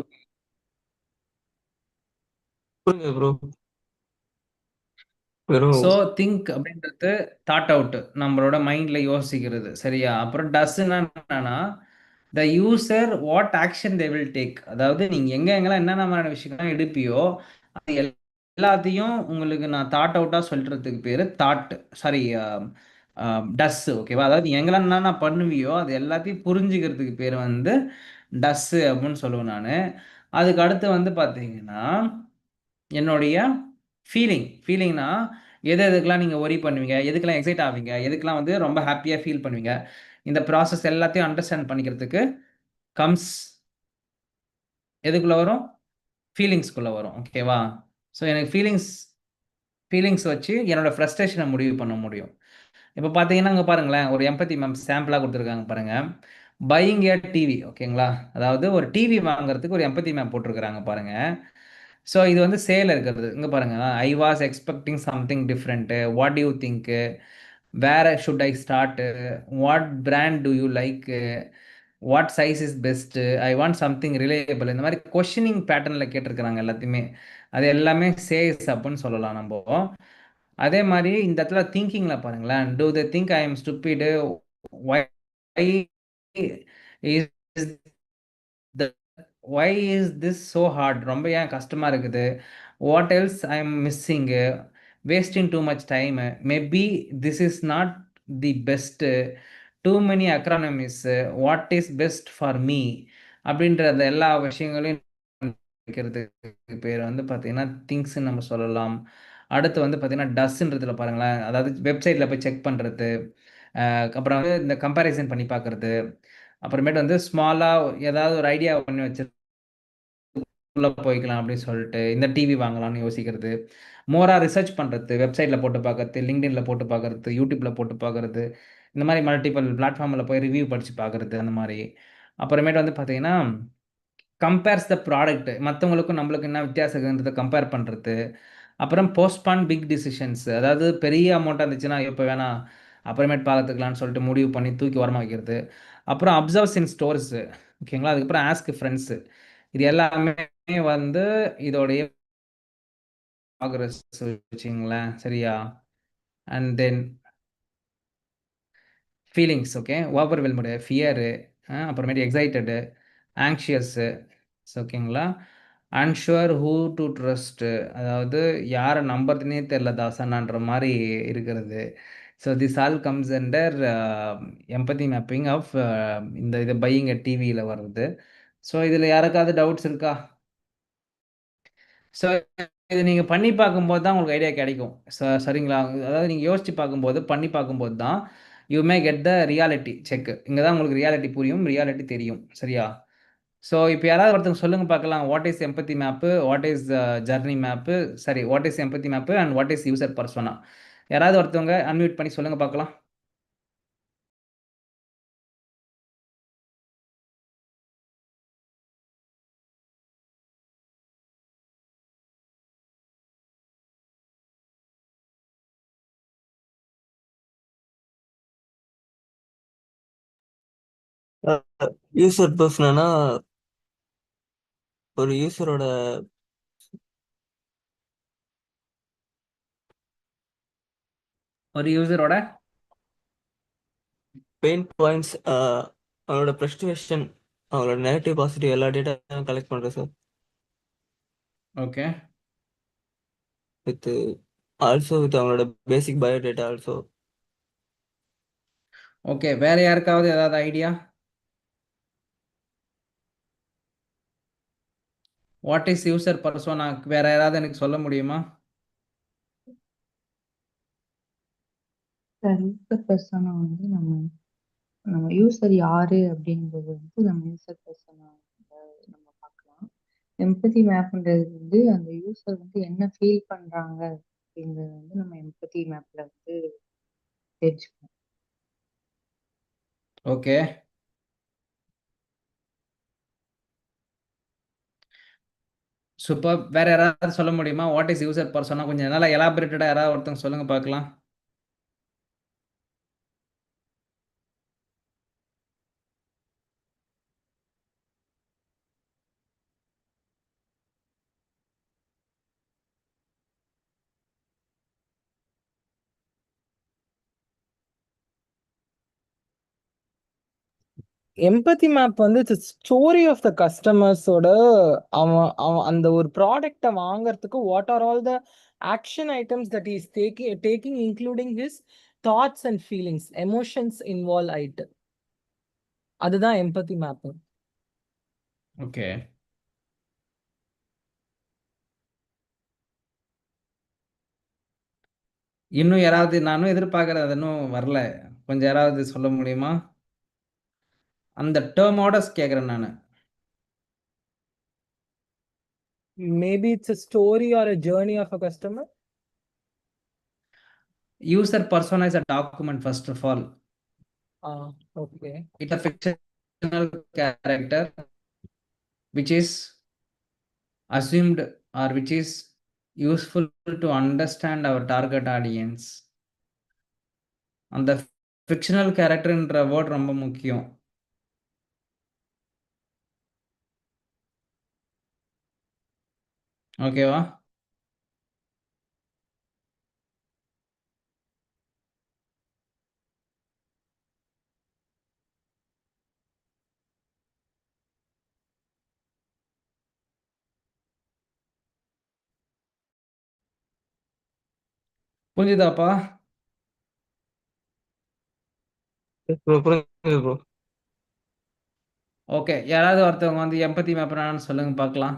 புரியுது ப்ரோ. வெறும் ஸோ திங்க் அப்படின்றது தாட் அவுட், நம்மளோட மைண்டில் யோசிக்கிறது. சரியா? அப்புறம் டஸ்ன்னா என்னன்னா, the user what action they will take. அதாவது நீங்கள் எங்கெங்கெல்லாம் என்னென்ன மாதிரியான விஷயங்கள்லாம் எடுப்பியோ அது எல்லாத்தையும் உங்களுக்கு நான் தாட் அவுட்டாக சொல்கிறதுக்கு பேர் தாட், சாரி, டஸ். ஓகேவா? அதாவது எங்கெல்லாம் என்னென்ன பண்ணுவியோ அது எல்லாத்தையும் புரிஞ்சுக்கிறதுக்கு பேர் வந்து டஸ்ஸு அப்படின்னு சொல்லுவேன் நான். அதுக்கு அடுத்து வந்து பார்த்தீங்கன்னா என்னுடைய ஃபீலிங்னா எதுக்கெல்லாம் நீங்கள் ஒரி பண்ணுவீங்க, எதுக்கெல்லாம் எக்ஸைட் ஆவீங்க, எதுக்கெல்லாம் வந்து ரொம்ப ஹாப்பியாக ஃபீல் பண்ணுவீங்க, இந்த ப்ராசஸ் எல்லாத்தையும் அண்டர்ஸ்டாண்ட் பண்ணிக்கிறதுக்கு கம்ஸ் எதுக்குள்ளே வரும்? ஃபீலிங்ஸ்குள்ளே வரும். ஓகேவா? ஸோ எனக்கு ஃபீலிங்ஸ் வச்சு என்னோட ஃப்ரஸ்ட்ரேஷனை முடிவு பண்ண முடியும். இப்போ பார்த்தீங்கன்னா இங்கே பாருங்களேன், ஒரு எம்பத்தி மேம் சாம்பிளாக கொடுத்துருக்காங்க பாருங்கள். பையிங் ஏ டிவி. ஓகேங்களா? அதாவது ஒரு டிவி வாங்குறதுக்கு ஒரு எம்பத்தி மேப் போட்டிருக்கிறாங்க பாருங்கள். ஸோ இது வந்து சேல் இருக்கிறது. இங்கே பாருங்கள், I was expecting something different, what you think, where should I start, what brand do you like, what size is best, I want something reliable. இந்த மாதிரி கொஷினிங் பேட்டர்னில் கேட்டிருக்கிறாங்க எல்லாத்தையுமே. அது எல்லாமே சேஸ் அப்படின்னு சொல்லலாம் நம்ம. அதே மாதிரி இந்த இடத்துல திங்கிங்கில் பாருங்களேன், do they think I am stupid, why is why is this so hard, ரொம்ப ஏன் கஷ்டமாக இருக்குது, what else I am missing, wasting too much time. Maybe this is not the best. Too many acronyms. What is best for me அப்படின்ற அந்த எல்லா விஷயங்களையும் வைக்கிறதுக்கு பேர் வந்து பார்த்தீங்கன்னா திங்ஸ்ன்னு நம்ம சொல்லலாம். அடுத்து வந்து பார்த்தீங்கன்னா டஸ்ன்றதுல பாருங்களேன், அதாவது வெப்சைட்டில் போய் செக் பண்ணுறது, அப்புறம் வந்து இந்த கம்பேரிசன் பண்ணி பார்க்குறது, அப்புறமேட்டு வந்து ஸ்மாலாக ஏதாவது ஒரு ஐடியா பண்ணி வச்சு உள்ள போய்க்கலாம் அப்படின்னு சொல்லிட்டு இந்த டிவி வாங்கலாம்னு யோசிக்கிறது, மோரா ரிசர்ச் பண்ணுறது, வெப்சைட்டில் போட்டு பார்க்கறது, லிங்க்டின்ல போட்டு பார்க்கறது, யூடியூப்ல போட்டு பார்க்கறது, இந்த மாதிரி மல்டிபிள் பிளாட்ஃபார்மில் போய் ரிவ்யூ படித்து பார்க்கறது அந்த மாதிரி. அப்புறமேட்டு வந்து பார்த்தீங்கன்னா கம்பேர்ஸ் த ப்ராடக்ட், மற்றவங்களுக்கும் நம்மளுக்கு என்ன வித்தியாசம் இருக்குன்றதை கம்பேர் பண்ணுறது. அப்புறம் போஸ்ட்பான் பிக் டிசிஷன்ஸ், அதாவது பெரிய அமௌண்ட்டாக இருந்துச்சுன்னா இப்போ வேணாம் அப்புறமேட்டு பார்த்துக்கலாம்னு சொல்லிட்டு முடிவு பண்ணி தூக்கி ஓரமாக வைக்கிறது. அப்புறம் அப்சர்வ்ஸ் இன் ஸ்டோர்ஸ், ஓகேங்களா. அதுக்கப்புறம் ஆஸ்க் ஃப்ரெண்ட்ஸு, இது எல்லாமே வந்து இதோடைய ப்ராக்ரஸ் வச்சுங்களேன், சரியா. And then feelings, okay, overwhelmed, fear, அப்புறமேட்டு எக்ஸைட்டடு, ஆங்ஷியஸ்ஸு, ஓகேங்களா. அன்ஷுவர் ஹூ டு ட்ரஸ்ட்டு, அதாவது யாரை நம்புறதுனே தெரில தாசனான்ற மாதிரி இருக்கிறது. So this all comes under empathy mapping of இந்த இது பையிங் டிவியில் வர்றது. ஸோ இதில் யாருக்காவது டவுட்ஸ் இருக்கா? ஸோ இது நீங்கள் பண்ணி பார்க்கும்போது தான் உங்களுக்கு ஐடியா கிடைக்கும். சரிங்களா. அதாவது நீங்கள் யோசித்து பார்க்கும்போது பண்ணி பார்க்கும்போது தான் you may get the reality check. இங்கே தான் உங்களுக்கு ரியாலிட்டி புரியும், ரியாலிட்டி தெரியும், சரியா. ஸோ இப்போ யாராவது ஒருத்தவங்க சொல்லுங்க பார்க்கலாம், what is empathy map, what is journey map, சரி what is empathy map and what is user persona. யாராவது ஒருத்தவங்க அன்மியூட் பண்ணி சொல்லுங்க பார்க்கலாம். யூசர் பர்சனா ஒரு யூசரோட ஒரு யூசரோட பெயின் பாயிண்ட்ஸ், அவங்களோட ப்ரெஸ்டிவேஷன், அவங்களோட நெகட்டிவ் பாசிட்டிவ் எல்லா டேட்டா கலெக்ட் பண்ணுறேன் sir. Okay with also with அவங்களோட பேசிக் பயோ டேட்டா ஆல்சோ. ஓகே, வேற யாருக்காவது ஏதாவது idea? What is user persona வேற யாராவது எனக்கு சொல்ல முடியுமா? சார் யூசர் பர்சனா வந்து நம்ம நம்ம யூசர் யாரு அப்படின்றது வந்து நம்ம யூசர் பர்சனா நம்ம பார்க்கலாம். எம்பதி மேப்ன்றது வந்து அந்த யூசர் வந்து என்ன ஃபீல் பண்றாங்க அப்படிங்கிறது வந்து நம்ம எம்பதி மேப்ல வந்து தெரிஞ்சுக்கணும். Okay, super. வேற யாராவது சொல்ல முடியுமா வாட் இஸ் யூசர் பர்சோனா? கொஞ்சம் நல்லா எலாபரேட்டடாக யாராவது ஒருத்தவங்க சொல்லுங்க பார்க்கலாம். எம்பத்தி மேப் வந்து ஸ்டோரி ஆஃப் த கஸ்டமர்ஸோட, அவன் அவன் அந்த ஒரு ப்ராடக்டை வாங்குறதுக்கு what are all the action items that is taking including his thoughts and feelings, emotions involve ஆயிட்டு, அதுதான் எம்பத்தி மேப். ஓகே, இன்னும் யாராவது, நானும் எதிர்பார்க்கறது அது இன்னும் வரல, கொஞ்சம் யாராவது சொல்ல முடியுமா? அந்த டேர்மோட கேட்குறேன் நான். Maybe it's a story or a journey of a customer. User persona is a document, first of all. Okay. It's a fictional character which is assumed or which is useful to understand our target audience. அந்த fictional கேரக்டர்ன்ற word ரொம்ப முக்கியம். ஓகேவா? புரிஞ்சுதாப்பா? Bro புரியுது bro. Okay. யாராவது ஒருத்தவங்க வந்து எம்பத்தி மேப்னான்னு சொல்லுங்க பார்க்கலாம்.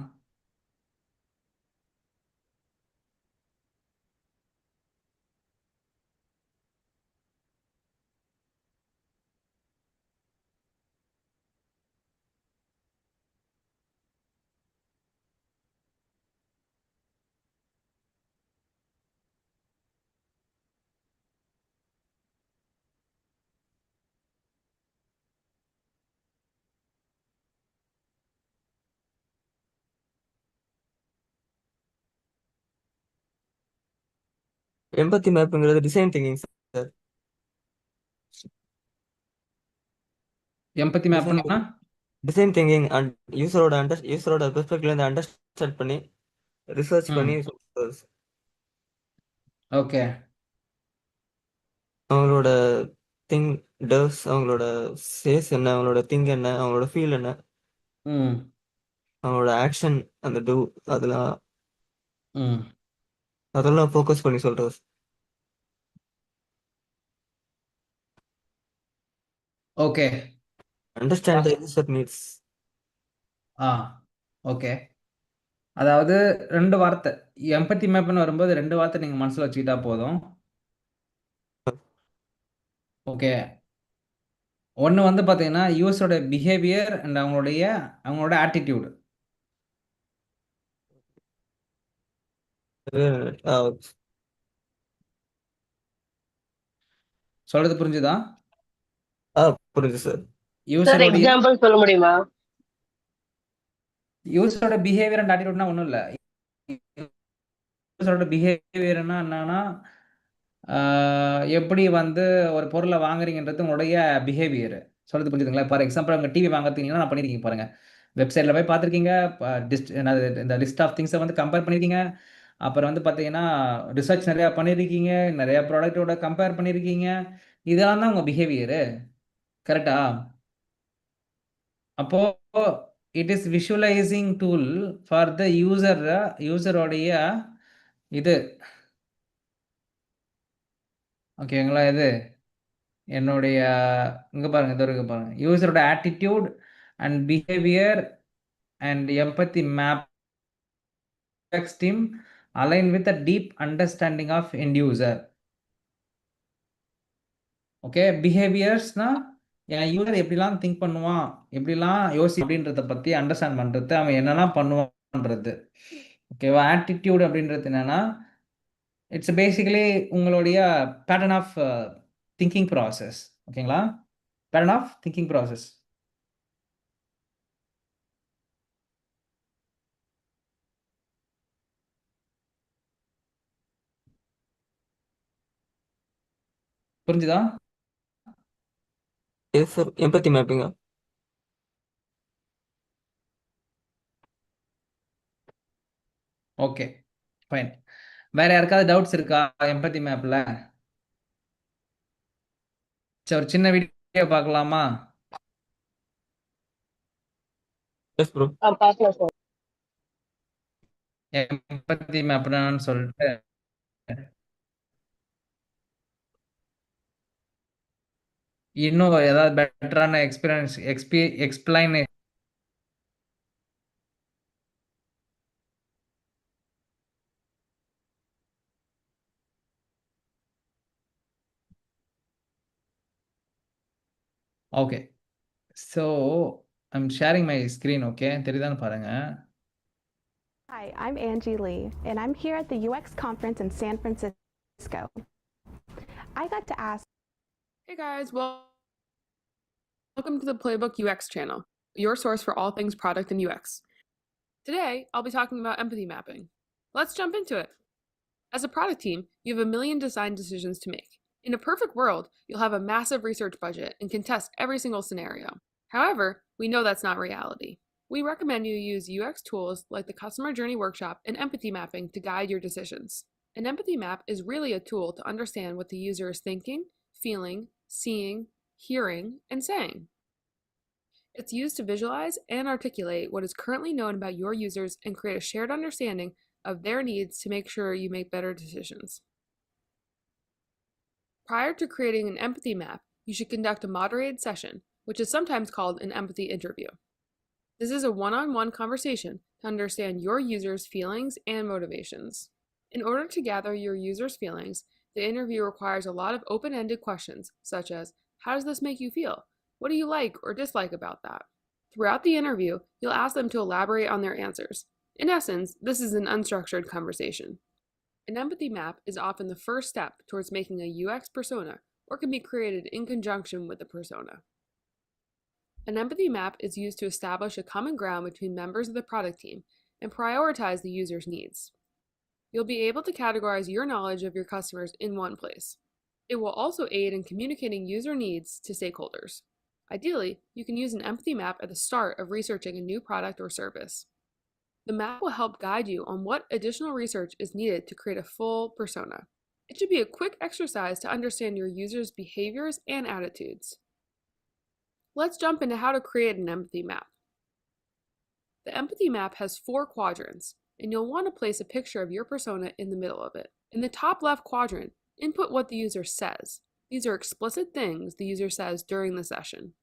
எம்பத்தி மேப்புங்கிறது design thinking sir. Empathy design மேப்னா டிசைன் திங்கிங் அண்ட் யூசரோட பெர்ஸ்பெக்டிவ்ல இருந்து அண்டர்ஸ்டாண்ட் பண்ணி ரிசர்ச் பண்ணி சொல்றது. ஓகே. அவங்களோட திங் டஸ், அவங்களோட சேஸ் என்ன, அவங்களோட திங் என்ன, அவங்களோட ஃபீல் என்ன, ம் அவங்களோட ஆக்ஷன் அந்த டூ அதெல்லாம் ம் அதெல்லாம் ஃபோக்கஸ் பண்ணி சொல்றது. Okay. Understand the user needs. Ah okay. அதாவது 2 வார்த்தை. எம்பத்தி மேப்னு வரும்போது 2 வார்த்தை நீங்கள் மனசில் வச்சுக்கிட்டா போதும். ஓகே. ஒன்று வந்து பார்த்தீங்கன்னா யூஸரோட பிஹேவியர் அண்ட் அவங்களோட ஆட்டிடியூடு. சொல்றது புரிஞ்சுதா? புரியுது சார். சார் யூஸரோடைய எக்ஸாம்பிள் சொல்ல முடியுமா? யூஸரோட பிஹேவியர் அண்ட் ஆட்டிடியூட்னா ஒன்றும் இல்லை. யூஸரோட பிஹேவியர்னா என்னன்னா எப்படி வந்து ஒரு பொருளை வாங்குறீங்கன்றது உங்களுடைய பிஹேவியர். சொல்றது புரிஞ்சுதுங்களா? ஃபார் எக்ஸாம்பிள் உங்கள் டிவி வாங்குறீங்கன்னா நான் பண்ணியிருக்கீங்க பாருங்க. வெப்சைட்டில் போய் பார்த்துருக்கீங்க. இந்த லிஸ்ட் ஆஃப் திங்ஸை வந்து கம்பேர் பண்ணியிருக்கீங்க. அப்புறம் வந்து பார்த்தீங்கன்னா ரிசர்ச் நிறையா பண்ணியிருக்கீங்க. நிறையா ப்ராடக்டோட கம்பேர் பண்ணியிருக்கீங்க. இதெல்லாம் தான் உங்கள் பிஹேவியரு. கரெக்டா? அப்போ it is visualising tool for the யூசரோடைய இது ஓகேங்களா? இது என்னுடைய இங்கே பாருங்க, இது இருக்கு பாருங்க. யூசரோட attitude and behaviour and empathy map team align with a deep understanding of end user. Okay. பிஹேவியர்ஸ்னா என் யூசர் எப்படிலாம் திங்க் பண்ணுவான், எப்படிலாம் அப்படின்றத பற்றி அண்டர்ஸ்டாண்ட் பண்ணுறது, அவன் என்னெல்லாம் பண்ணுவான்றது. ஓகேவா? ஆட்டிடியூட் அப்படின்றது என்னன்னா இட்ஸ் பேசிக்கலி உங்களுடைய பேட்டர்ன் ஆஃப் திங்கிங் ப்ராசஸ். ஓகேங்களா? Pattern of thinking process. புரிஞ்சுதா? Yes sir. எம்பத்தி மேப்பிங்கா? Okay fine. வேற யாருக்காவது டவுட்ஸ் இருக்கா எம்பத்தி மேப்ல? சரி, ஒரு சின்ன வீடியோ பார்க்கலாமா? Yes bro. பார்க்கலாம் சார். எம்பத்தி மேப்னு சொல்லிட்டு இன்னும் ஏதாவது பெட்டரான explain. Okay. So I'm sharing my screen. Okay, தெரியுதான்னு பாருங்க. Hi, I'm Angie Lee, and I'm here at the UX conference in San Francisco. I got to ask. Hey guys, welcome to the Playbook UX channel, your source for all things product and UX. Today, I'll be talking about empathy mapping. Let's jump into it. As a product team, you have a million design decisions to make. In a perfect world, you'll have a massive research budget and can test every single scenario. However, we know that's not reality. We recommend you use UX tools like the Customer Journey Workshop and empathy mapping to guide your decisions. An empathy map is really a tool to understand what the user is thinking, feeling, seeing, hearing, and saying. It's used to visualize and articulate what is currently known about your users and create a shared understanding of their needs to make sure you make better decisions. Prior to creating an empathy map, you should conduct a moderated session, which is sometimes called an empathy interview. This is a one-on-one conversation to understand your user's feelings and motivations. In order to gather your user's feelings, the interview requires a lot of open-ended questions, such as, how does this make you feel? What do you like or dislike about that? Throughout the interview, you'll ask them to elaborate on their answers. In essence, this is an unstructured conversation. An empathy map is often the first step towards making a UX persona, or can be created in conjunction with the persona. An empathy map is used to establish a common ground between members of the product team and prioritize the user's needs. You'll be able to categorize your knowledge of your customers in one place. It will also aid in communicating user needs to stakeholders. Ideally, you can use an empathy map at the start of researching a new product or service. The map will help guide you on what additional research is needed to create a full persona. It should be a quick exercise to understand your users' behaviors and attitudes. Let's jump into how to create an empathy map. The empathy map has 4 quadrants, and you'll want to place a picture of your persona in the middle of it. In the top left quadrant, input what the user says. These are explicit things the user says during the session.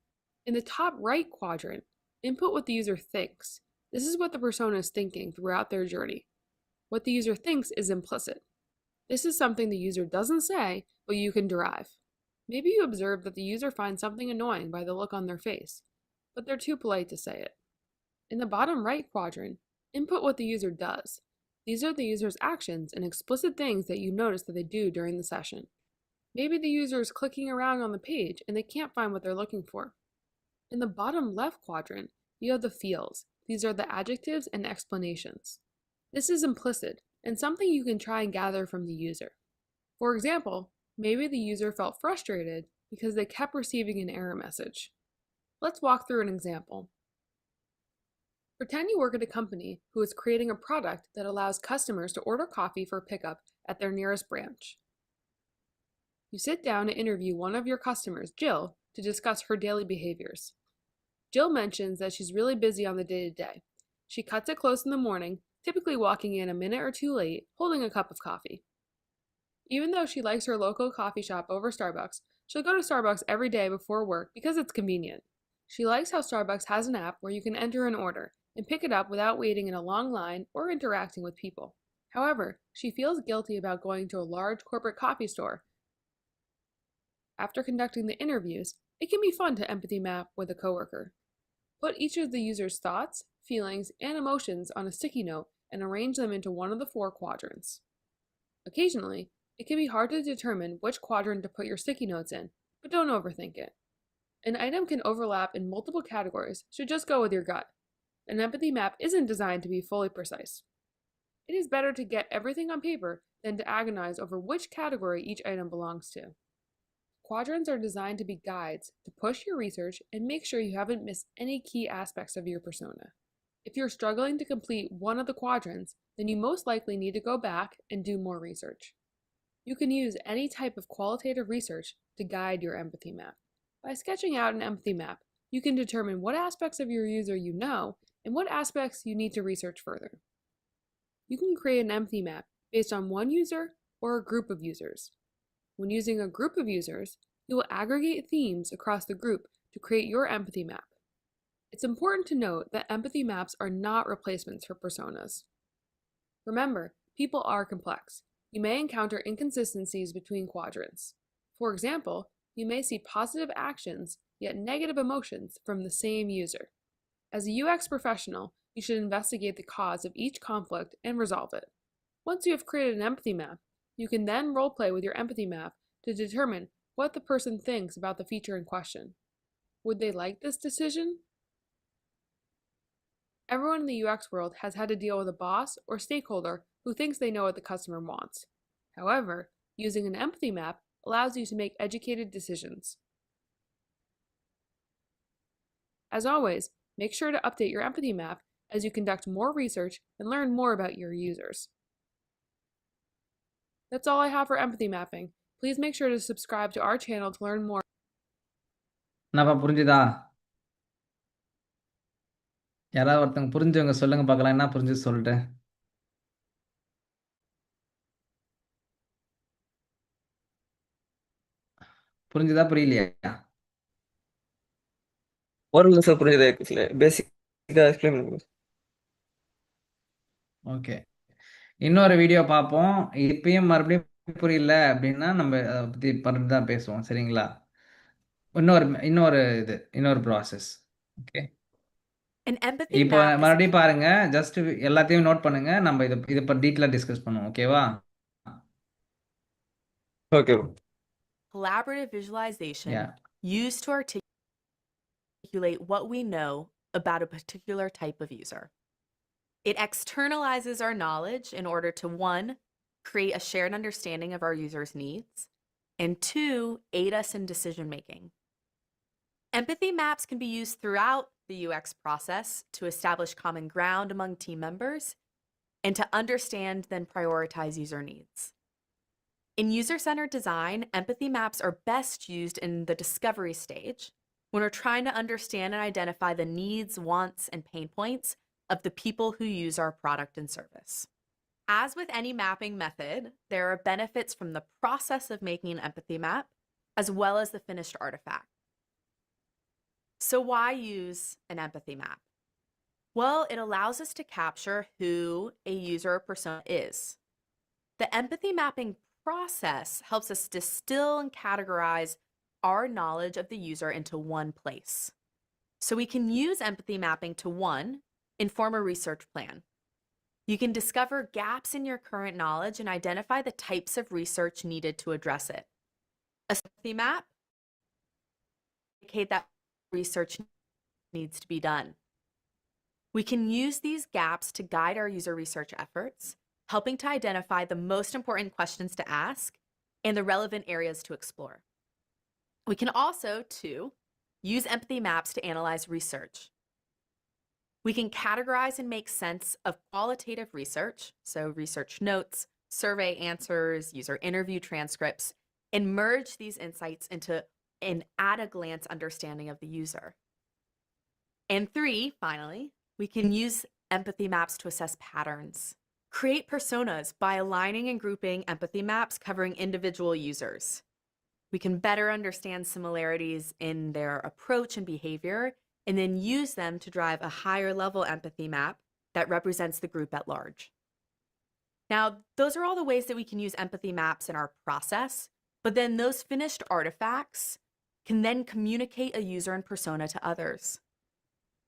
In the top right quadrant, input what the user thinks. This is what the persona is thinking throughout their journey. What the user thinks is implicit. This is something the user doesn't say, but you can derive. Maybe you observe that the user finds something annoying by the look on their face, but they're too polite to say it. In the bottom right quadrant, input what the user does. These are the user's actions and explicit things that you notice that they do during the session. Maybe the user is clicking around on the page and they can't find what they're looking for. In the bottom left quadrant, you have the feels. These are the adjectives and explanations. This is implicit and something you can try and gather from the user. For example, maybe the user felt frustrated because they kept receiving an error message. Let's walk through an example. Pretend you work at a company who is creating a product that allows customers to order coffee for pickup at their nearest branch. You sit down to interview one of your customers, Jill, to discuss her daily behaviors. Jill mentions that she's really busy on the day-to-day. She cuts it close in the morning, typically walking in a minute or two late, holding a cup of coffee. Even though she likes her local coffee shop over Starbucks, she'll go to Starbucks every day before work because it's convenient. She likes how Starbucks has an app where you can enter an order and pick it up without waiting in a long line or interacting with people. However, she feels guilty about going to a large corporate coffee store. After conducting the interviews, it can be fun to empathy map with a coworker. Put each of the user's thoughts, feelings, and emotions on a sticky note and arrange them into one of the 4 quadrants. Occasionally, it can be hard to determine which quadrant to put your sticky notes in, but don't overthink it. An item can overlap in multiple categories, so just go with your gut. An empathy map isn't designed to be fully precise. It is better to get everything on paper than to agonize over which category each item belongs to. Quadrants are designed to be guides to push your research and make sure you haven't missed any key aspects of your persona. If you're struggling to complete one of the quadrants, then you most likely need to go back and do more research. You can use any type of qualitative research to guide your empathy map. By sketching out an empathy map, you can determine what aspects of your user you know and what aspects you need to research further. You can create an empathy map based on one user or a group of users. When using a group of users, you will aggregate themes across the group to create your empathy map. It's important to note that empathy maps are not replacements for personas. Remember, people are complex. You may encounter inconsistencies between quadrants. For example, you may see positive actions yet negative emotions from the same user. As a UX professional, you should investigate the cause of each conflict and resolve it. Once you have created an empathy map, you can then role-play with your empathy map to determine what the person thinks about the feature in question. Would they like this decision? Everyone in the UX world has had to deal with a boss or stakeholder who thinks they know what the customer wants. However, using an empathy map allows you to make educated decisions. As always, make sure to update your empathy map as you conduct more research and learn more about your users. That's all I have for empathy mapping. Please make sure to subscribe to our channel to learn more. என்னப்பா புரிஞ்சுதா? யாராவது ஒருத்தங்க புரிஞ்சவங்க சொல்லுங்க பார்க்கலாம், என்ன புரிஞ்சு சொல்லிட்டு. புரிஞ்சுதா புரியலையா? ஒரு நிமிஷம் புரியுது. பேசிக்கா எக்ஸ்பிளைன் பண்ணுங்க. ஓகே, இன்னொரு வீடியோ பார்ப்போம். இப்பயும் மறுபடியும் புரியல அப்படின்னா நம்ம அதை பற்றி மறுபடியும் தான் பேசுவோம், சரிங்களா? இன்னொரு ப்ராசஸ். ஓகே, An empathy இப்போ map is a மறுபடியும் பாருங்க, ஜஸ்ட் எல்லாத்தையும் நோட் பண்ணுங்க. நம்ம இதை பற்றி டீட்டெயிலாக டிஸ்கஸ் பண்ணுவோம், ஓகேவா? Okay. collaborative visualization Yeah. used to articulate what we know about a particular type of user. It externalizes our knowledge in order to, one, create a shared understanding of our users' needs, and two, aid us in decision making. Empathy maps can be used throughout the UX process to establish common ground among team members and to understand then prioritize user needs. In user-centered design, empathy maps are best used in the discovery stage when we're trying to understand and identify the needs, wants, and pain points of the people who use our product and service. As with any mapping method, there are benefits from the process of making an empathy map as well as the finished artifact. So why use an empathy map? Well, it allows us to capture who a user or persona is. The empathy mapping process helps us distill and categorize our knowledge of the user into one place. So we can use empathy mapping to, one, inform a research plan. You can discover gaps in your current knowledge and identify the types of research needed to address it. A empathy map indicate that research needs to be done. We can use these gaps to guide our user research efforts, helping to identify the most important questions to ask and the relevant areas to explore. We can also, two, use empathy maps to analyze research. We can categorize and make sense of qualitative research, so research notes, survey answers, user interview transcripts, and merge these insights into an at-a-glance understanding of the user. And three, finally, we can use empathy maps to assess patterns. Create personas by aligning and grouping empathy maps covering individual users. We can better understand similarities in their approach and behavior, and then use them to drive a higher level empathy map that represents the group at large. Now, those are all the ways that we can use empathy maps in our process, but then those finished artifacts can then communicate a user and persona to others.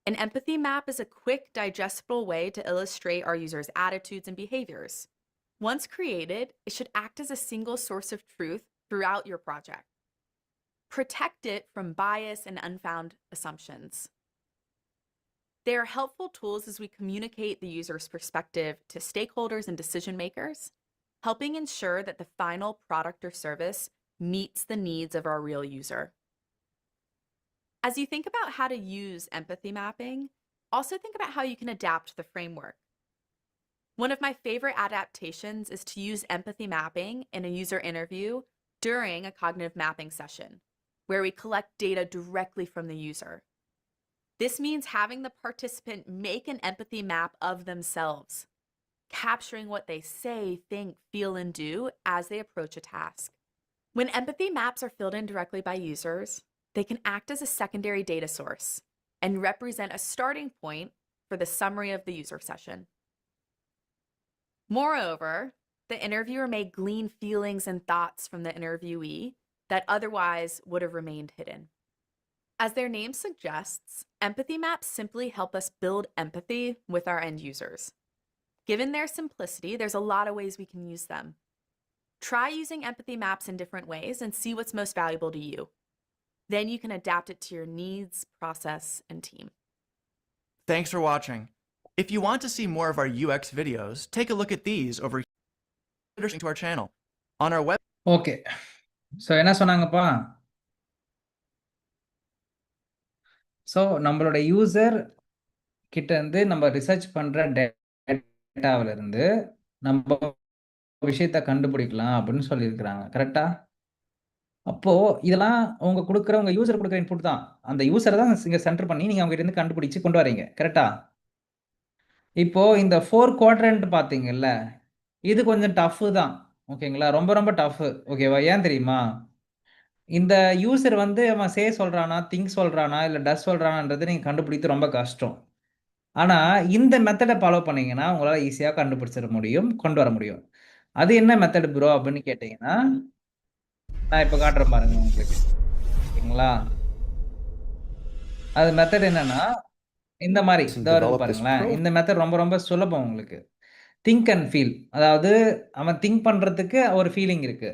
An empathy map is a quick, digestible way to illustrate our users' attitudes and behaviors. Once created, it should act as a single source of truth throughout your project. Protect it from bias and unfound assumptions. They are helpful tools as we communicate the user's perspective to stakeholders and decision makers, helping ensure that the final product or service meets the needs of our real user. As you think about how to use empathy mapping, also think about how you can adapt the framework. One of my favorite adaptations is to use empathy mapping in a user interview during a cognitive mapping session, where we collect data directly from the user. This means having the participant make an empathy map of themselves, capturing what they say, think, feel, and do as they approach a task. When empathy maps are filled in directly by users, they can act as a secondary data source and represent a starting point for the summary of the user session. Moreover, the interviewer may glean feelings and thoughts from the interviewee that otherwise would have remained hidden. As their name suggests, empathy maps simply help us build empathy with our end users. Given their simplicity, there's a lot of ways we can use them. Try using empathy maps in different ways and see what's most valuable to you. Then you can adapt it to your needs, process, and team. Thanks for watching. If you want to see more of our UX videos, take a look at these over here to our channel. On our web. Okay, so என்ன சொன்னாங்கப்பா? So நம்மளோட user கிட்ட இருந்து நம்ம research பண்ற டேட்டாவில இருந்து நம்ம விஷயத்த கண்டுபிடிக்கலாம் அப்படின்னு சொல்லியிருக்கிறாங்க, கரெக்டா? அப்போ இதெல்லாம் உங்க யூசர் கொடுக்குற இன்புட் தான். அந்த யூசரை தான் இங்க சென்டர் பண்ணி நீங்க அவங்க கிட்ட இருந்து கண்டுபிடிச்சு கொண்டு வரீங்க, கரெக்டா? இப்போ இந்த 4 குவாட்ரண்ட் பாத்தீங்கல்ல, இது கொஞ்சம் டஃப் தான், ஓகேங்களா? ரொம்ப ரொம்ப டஃப், ஓகேவா? ஏன் தெரியுமா? இந்த யூசர் வந்து அவன் சே சொல்றானா, திங்க் சொல்றானா, இல்ல டஸ் சொல்றானான்றது நீங்க கண்டுபிடிக்கிறது ரொம்ப கஷ்டம். ஆனா இந்த மெத்தடை ஃபாலோ பண்ணீங்கன்னா உங்களால ஈஸியா கண்டுபிடிச்சிட முடியும், கொண்டு வர முடியும். அது என்ன மெத்தட் ப்ரோ அப்படின்னு கேட்டீங்கன்னா, நான் இப்ப காட்டுறேன் பாருங்க உங்களுக்கு. ஓகேங்களா? அது மெத்தட் என்னன்னா, இந்த மாதிரி and இதோ இருக்கு develop this பாருங்களேன். pro இந்த மெத்தட் ரொம்ப ரொம்ப சுலபம் உங்களுக்கு. Think and feel. அதாவது அவன் திங்க் பண்றதுக்கு ஒரு ஃபீலிங் இருக்கு.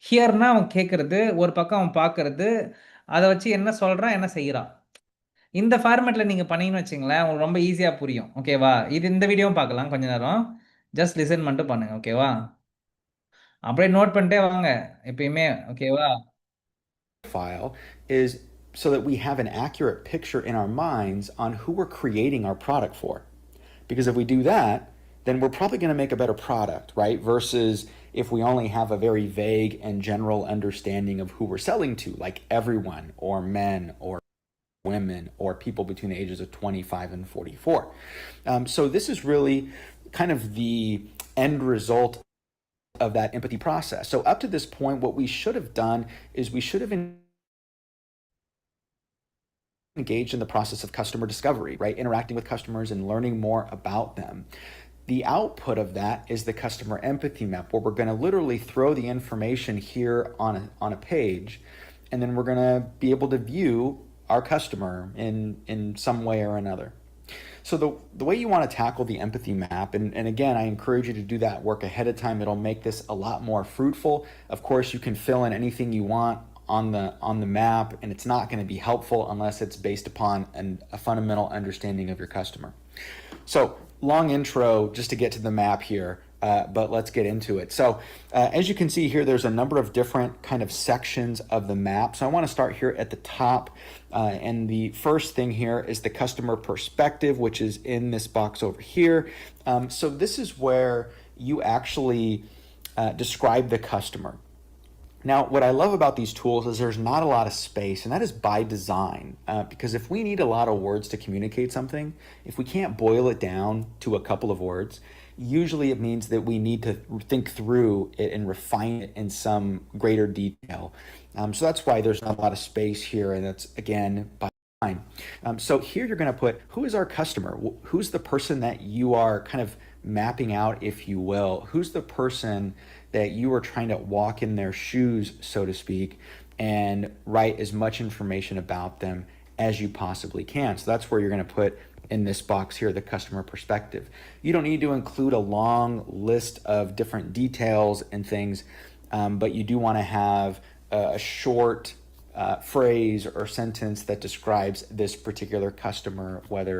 ஹியர்னா அவன் கேட்கறது, ஒரு பக்கம் அவன் பார்க்கறது, அதை வச்சு என்ன சொல்றான், என்ன செய்யறான். இந்த ஃபார்மேட்ல நீங்க பண்ணீங்கன்னு வச்சுங்களேன், உங்களுக்கு ரொம்ப ஈஸியா புரியும். ஓகேவா? இது இந்த வீடியோவும் பார்க்கலாம் கொஞ்ச நேரம். ஜஸ்ட் லிசன் மட்டும் பண்ணுங்க. ஓகேவா? அப்படியே நோட் பண்ணிட்டே வாங்க எப்பயுமே. ஓகேவா? file is so that we have an accurate picture in our minds on who we're creating our product for. Because if we do that, then we're probably going to make a better product, right? Versus if we only have a very vague and general understanding of who we're selling to, like everyone, or men, or women, or people between the ages of 25 and 44. So this is really kind of the end result of that empathy process. So up to this point, what we should have done is we should have engaged in the process of customer discovery, right? Interacting with customers and learning more about them. The output of that is the customer empathy map, where we're going to literally throw the information here on a page, and then we're going to be able to view our customer in some way or another. So the way you want to tackle the empathy map, and again, I encourage you to do that work ahead of time. It'll make this a lot more fruitful. Of course, you can fill in anything you want on the map, and it's not going to be helpful unless it's based upon a fundamental understanding of your customer. So long intro just to get to the map here, but let's get into it. So as you can see here, there's a number of different kind of sections of the map. So I want to start here at the top, and the first thing here is the customer perspective, which is in this box over here. So this is where you actually describe the customer. Now, what I love about these tools is there's not a lot of space, and that is by design, because if we need a lot of words to communicate something, if we can't boil it down to a couple of words, usually it means that we need to think through it and refine it in some greater detail. So that's why there's not a lot of space here, and that's, again, by design. So here you're going to put, who is our customer? Who's the person that you are kind of mapping out, if you will? Who's the person that you are trying to walk in their shoes, so to speak, and write as much information about them as you possibly can. So that's where you're going to put in this box here, the customer perspective. You don't need to include a long list of different details and things, but you do want to have a short phrase or sentence that describes this particular customer, whether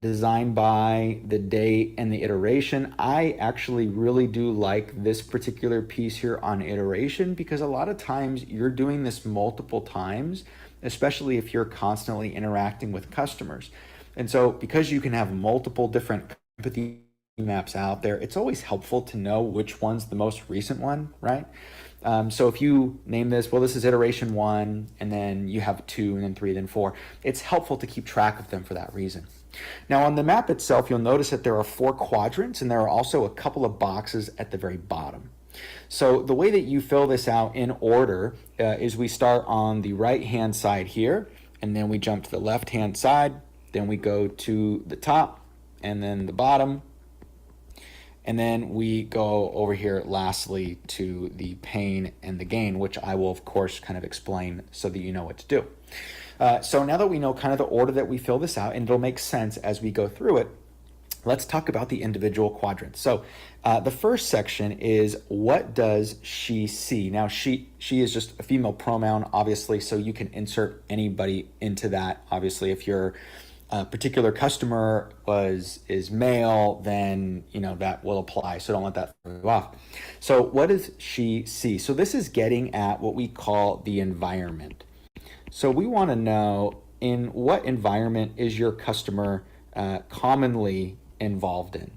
designed by, the date, and the iteration. I actually really do like this particular piece here on iteration, because a lot of times you're doing this multiple times, especially if you're constantly interacting with customers. And so because you can have multiple different empathy maps out there, it's always helpful to know which one's the most recent one, right? So if you name this, well, this is iteration 1, and then you have 2, and then 3, then 4, it's helpful to keep track of them for that reason. Now on the map itself, you'll notice that there are 4 quadrants, and there are also a couple of boxes at the very bottom. So the way that you fill this out in order is we start on the right-hand side here, and then we jump to the left-hand side, then we go to the top, and then the bottom, and then we go over here lastly to the pain and the gain, which I will of course kind of explain so that you know what to do. So now that we know kind of the order that we fill this out, and it'll make sense as we go through it, let's talk about the individual quadrants. So the first section is, what does she see? Now she is just a female pronoun, obviously, so you can insert anybody into that. Obviously, if your particular customer is male, then that will apply, so don't let that throw you off. So what does she see? So this is getting at what we call the environment. So we want to know, in what environment is your customer commonly involved in,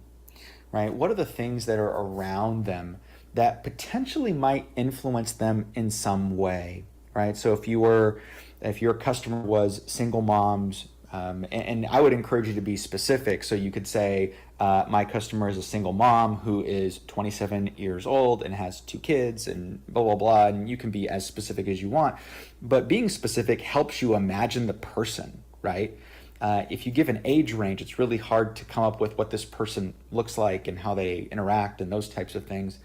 right? What are the things that are around them that potentially might influence them in some way, right? So if your customer was single moms, And I would encourage you to be specific. So you could say, my customer is a single mom who is 27 years old and has 2 kids and blah, blah, blah. And you can be as specific as you want. But being specific helps you imagine the person, right? If you give an age range, it's really hard to come up with what this person looks like and how they interact and those types of things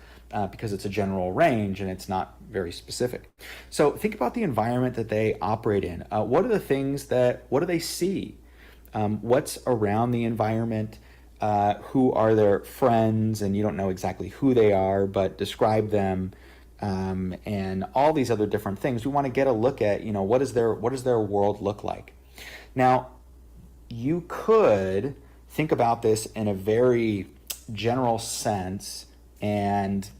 because it's a general range and it's not very specific. So think about the environment that they operate in. What are the things what do they see? What's around the environment? Who are their friends? And you don't know exactly who they are, but describe them. And all these other different things. We want to get a look at, what does their world look like? Now, you could think about this in a very general sense and,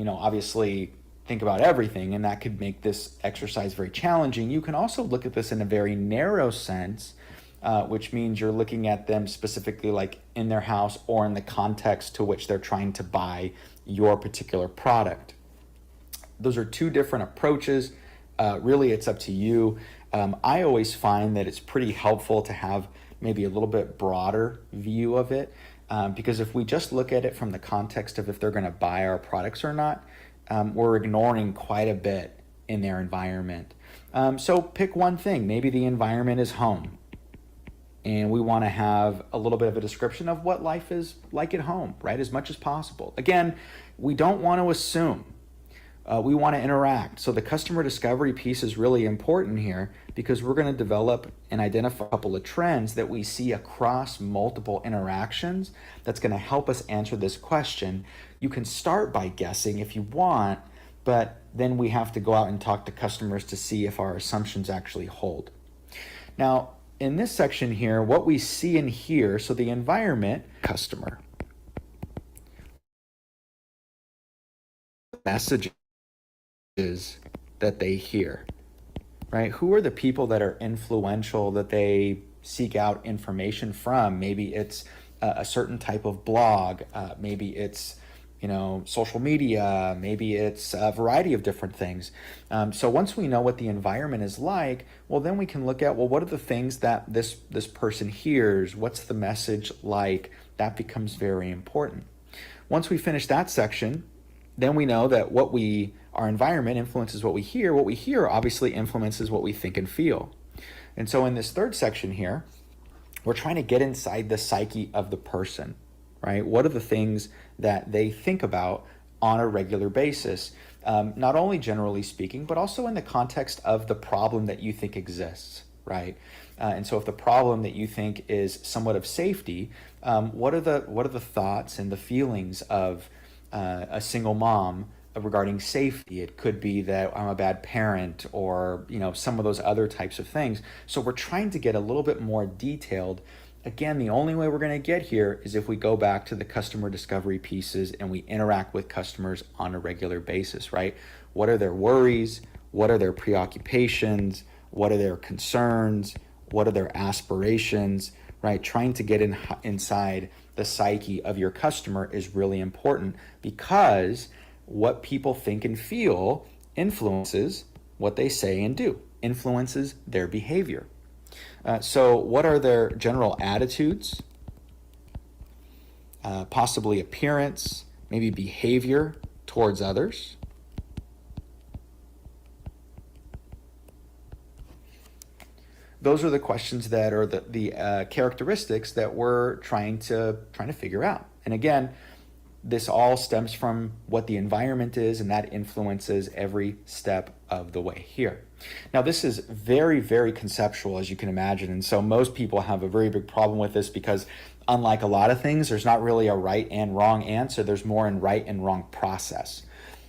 obviously think about everything, and that could make this exercise very challenging. You can also look at this in a very narrow sense, which means you're looking at them specifically like in their house or in the context to which they're trying to buy your particular product. Those are 2 different approaches. Really, it's up to you. I always find that it's pretty helpful to have maybe a little bit broader view of it, because if we just look at it from the context of if they're going to buy our products or not, we're ignoring quite a bit in their environment. So pick one thing. Maybe the environment is home, and we want to have a little bit of a description of what life is like at home, right? As much as possible. Again, we don't want to assume. We want to interact. So the customer discovery piece is really important here because we're going to develop and identify a couple of trends that we see across multiple interactions that's going to help us answer this question. You can start by guessing if you want, but then we have to go out and talk to customers to see if our assumptions actually hold. Now, in this section here, what we see and hear, so the environment, customer, messages that they hear, right? Who are the people that are influential that they seek out information from? Maybe it's a certain type of blog, maybe it's social media, maybe it's a variety of different things. So once we know what the environment is like, well, then we can look at, what are the things that this person hears? What's the message like? That becomes very important. Once we finish that section, then we know that our environment influences what we hear. What we hear obviously influences what we think and feel. And so in this third section here, we're trying to get inside the psyche of the person, right? What are the things that they think about on a regular basis? Not only generally speaking, but also in the context of the problem that you think exists, right? And so if the problem that you think is somewhat of safety, what are the thoughts and the feelings of a single mom regarding safety? It could be that I'm a bad parent or, some of those other types of things. So we're trying to get a little bit more detailed. Again, the only way we're going to get here is if we go back to the customer discovery pieces and we interact with customers on a regular basis, right? What are their worries? What are their preoccupations? What are their concerns? What are their aspirations, right? Trying to get inside the psyche of your customer is really important because what people think and feel influences what they say and do, influences their behavior. So what are their general attitudes, possibly appearance, maybe behavior towards others? Those are the questions that are the characteristics that we're trying to figure out. And again, this all stems from what the environment is, and that influences every step of the way here. Now, this is very, very conceptual, as you can imagine, and so most people have a very big problem with this because unlike a lot of things, there's not really a right and wrong answer. There's more in right and wrong process.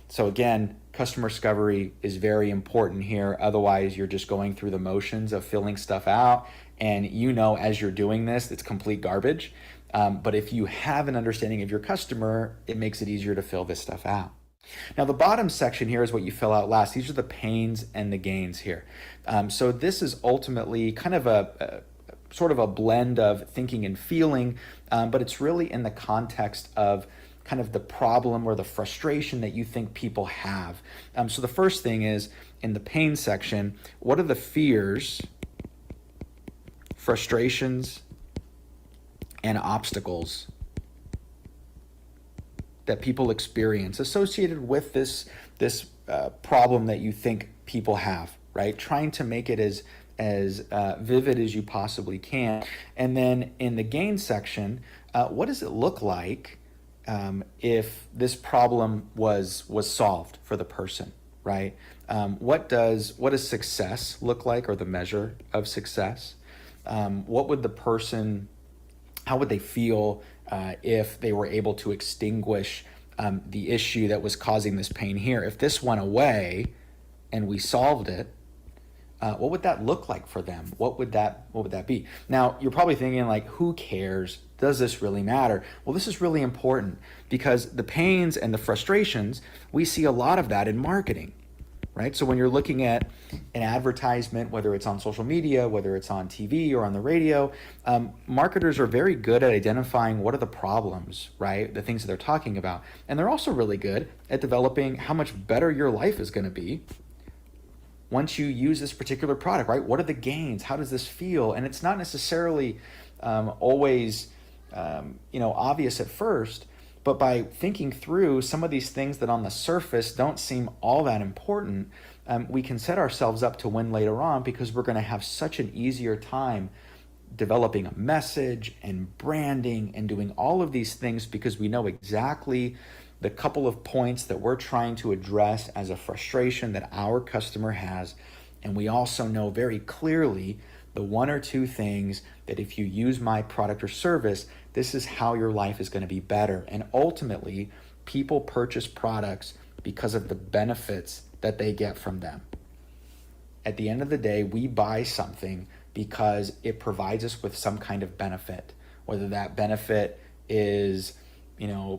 So again, customer discovery is very important here. Otherwise, you're just going through the motions of filling stuff out, and as you're doing this, it's complete garbage. But if you have an understanding of your customer, it makes it easier to fill this stuff out. Now, the bottom section here is what you fill out last. These are the pains and the gains here. So this is ultimately kind of a sort of a blend of thinking and feeling, but it's really in the context of kind of the problem or the frustration that you think people have. So the first thing is in the pain section, what are the fears frustrations, and obstacles that people experience associated with this problem that you think people have, right? Trying to make it as vivid as you possibly can. And then in the gain section, what does it look like if this problem was solved for the person, right? What does success look like, or the measure of success? What would the person, how would they feel if they were able to extinguish the issue that was causing this pain here? If this went away and we solved it, what would that look like for them? What would that be? Now, you're probably thinking, like, who cares? Does this really matter? Well, this is really important, because the pains and the frustrations, we see a lot of that in marketing, right? So when you're looking at an advertisement, whether it's on social media, whether it's on TV or on the radio, marketers are very good at identifying what are the problems, right? The things that they're talking about. And they're also really good at developing how much better your life is going to be once you use this particular product, right? What are the gains? How does this feel? And it's not necessarily always obvious at first, but by thinking through some of these things that on the surface don't seem all that important, we can set ourselves up to win later on, because we're going to have such an easier time developing a message and branding and doing all of these things, because we know exactly the couple of points that we're trying to address as a frustration that our customer has. And we also know very clearly the one or two things that if you use my product or service, this is how your life is going to be better. And ultimately, people purchase products because of the benefits that they get from them. At the end of the day, we buy something because it provides us with some kind of benefit, whether that benefit is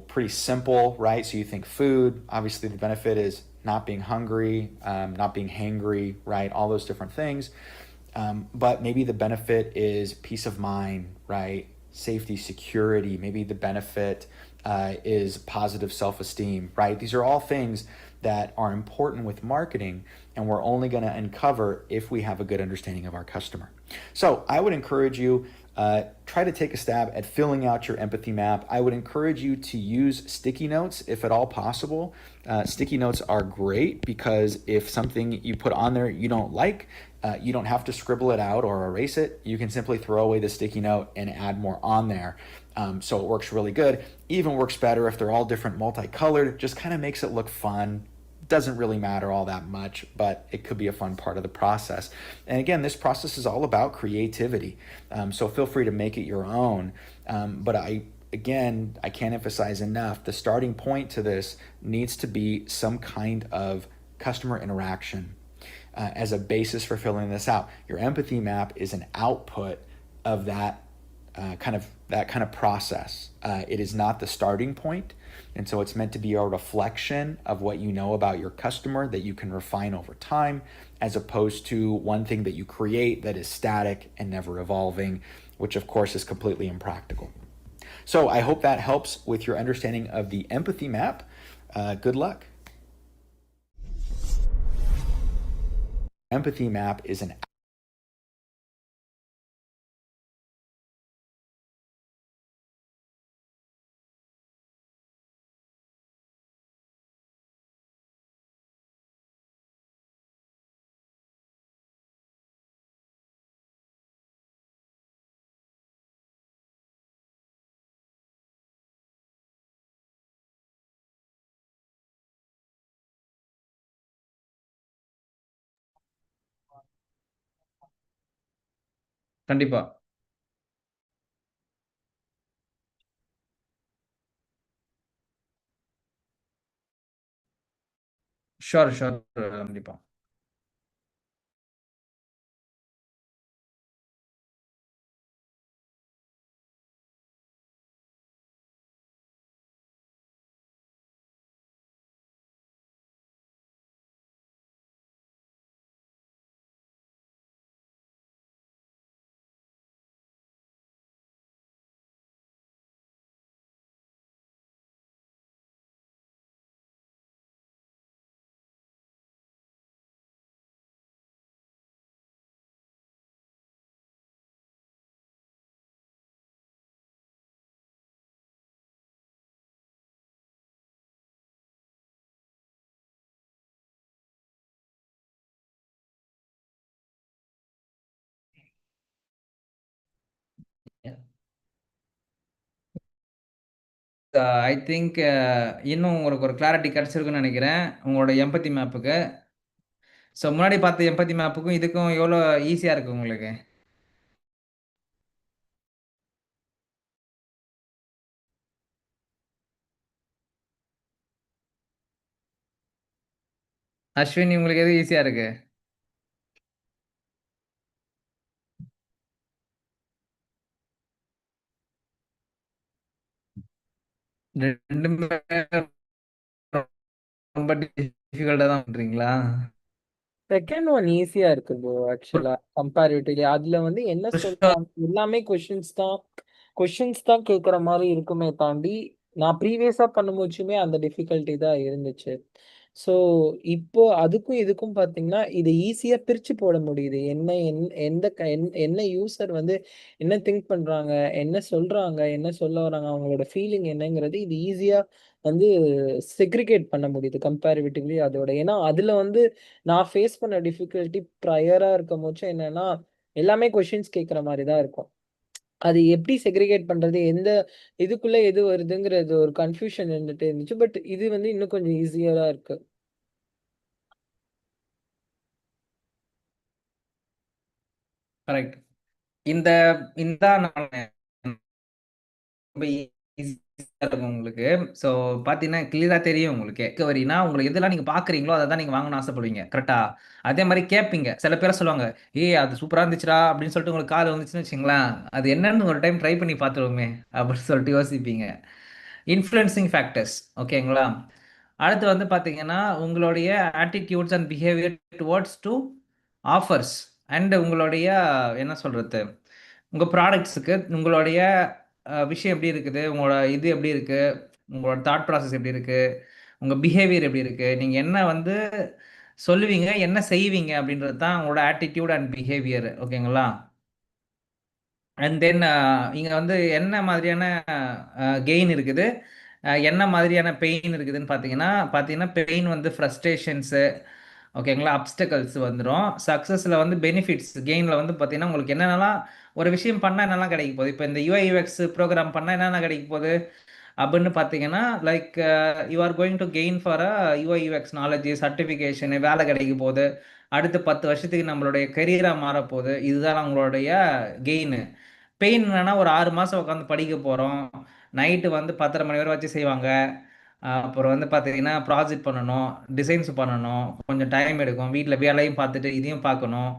pretty simple, right? So you think food, obviously the benefit is not being hungry, not being hangry, right? All those different things. But maybe the benefit is peace of mind, right? Safety, security. Maybe the benefit is positive self-esteem, right? These are all things that are important with marketing, and we're only going to uncover if we have a good understanding of our customer. So I would encourage you, try to take a stab at filling out your empathy map. I would encourage you to use sticky notes if at all possible. Sticky notes are great because if something you put on there you don't like, you don't have to scribble it out or erase it. You can simply throw away the sticky note and add more on there. So it works really good. Even works better if they're all different multicolored. Just kind of makes it look fun. Doesn't really matter all that much, but it could be a fun part of the process. And again, this process is all about creativity. So feel free to make it your own. But I can't emphasize enough, the starting point to this needs to be some kind of customer interaction as a basis for filling this out. Your empathy map is an output of that kind of process. It is not the starting point. And so it's meant to be a reflection of what you know about your customer that you can refine over time, as opposed to one thing that you create that is static and never evolving, which of course is completely impractical. So I hope that helps with your understanding of the empathy map. Good luck. Empathy map is an கண்டிப்பா. Sure, sure. கண்டிப்பா. I think இன்னும் உங்களுக்கு ஒரு clarity கிடைச்சிருக்குன்னு நினைக்கிறேன் உங்களோட எம்பத்தி மேப்புக்கு. So முன்னாடி பார்த்த எம்பத்தி மேப்புக்கும் இதுக்கும் எவ்வளோ ஈஸியாக இருக்கு உங்களுக்கு? அஸ்வினி, உங்களுக்கு எது ஈஸியாக இருக்கு? ரெண்டுமே ரொம்ப டிஃபிகல்ட்டாக தான் பண்ணுறீங்களா? செகண்ட் ஒன் ஈஸியா இருக்கு ப்ரோ ஆக்சுவலா கம்பேரிட்டிவ்லி. அதுல வந்து என்ன சொல்றாங்க எல்லாமே கொஷின்ஸ் தான் கேட்குற மாதிரி இருக்குமே தாண்டி நான் ப்ரீவியஸா பண்ணும்போதுமே அந்த டிஃபிகல்ட்டி தான் இருந்துச்சு. ஸோ இப்போ அதுக்கும் இதுக்கும் பார்த்தீங்கன்னா இது ஈஸியா பிரிச்சு போட முடியுது. என்ன யூசர் வந்து என்ன திங்க் பண்றாங்க, என்ன சொல்றாங்க, என்ன சொல்ல வராங்க, அவங்களோட ஃபீலிங் என்னங்கிறது இது ஈஸியா வந்து செக்ரிகேட் பண்ண முடியுது கம்பேரிட்டிவ்லி அதோட. ஏன்னா அதுல வந்து நான் ஃபேஸ் பண்ண டிஃபிகல்ட்டி ப்ரையரா இருக்கும் போது என்னன்னா எல்லாமே கொஷின்ஸ் கேட்குற மாதிரி தான் இருக்கும். அது எப்படி செக்ரிகேட் பண்றது, எந்த இதுக்குள்ள எது வருதுங்கிறது ஒரு கன்ஃபியூஷன் இருந்துட்டே இருந்துச்சு. பட் இது வந்து இன்னும் கொஞ்சம் ஈஸியரா இருக்கு. கரெக்ட். இந்த இந்த ரொம்ப ஈஸியாக இருக்கும் உங்களுக்கு. ஸோ பார்த்தீங்கன்னா கிளியராக தெரியும் உங்களுக்கு. ரெக்கவரினா உங்களுக்கு எதெல்லாம் நீங்கள் பார்க்குறீங்களோ அதை தான் நீங்கள் வாங்கணும்னு ஆசைப்படுவீங்க. கரெக்டா? அதே மாதிரி கேட்பீங்க. சில பேர் சொல்லுவாங்க, ஏய் அது சூப்பராக இருந்துச்சுடா அப்படின்னு சொல்லிட்டு உங்களுக்கு கால் வந்துச்சுன்னு வச்சுங்களேன், அது என்னன்னு ஒரு டைம் ட்ரை பண்ணி பார்த்துருவோமே அப்படின்னு சொல்லிட்டு யோசிப்பீங்க. Influencing factors. ஓகேங்களா? அடுத்து வந்து பார்த்தீங்கன்னா உங்களுடைய attitudes and behaviour towards to offers and உங்களுடைய என்ன சொல்கிறது, உங்கள் ப்ராடக்ட்ஸுக்கு உங்களுடைய விஷயம் எப்படி இருக்குது, உங்களோட இது எப்படி இருக்குது, உங்களோட தாட் ப்ராசஸ் எப்படி இருக்குது, உங்கள் பிஹேவியர் எப்படி இருக்குது, நீங்கள் என்ன வந்து சொல்லுவீங்க, என்ன செய்வீங்க அப்படின்றது தான் உங்களோட ஆட்டிடியூட் அண்ட் பிஹேவியர். ஓகேங்களா? அண்ட் தென் இங்கே வந்து என்ன மாதிரியான கெயின் இருக்குது, என்ன மாதிரியான பெயின் இருக்குதுன்னு பார்த்தீங்கன்னா பெயின் வந்து ஃப்ரஸ்ட்ரேஷன்ஸு. ஓகேங்களா? அப்டக்கல்ஸ் வந்துடும். சக்ஸஸில் வந்து பெனிஃபிட்ஸ் கெயினில் வந்து பார்த்தீங்கன்னா உங்களுக்கு என்னென்னலாம் ஒரு விஷயம் பண்ணால் என்னெல்லாம் கிடைக்க போகுது. இப்போ இந்த யூஐ யூஎக்ஸ் ப்ரோக்ராம் பண்ணால் என்னென்ன கிடைக்க போகுது அப்படின்னு பார்த்தீங்கன்னா like you are going to gain for a UI UX knowledge certification, வேலை கிடைக்க போகுது. அடுத்து 10 வருஷத்துக்கு நம்மளுடைய கெரியராக மாறப்போகுது. இதுதான் நம்மளுடைய கெயின். பெயின் என்னன்னா ஒரு 6 மாதம் உட்காந்து படிக்க போகிறோம். நைட்டு வந்து 10:30 மணி வரை வச்சு செய்வாங்க. அப்புறம் வந்து பார்த்தீங்கன்னா ப்ராஜெக்ட் பண்ணணும், டிசைன்ஸ் பண்ணணும், கொஞ்சம் டைம் எடுக்கும். வீட்டில் வேலையும் பார்த்துட்டு இதையும் பார்க்கணும்.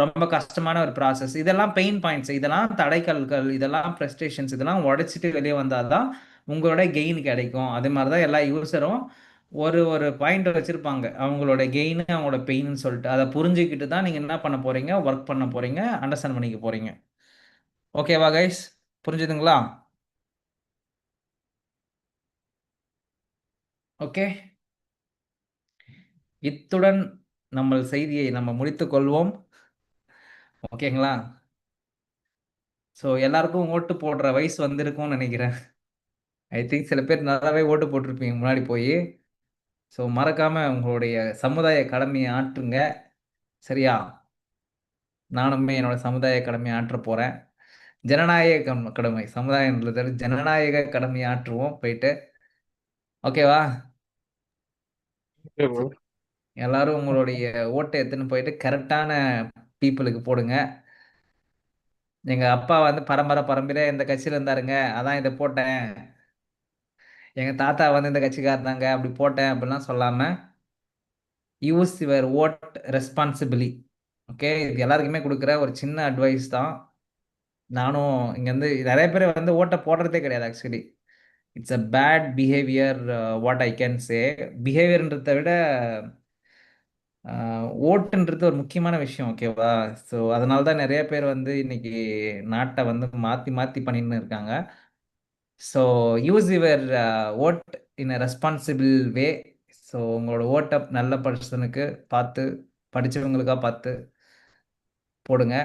ரொம்ப கஷ்டமான ஒரு ப்ராசஸ். இதெல்லாம் பெயின் பாயிண்ட்ஸ், இதெல்லாம் தடைக்கல்கள், இதெல்லாம் ஃப்ரஸ்ட்ரேஷன்ஸ், இதெல்லாம் உடைச்சிட்டு வெளியே வந்தால் தான் உங்களோட கெயின் கிடைக்கும். அதே மாதிரி தான் எல்லா யூஸரும் ஒரு ஒரு பாயிண்ட் வச்சுருப்பாங்க, அவங்களோட கெயின் அவங்களோட பெயின்னு சொல்லிட்டு. அதை புரிஞ்சுக்கிட்டு தான் நீங்கள் என்ன பண்ண போகிறீங்க, ஒர்க் பண்ண போகிறீங்க, அண்டர்ஸ்டாண்ட் பண்ணிக்க போகிறீங்க. ஓகேவா கைஸ்? புரிஞ்சுதுங்களா? ஓகே, இத்துடன் நம்ம செய்தியை நம்ம முடித்துக் கொள்வோம். ஓகேங்களா? ஸோ எல்லாருக்கும் ஓட்டு போடுற வயசு வந்திருக்கும்னு நினைக்கிறேன். ஐ திங்க் சில பேர் நல்லாவே ஓட்டு போட்டிருப்பீங்க முன்னாடி போய். ஸோ மறக்காமல் உங்களுடைய சமுதாய கடமையை ஆற்றுங்க. சரியா? நானுமே என்னோட சமுதாய கடமையை ஆற்ற போகிறேன். ஜனநாயக கடமை, சமுதாயன்றதை விட ஜனநாயக கடமையை ஆற்றுவோம் போயிட்டு. ஓகேவா? எல்லாரும் உங்களுடைய ஓட்டை எடுத்துன்னு போயிட்டு கரெக்டான பீப்புளுக்கு போடுங்க. எங்கள் அப்பா வந்து பரம்பரையாக இந்த கட்சியில் இருந்தாருங்க, அதான் இதை போட்டேன். எங்கள் தாத்தா வந்து இந்த கட்சிக்காரதாங்க அப்படி போட்டேன் அப்படிலாம் சொல்லாமல் use your vote responsibly. Okay, இது எல்லாருக்குமே கொடுக்குற ஒரு சின்ன அட்வைஸ் தான். நானும் இங்கே வந்து நிறைய பேர் வந்து ஓட்டை போடுறதே கிடையாது. Actually it's a bad behaviour. What I can say, பிஹேவியர்ன்றதை விட ஓட்டுன்றது ஒரு முக்கியமான விஷயம். ஓகேவா? ஸோ அதனால தான் நிறைய பேர் வந்து இன்னைக்கு நாட்டை வந்து மாற்றி மாற்றி பண்ணின்னு இருக்காங்க. So use your vote in a responsible way. So உங்களோட ஓட்டை நல்ல பர்சனுக்கு பார்த்து, படித்தவங்களுக்காக பார்த்து போடுங்க.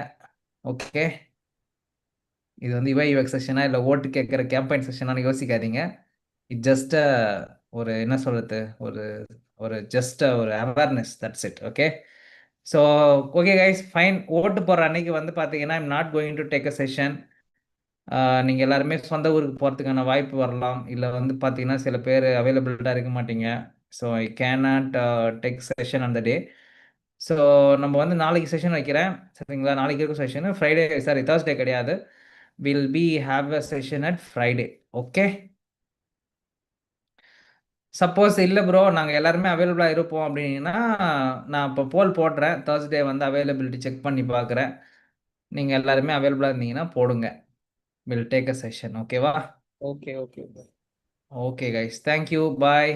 ஓகே, இது வந்து யுஐ யூஎக்ஸ் செஷனா இல்லை ஓட்டு கேட்குற கேம்பெயின் செஷனானு யோசிக்காதீங்க. இட் ஜஸ்ட் ஒரு என்ன சொல்கிறது, ஒரு ஒரு ஜஸ்ட் ஒரு awareness, that's it. Okay, so okay guys, fine. ஓட்டு போடுற அன்னைக்கு வந்து பார்த்தீங்கன்னா I'm not going to take a session. நீங்கள் எல்லாருமே சொந்த ஊருக்கு போகிறதுக்கான வாய்ப்பு வரலாம், இல்லை வந்து பார்த்தீங்கன்னா சில பேர் அவைலபிளாக இருக்க மாட்டீங்க. So I cannot take session அந்த டே. ஸோ நம்ம வந்து நாளைக்கு செஷன் வைக்கிறேன், சரிங்களா? நாளைக்கு இருக்கும் செஷன் ஃப்ரைடே, சாரி தேர்ஸ்டே கிடையாது. Will be have a session at Friday. Okay. Suppose இல்லை ப்ரோ நாங்கள் எல்லாருமே அவைலபிளாக இருப்போம் அப்படின்னா, நான் இப்போ போல் போடுறேன், தேர்ஸ்டே வந்து அவைலபிலிட்டி செக் பண்ணி பார்க்குறேன். நீங்கள் எல்லாருமே அவைலபிளாக இருந்தீங்கன்னா போடுங்க. Will take a session. ஓகேவா? Okay okay. Okay guys, thank you, பாய்.